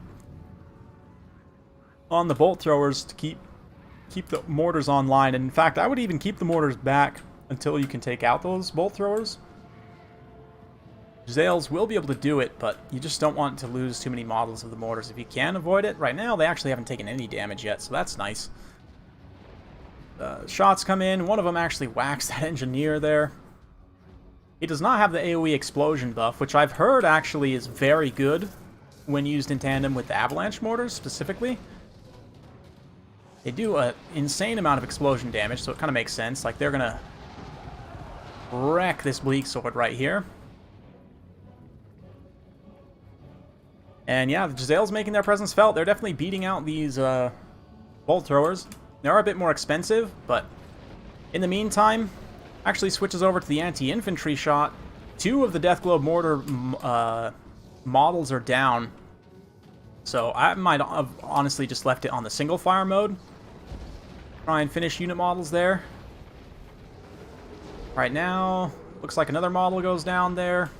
Bolt Throwers to keep the mortars online. And in fact, I would even keep the mortars back until you can take out those Bolt Throwers. Jezzails will be able to do it, but you just don't want to lose too many models of the mortars if you can avoid it. Right now, they actually haven't taken any damage yet, so that's nice. Shots come in. One of them actually whacks that engineer there. He does not have the AoE explosion buff, which I've heard actually is very good when used in tandem with the Avalanche Mortars specifically. They do an insane amount of explosion damage, so it kind of makes sense. Like, they're going to wreck this Bleak Sword right here. And yeah, the Jezzails making their presence felt. They're definitely beating out these Bolt Throwers. They are a bit more expensive, but in the meantime, actually switches over to the anti-infantry shot. 2 of the Deathglobe Mortar models are down. So I might have honestly just left it on the single fire mode. Try and finish unit models there. Right now, looks like another model goes down there.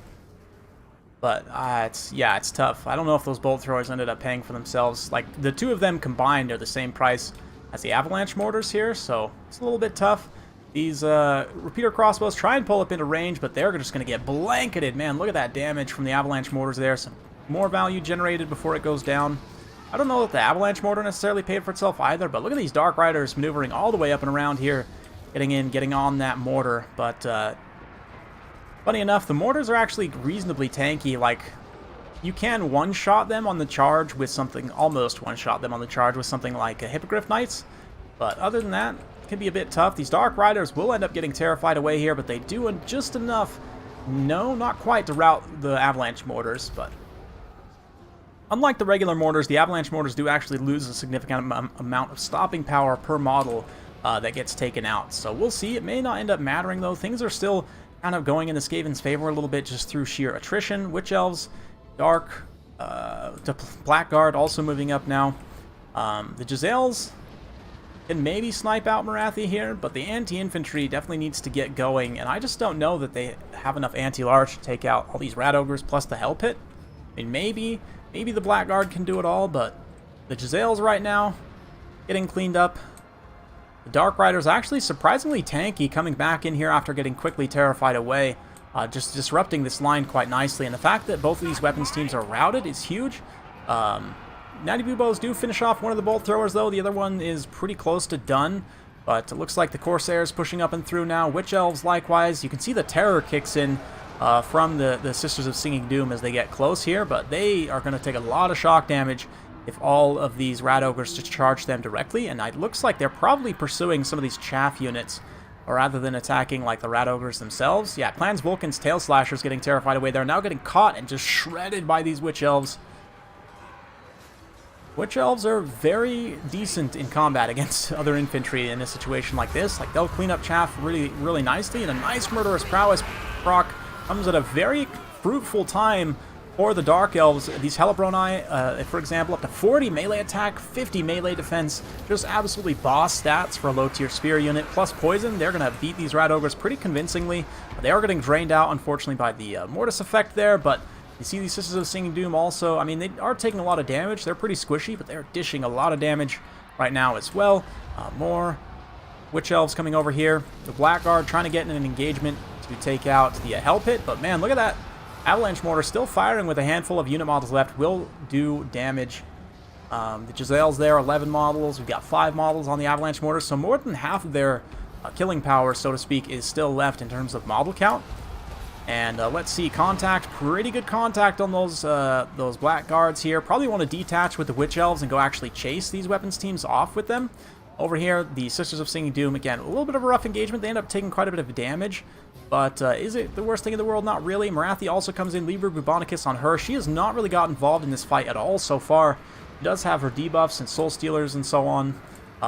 But it's tough. I don't know if those Bolt Throwers ended up paying for themselves. Like, the 2 of them combined are the same price as the Avalanche Mortars here, so it's a little bit tough. These Repeater Crossbows try and pull up into range, but they're just going to get blanketed. Man, look at that damage from the Avalanche Mortars there. Some more value generated before it goes down. I don't know that the Avalanche Mortar necessarily paid for itself either, but look at these Dark Riders maneuvering all the way up and around here, getting in, getting on that mortar. But funny enough, the mortars are actually reasonably tanky. Like, you can one-shot them on the charge with something, almost one-shot them on the charge with something like a Hippogriff Knights. But other than that, it can be a bit tough. These Dark Riders will end up getting terrified away here, but they do just enough. No, not quite to rout the Avalanche Mortars, but unlike the regular mortars, the Avalanche Mortars do actually lose a significant amount of stopping power per model that gets taken out. So we'll see. It may not end up mattering, though. Things are still kind of going in the Skaven's favor a little bit just through sheer attrition. Witch Elves, Dark, to Blackguard also moving up now. The Jezzails can maybe snipe out Marathi here, but the anti-infantry definitely needs to get going, and I just don't know that they have enough anti-large to take out all these Rat Ogres plus the Hell Pit. I mean, maybe the Blackguard can do it all, but the Jezzails right now getting cleaned up. The Dark Riders actually surprisingly tanky, coming back in here after getting quickly terrified away, just disrupting this line quite nicely. And the fact that both of these weapons teams are routed is huge. Natty Buboes do finish off one of the Bolt Throwers, though. The other one is pretty close to done, but it looks like the Corsairs pushing up and through now. Witch Elves likewise. You can see the terror kicks in from the Sisters of Singing Doom as they get close here, but they are going to take a lot of shock damage if all of these Rat Ogres just charge them directly, and it looks like they're probably pursuing some of these chaff units rather than attacking like the Rat Ogres themselves. Yeah, Clans Vulcan's Tail Slashers getting terrified away. They're now getting caught and just shredded by these Witch Elves. Witch Elves are very decent in combat against other infantry in a situation like this. Like, they'll clean up chaff really, really nicely, and a nice Murderous Prowess proc comes at a very fruitful time for the Dark Elves. These Hellebronai, for example, up to 40 melee attack, 50 melee defense, just absolutely boss stats for a low-tier spear unit, plus poison. They're going to beat these Rat Ogres pretty convincingly. They are getting drained out, unfortunately, by the Mortis effect there, but you see these Sisters of Singing Doom also. I mean, they are taking a lot of damage. They're pretty squishy, but they're dishing a lot of damage right now as well. More Witch Elves coming over here. The Blackguard trying to get in an engagement to take out the Hell Pit, but man, look at that. Avalanche Mortar still firing with a handful of unit models left. Will do damage. The Giselles there, 11 models. We've got 5 models on the Avalanche Mortar, so more than half of their killing power, so to speak, is still left in terms of model count. And let's see, contact, pretty good contact on those Blackguards here. Probably want to detach with the Witch Elves and go actually chase these weapons teams off with them. Over here, the Sisters of Singing Doom, again, a little bit of a rough engagement. They end up taking quite a bit of damage. But is it the worst thing in the world? Not really. Marathi also comes in. Liber Bubonicus on her. She has not really got involved in this fight at all so far. She does have her debuffs and Soul Stealers and so on.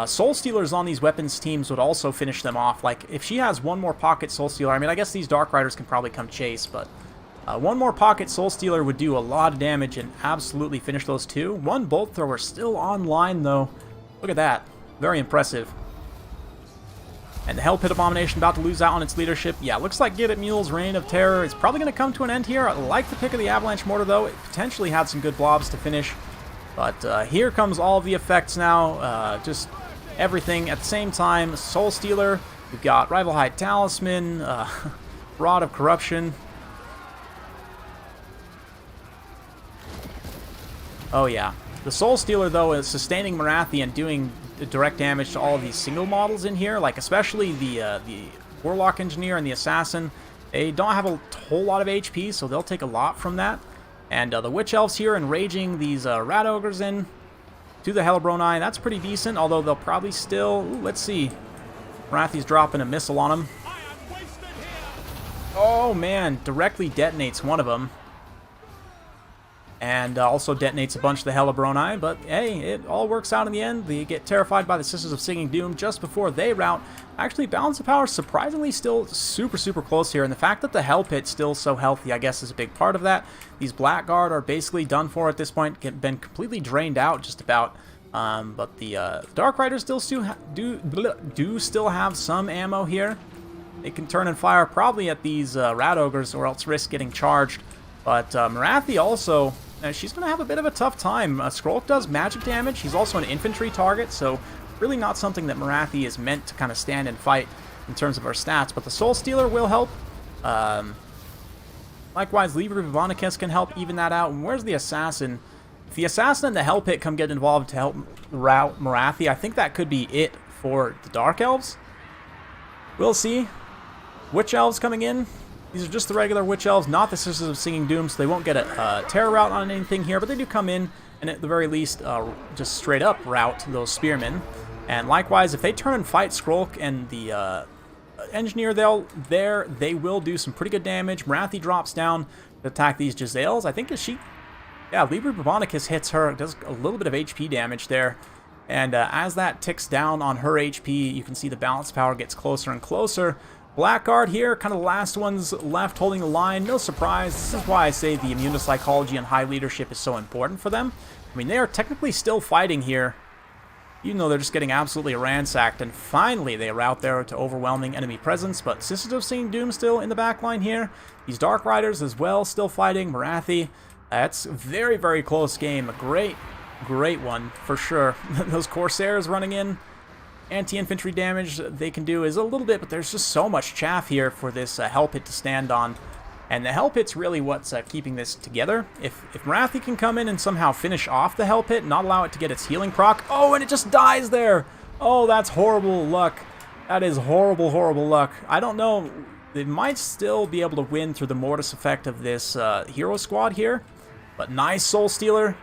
Soul Stealers on these weapons teams would also finish them off. Like, if she has one more pocket Soul Stealer, I mean, I guess these Dark Riders can probably come chase, but one more pocket Soul Stealer would do a lot of damage and absolutely finish those two. One Bolt Thrower still online, though. Look at that. Very impressive. And the Hell Pit Abomination about to lose out on its leadership. Yeah, looks like Get It Mule's Reign of Terror is probably going to come to an end here. I like the pick of the Avalanche Mortar, though. It potentially had some good blobs to finish. But here comes all of the effects now. Just everything at the same time. Soul Stealer. We've got Rival High Talisman. Rod of Corruption. Oh, yeah. The Soul Stealer, though, is sustaining Marathi and doing direct damage to all of these single models in here, like especially the Warlock Engineer and the Assassin. They don't have a whole lot of HP, so they'll take a lot from that. And the Witch Elves here enraging these Rat Ogres in to the Hellbroni. That's pretty decent, although they'll probably still... Ooh, let's see. Marathi's dropping a missile on them. Oh, man. Directly detonates one of them. And also detonates a bunch of the Hellbroni, but hey, it all works out in the end. They get terrified by the Sisters of Singing Doom just before they rout. Actually, balance of power surprisingly still super close here, and the fact that the Hell Pit's still so healthy, I guess, is a big part of that. These Blackguard are basically done for at this point, been completely drained out just about. But the Dark Riders still do still have some ammo here. They can turn and fire probably at these Rat Ogres or else risk getting charged. But Marathi also... she's going to have a bit of a tough time. Skrulk does magic damage. He's also an infantry target, so really not something that Marathi is meant to kind of stand and fight in terms of her stats. But the Soul Stealer will help. Likewise, Liber Vivonicus can help even that out. And where's the Assassin? If the Assassin and the Hell Pit come get involved to help rout Marathi, I think that could be it for the Dark Elves. We'll see. Witch Elves coming in. These are just the regular Witch Elves, not the Sisters of Singing Doom, so they won't get a terror route on anything here, but they do come in and at the very least just straight up rout those Spearmen. And likewise, if they turn and fight Skrulk and the Engineer, they will do some pretty good damage. Marathi drops down to attack these Giselles. I think yeah, Liber Bubonicus hits her, does a little bit of HP damage there. And as that ticks down on her HP, you can see the balance power gets closer and closer. Blackguard here, kind of the last ones left holding the line. No surprise. This is why I say the immunopsychology and high leadership is so important for them. I mean, they are technically still fighting here, even though they're just getting absolutely ransacked. And finally, they rout there to overwhelming enemy presence. But Sisters of Singing Doom still in the back line here. These Dark Riders as well still fighting. Marathi. That's a very close game. A great one for sure. Those Corsairs running in. Anti-infantry damage they can do is a little bit, but there's just so much chaff here for this Hell Pit to stand on. And the Hell Pit's really what's keeping this together. If Marathi can come in and somehow finish off the Hell Pit, not allow it to get its healing proc. Oh, and it just dies there. Oh, that's horrible luck. That is horrible luck. I don't know. They might still be able to win through the Mortis effect of this hero squad here. But nice Soul Stealer.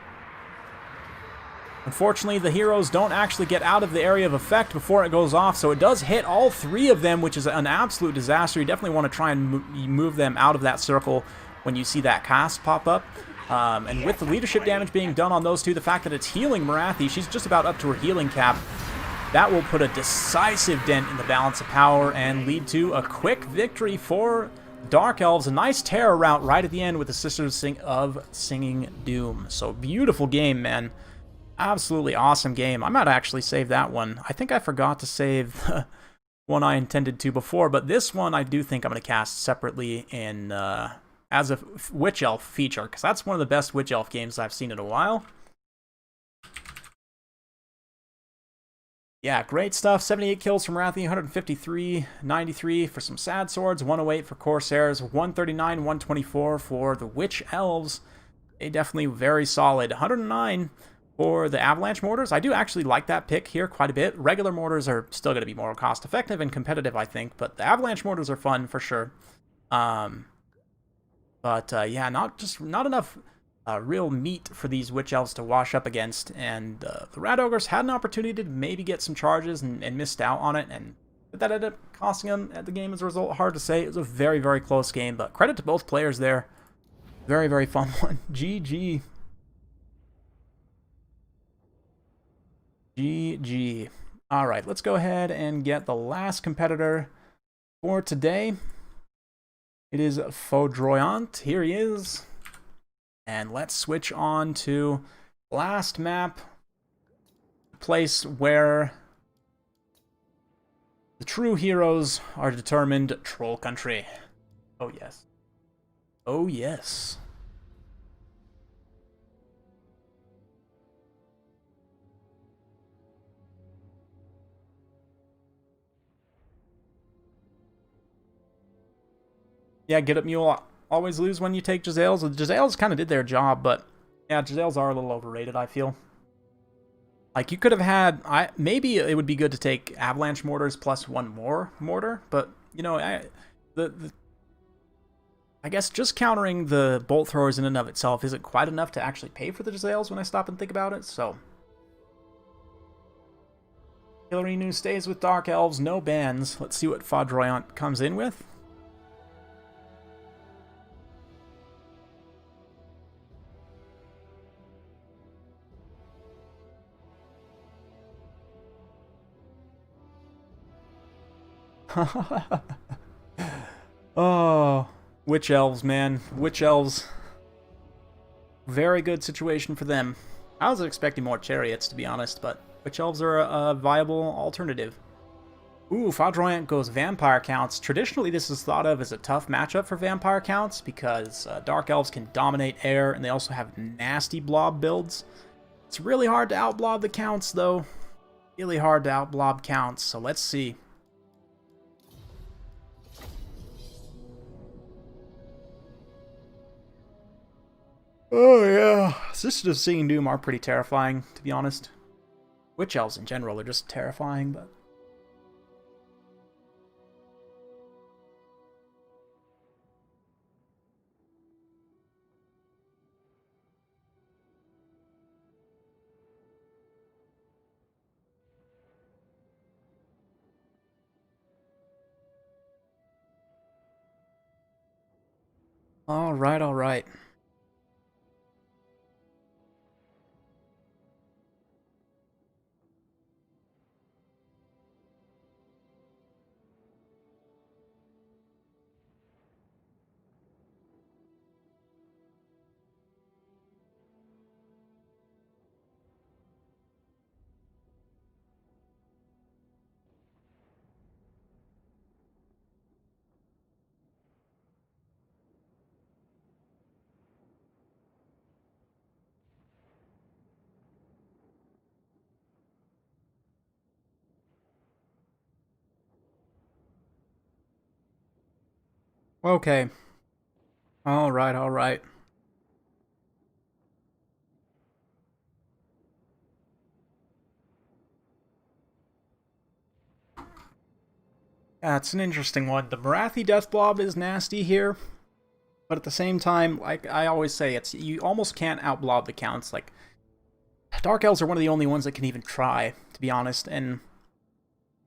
Unfortunately, the heroes don't actually get out of the area of effect before it goes off, so it does hit all 3 of them, which is an absolute disaster. You definitely want to try and move them out of that circle when you see that cast pop up. And with the leadership damage being done on those 2, the fact that it's healing Marathi, she's just about up to her healing cap, that will put a decisive dent in the balance of power and lead to a quick victory for Dark Elves. A nice terror route right at the end with the Sisters of Singing Doom. So beautiful game, man. Absolutely awesome game. I might actually save that one. I think I forgot to save the one I intended to before, but this one I do think I'm going to cast separately in as a Witch Elf feature, because that's one of the best Witch Elf games I've seen in a while. Yeah, great stuff. 78 kills from Wrathy, 153, 93 for some Sad Swords, 108 for Corsairs, 139, 124 for the Witch Elves. They definitely very solid. 109 for the Avalanche Mortars. I do actually like that pick here quite a bit. Regular Mortars are still going to be more cost-effective and competitive, I think, but the Avalanche Mortars are fun for sure. Yeah, not enough real meat for these Witch Elves to wash up against, and the Rat Ogres had an opportunity to maybe get some charges and missed out on it, and that ended up costing them at the game as a result. Hard to say. It was a very, very close game, but credit to both players there. Very, very fun one. GG. GG. All right, let's go ahead and get the last competitor for today. It is Fodrion. Here he is. And let's switch on to last map. The place where the true heroes are determined. Troll Country. Oh, yes. Oh, yes. Yeah, Get Up Mule always lose when you take Giselles. The Giselles kind of did their job, but yeah, Giselles are a little overrated, I feel. Like, you could have had... maybe it would be good to take Avalanche Mortars plus one more Mortar, but, you know, I guess just countering the Bolt Throwers in and of itself isn't quite enough to actually pay for the Giselles when I stop and think about it, so... Killerinu stays with Dark Elves, no bans. Let's see what Fodrion comes in with. Oh, Witch Elves, man. Witch Elves. Very good situation for them. I was expecting more Chariots, to be honest, but Witch Elves are a viable alternative. Ooh, Fodrion goes Vampire Counts. Traditionally, this is thought of as a tough matchup for Vampire Counts because Dark Elves can dominate air, and they also have nasty blob builds. It's really hard to outblob the Counts, though. Really hard to outblob Counts, so let's see. Oh, yeah. Sisters of Seeing Doom are pretty terrifying, to be honest. Witch Elves in general are just terrifying, but... Alright, alright. Okay. Alright, alright. Yeah, it's an interesting one. The Marathi Death Blob is nasty here, but at the same time, like I always say, you almost can't outblob the Counts. Like, Dark Elves are one of the only ones that can even try, to be honest, and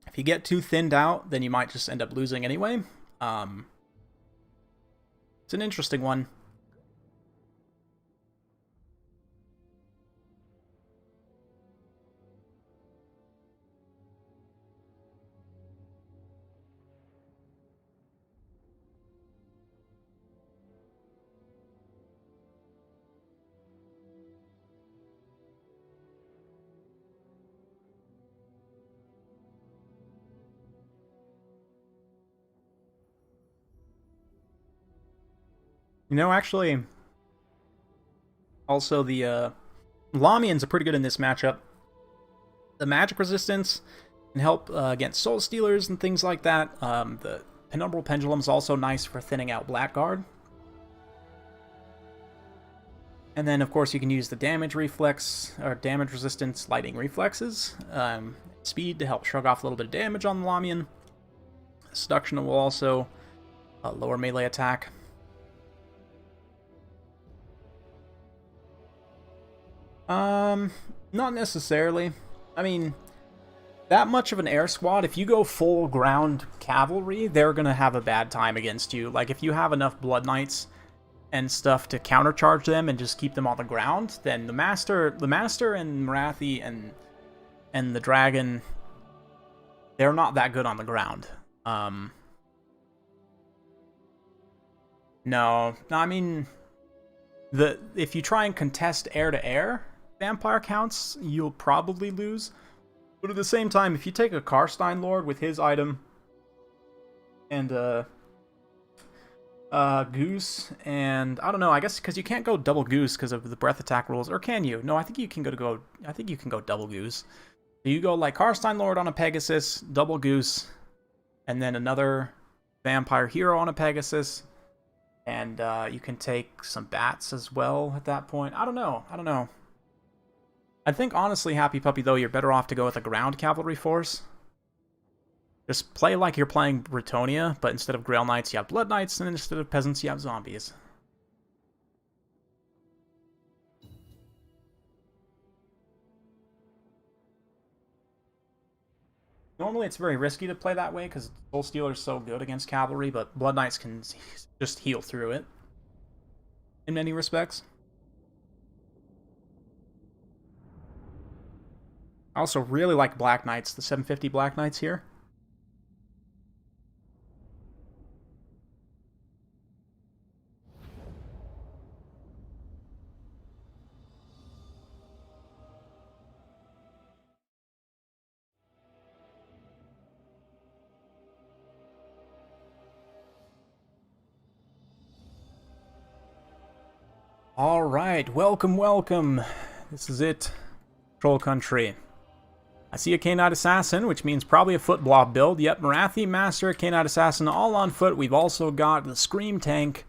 if you get too thinned out, then you might just end up losing anyway. It's an interesting one. You know, actually, also the Lamians are pretty good in this matchup. The magic resistance Can help against Soul Stealers and things like that. The Penumbral Pendulum is also nice for thinning out Blackguard. And then, of course, you can use the damage reflex, or damage resistance lightning reflexes. Speed to help shrug off a little bit of damage on the Lamian. Seduction will also lower melee attack. Not necessarily. I mean, that much of an air squad, if you go full ground cavalry, they're going to have a bad time against you. Like, if you have enough Blood Knights and stuff to countercharge them and just keep them on the ground, then the Master and Marathi and the Dragon, they're not that good on the ground. No, I mean, if you try and contest air-to-air vampire counts, you'll probably lose. But at the same time, if you take a Karstein Lord with his item and Goose, and I don't know, I guess because you can't go double Goose because of the breath attack rules, or can you? No, I think you can go double Goose. So you go like Karstein Lord on a Pegasus, double Goose, and then another vampire hero on a Pegasus, and you can take some bats as well at that point. I don't know. I think honestly, Happy Puppy, though, you're better off to go with a ground cavalry force. Just play like you're playing Bretonnia, but instead of Grail Knights, you have Blood Knights, and instead of Peasants, you have Zombies. Normally, it's very risky to play that way, because Soul Stealer is so good against Cavalry, but Blood Knights can just heal through it, in many respects. I also really like Black Knights, the 750 Black Knights here. Alright, welcome. This is it. Troll Country. I see a K-Knight Assassin, which means probably a foot blob build. Yep, Marathi, Master, K-Knight Assassin, all on foot. We've also got the Scream Tank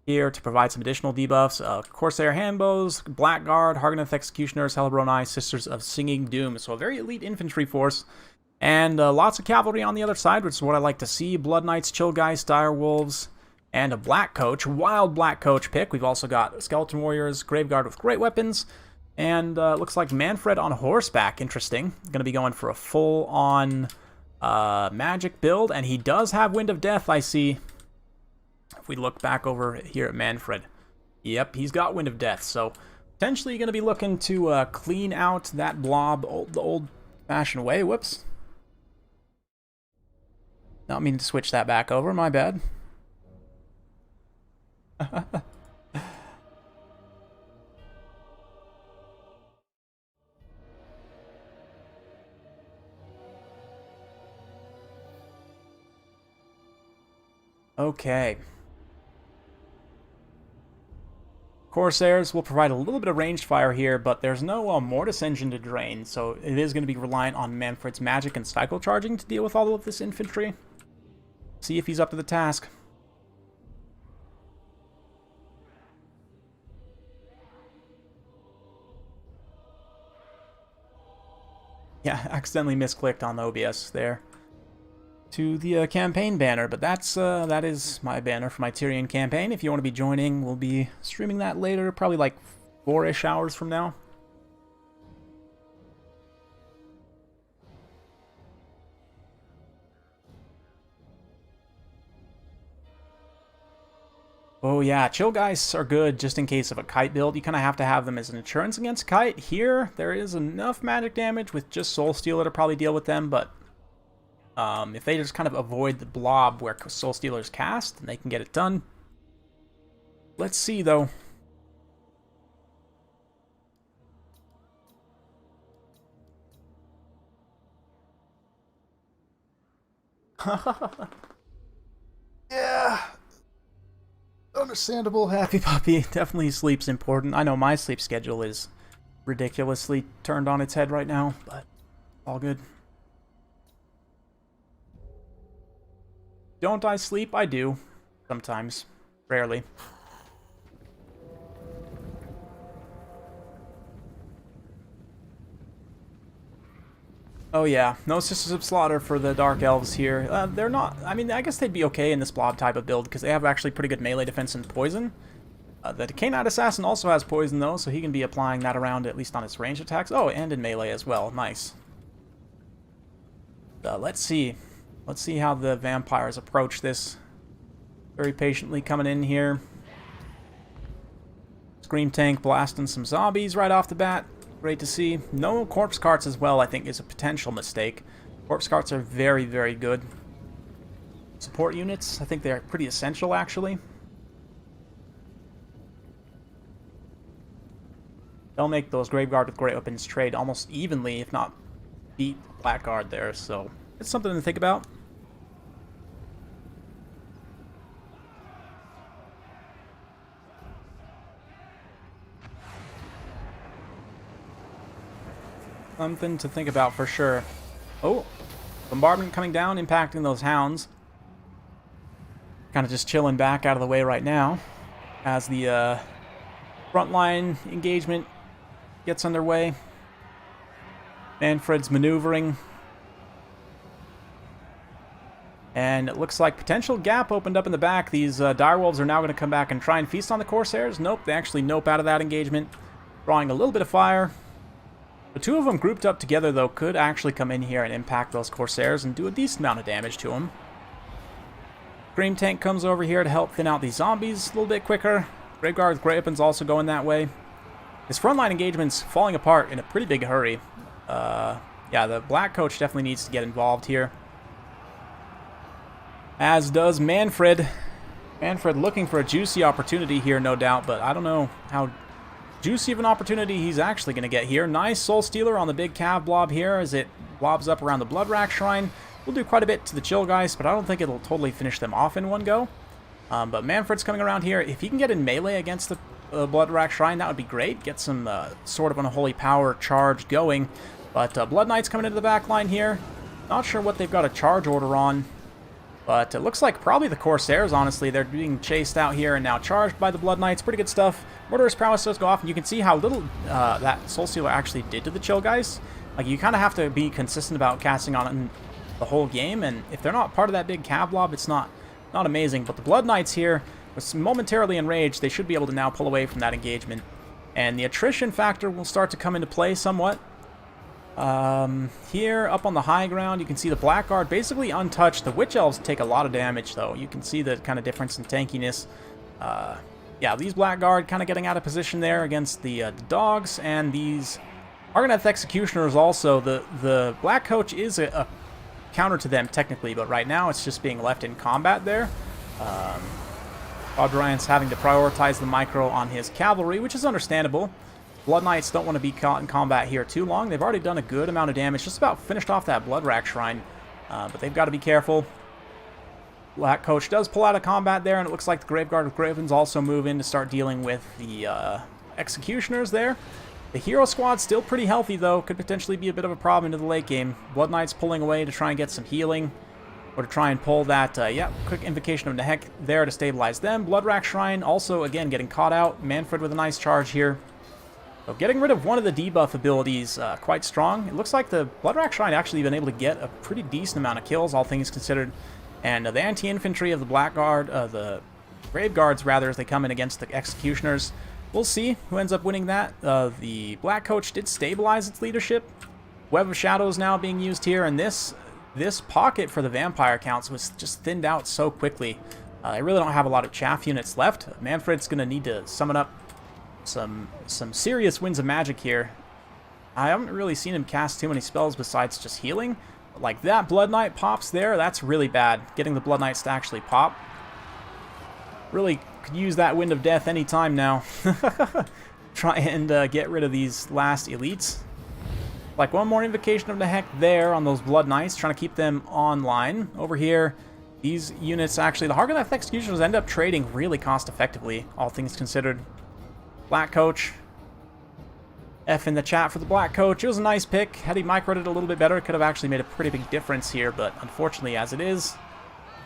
here to provide some additional debuffs. Corsair Handbows, Blackguard, Harganath Executioners, Hellbroni, Sisters of Singing Doom. So a very elite infantry force. And lots of cavalry on the other side, which is what I like to see. Blood Knights, Chillgeist, Direwolves, and a Black Coach, wild Black Coach pick. We've also got Skeleton Warriors, Graveguard with great weapons, and looks like Manfred on horseback. Interesting. Going to be going for a full-on magic build, and he does have Wind of Death, I see. If we look back over here at Manfred. Yep, he's got Wind of Death, so potentially going to be looking to clean out that blob the old-fashioned way. Whoops. Not meaning to switch that back over, my bad. Okay. Corsairs will provide a little bit of ranged fire here, but there's no Mortis engine to drain, so it is going to be reliant on Manfred's magic and cycle charging to deal with all of this infantry. See if he's up to the task. Yeah, accidentally misclicked on the OBS there to the campaign banner, but that is my banner for my Tyrion campaign. If you want to be joining, we'll be streaming that later, probably like 4-ish hours from now. Oh yeah, Chillgeists are good just in case of a kite build. You kind of have to have them as an insurance against kite. Here, there is enough magic damage with just Soul Stealer to probably deal with them, but if they just kind of avoid the blob where Soul Stealer's cast, then they can get it done. Let's see, though. Yeah. Understandable, Happy Puppy. Definitely sleep's important. I know my sleep schedule is ridiculously turned on its head right now, but all good. don't I sleep? I do. Sometimes. Rarely. Oh yeah, no Sisters of Slaughter for the Dark Elves here. They're not... I mean, I guess they'd be okay in this blob type of build, because they have actually pretty good melee defense and poison. The Decay Knight Assassin also has poison, though, so he can be applying that around, at least on his ranged attacks. Oh, and in melee as well. Nice. Let's see. Let's see how the vampires approach this. Very patiently coming in here. Scream Tank blasting some zombies right off the bat. Great to see. No corpse carts as well, I think, is a potential mistake. Corpse carts are very, very good. Support units, I think they're pretty essential, actually. They'll make those Graveguard with Great Weapons trade almost evenly, if not beat Blackguard there, so it's something to think about. Something to think about for sure. Oh, bombardment coming down, impacting those hounds. Kind of just chilling back out of the way right now as the frontline engagement gets underway. Manfred's maneuvering. And it looks like potential gap opened up in the back. These direwolves are now going to come back and try and feast on the Corsairs. Nope, they actually nope out of that engagement. Drawing a little bit of fire. The two of them grouped up together, though, could actually come in here and impact those Corsairs and do a decent amount of damage to them. Scream Tank comes over here to help thin out these zombies a little bit quicker. Graveguard with Great Weapons also going that way. His frontline engagement's falling apart in a pretty big hurry. Yeah, the Black Coach definitely needs to get involved here. As does Manfred. Manfred looking for a juicy opportunity here, no doubt, but I don't know how juicy of an opportunity he's actually going to get here. Nice Soul Stealer on the big Cav blob here as it blobs up around the Blood Rack Shrine. We'll do quite a bit to the Chill Geist, but I don't think it'll totally finish them off in one go. But Manfred's coming around here. If he can get in melee against the Blood Rack Shrine, that would be great. Get some sort of unholy power charge going. But Blood Knight's coming into the back line here. Not sure what they've got a charge order on. But it looks like probably the Corsairs, honestly. They're being chased out here and now charged by the Blood Knights. Pretty good stuff. Murderous Prowess does go off, and you can see how little that Soul Stealer actually did to the Chill Guys. Like, you kind of have to be consistent about casting on it the whole game, and if they're not part of that big Cav blob, it's not amazing. But the Blood Knights here, with momentarily enraged, they should be able to now pull away from that engagement. And the attrition factor will start to come into play somewhat. Here, up on the high ground, you can see the Blackguard basically untouched. The Witch Elves take a lot of damage, though. You can see the kind of difference in tankiness. Yeah, these Blackguard kind of getting out of position there against the dogs, and these Argoneth Executioners also. The Black Coach is a counter to them, technically, but right now it's just being left in combat there. Fodrion's having to prioritize the micro on his cavalry, which is understandable. Blood Knights don't want to be caught in combat here too long. They've already done a good amount of damage, just about finished off that Blood Rack Shrine, but they've got to be careful. Black Coach does pull out of combat there, and it looks like the Graveguard with Gravens also move in to start dealing with the Executioners there. The Hero Squad's still pretty healthy, though. Could potentially be a bit of a problem into the late game. Blood Knights pulling away to try and get some healing, or to try and pull that, yeah, quick Invocation of Nehek there to stabilize them. Blood Rack Shrine also, again, getting caught out. Manfred with a nice charge here. So getting rid of one of the debuff abilities, quite strong. It looks like the Blood Rack Shrine actually been able to get a pretty decent amount of kills, all things considered. And the anti-infantry of the Blackguard, the Graveguards, rather, as they come in against the Executioners. We'll see who ends up winning that. The Black Coach did stabilize its leadership. Web of Shadows now being used here, and this pocket for the Vampire counts was just thinned out so quickly. I really don't have a lot of chaff units left. Manfred's going to need to summon up some serious Winds of Magic here. I haven't really seen him cast too many spells besides just healing. Like that Blood Knight pops there, that's really bad. Getting the Blood Knights to actually pop. Really could use that Wind of Death anytime now. Try and get rid of these last elites. Like one more Invocation of Nehek there on those Blood Knights, trying to keep them online. Over here, these units actually, the Argoneth Executioners end up trading really cost effectively, all things considered. Black Coach. F in the chat for the Black Coach. It was a nice pick. Had he microed it a little bit better, it could have actually made a pretty big difference here, but unfortunately, as it is,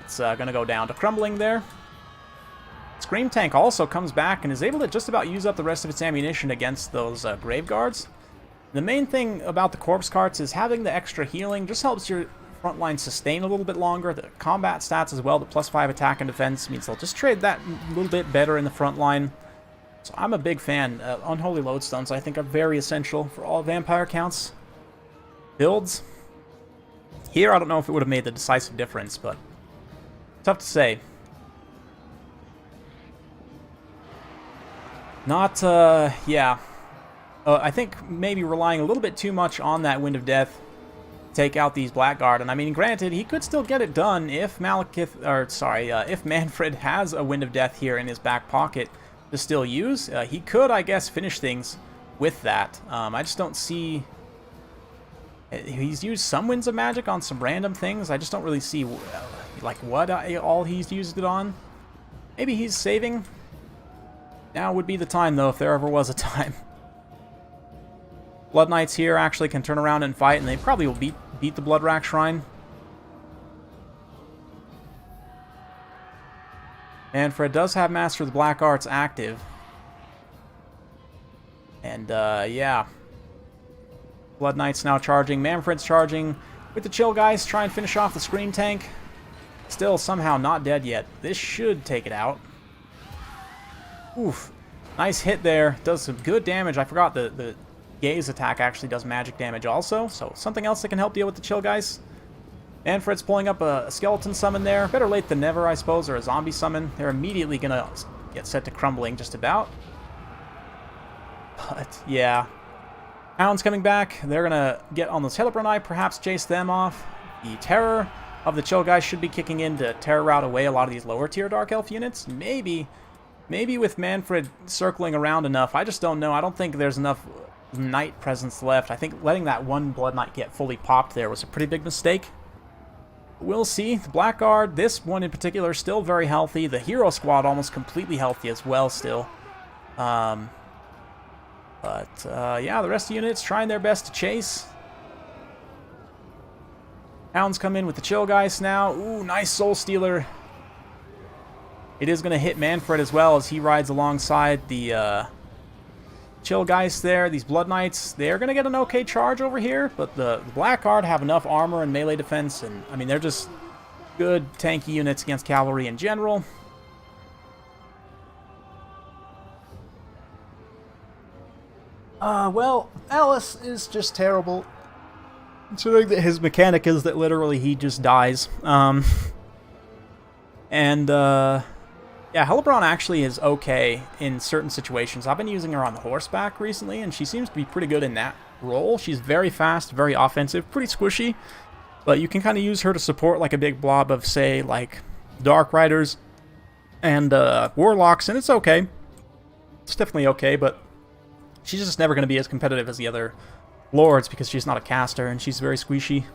It's going to go down to crumbling there. Scream Tank also comes back and is able to just about use up the rest of its ammunition against those Grave Guards. The main thing about the Corpse Carts is having the extra healing just helps your front line sustain a little bit longer. The combat stats as well, the +5 attack and defense, means they'll just trade that a little bit better in the front line. So I'm a big fan. Unholy Lodestones, I think, are very essential for all Vampire Counts builds. Here, I don't know if it would have made the decisive difference, but tough to say. Not, yeah. I think maybe relying a little bit too much on that Wind of Death to take out these Blackguard. And I mean, granted, he could still get it done if if Manfred has a Wind of Death here in his back pocket to still use. He could, I guess, finish things with that. I just don't see... He's used some Winds of Magic on some random things. I just don't really see, like, what all he's used it on. Maybe he's saving. Now would be the time, though, if there ever was a time. Blood Knights here actually can turn around and fight, and they probably will beat the Bloodrack Shrine. Manfred does have Master of the Black Arts active. And, yeah. Blood Knights now charging. Manfred's charging with the Chill Guys. Try and finish off the Scream Tank. Still somehow not dead yet. This should take it out. Oof. Nice hit there. Does some good damage. I forgot the Gaze attack actually does magic damage also. So something else that can help deal with the Chill Guys. Manfred's pulling up a skeleton summon there. Better late than never, I suppose, or a zombie summon. They're immediately going to get set to crumbling just about. But, yeah. Hound's coming back. They're going to get on those Hellebronai, perhaps chase them off. The Terror of the Chill Guys should be kicking in to terror route away a lot of these lower tier Dark Elf units. Maybe with Manfred circling around enough. I just don't know. I don't think there's enough Knight presence left. I think letting that one Blood Knight get fully popped there was a pretty big mistake. We'll see. The Blackguard, this one in particular, still very healthy. The Hero Squad almost completely healthy as well still. Yeah, the rest of the units trying their best to chase. Hounds come in with the Chill Guys now. Ooh, nice Soul Stealer. It is going to hit Manfred as well as he rides alongside the Chill Guys there. These Blood Knights, they're going to get an okay charge over here, but the Blackguard have enough armor and melee defense, and I mean, they're just good tanky units against cavalry in general. Well, Alice is just terrible. Considering that his mechanic is that literally he just dies. Yeah, Hellebron actually is okay in certain situations. I've been using her on the horseback recently, and she seems to be pretty good in that role. She's very fast, very offensive, pretty squishy, but you can kind of use her to support like a big blob of, say, like Dark Riders and Warlocks, and it's okay. It's definitely okay, but she's just never going to be as competitive as the other Lords because she's not a caster, and she's very squishy.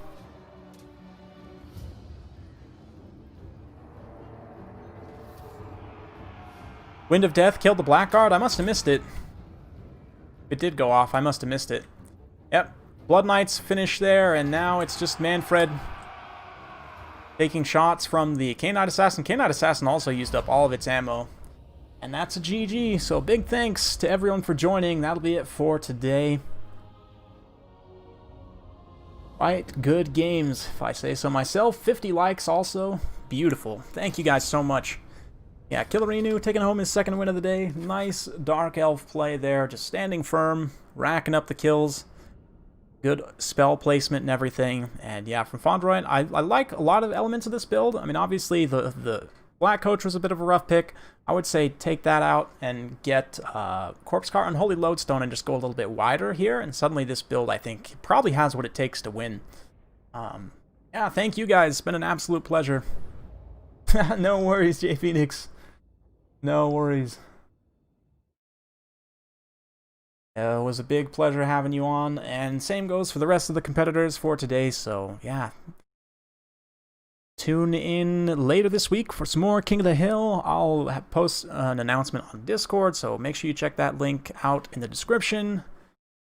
Wind of Death killed the Blackguard. I must have missed it. It did go off. I must have missed it. Yep. Blood Knights finish there, and now it's just Manfred taking shots from the K-Knight Assassin. K-Knight Assassin also used up all of its ammo. And that's a GG. So big thanks to everyone for joining. That'll be it for today. Right, good games, if I say so myself. 50 likes also. Beautiful. Thank you guys so much. Yeah, Killerinu taking home his second win of the day. Nice Dark Elf play there. Just standing firm, racking up the kills. Good spell placement and everything. And yeah, from Fodrion, I like a lot of elements of this build. I mean, obviously, the Black Coach was a bit of a rough pick. I would say take that out and get Corpse Cart and Holy Lodestone and just go a little bit wider here. And suddenly this build, I think, probably has what it takes to win. Yeah, thank you guys. It's been an absolute pleasure. No worries, J Phoenix. No worries. It was a big pleasure having you on, and same goes for the rest of the competitors for today, so yeah. Tune in later this week for some more King of the Hill. I'll post an announcement on Discord, so make sure you check that link out in the description.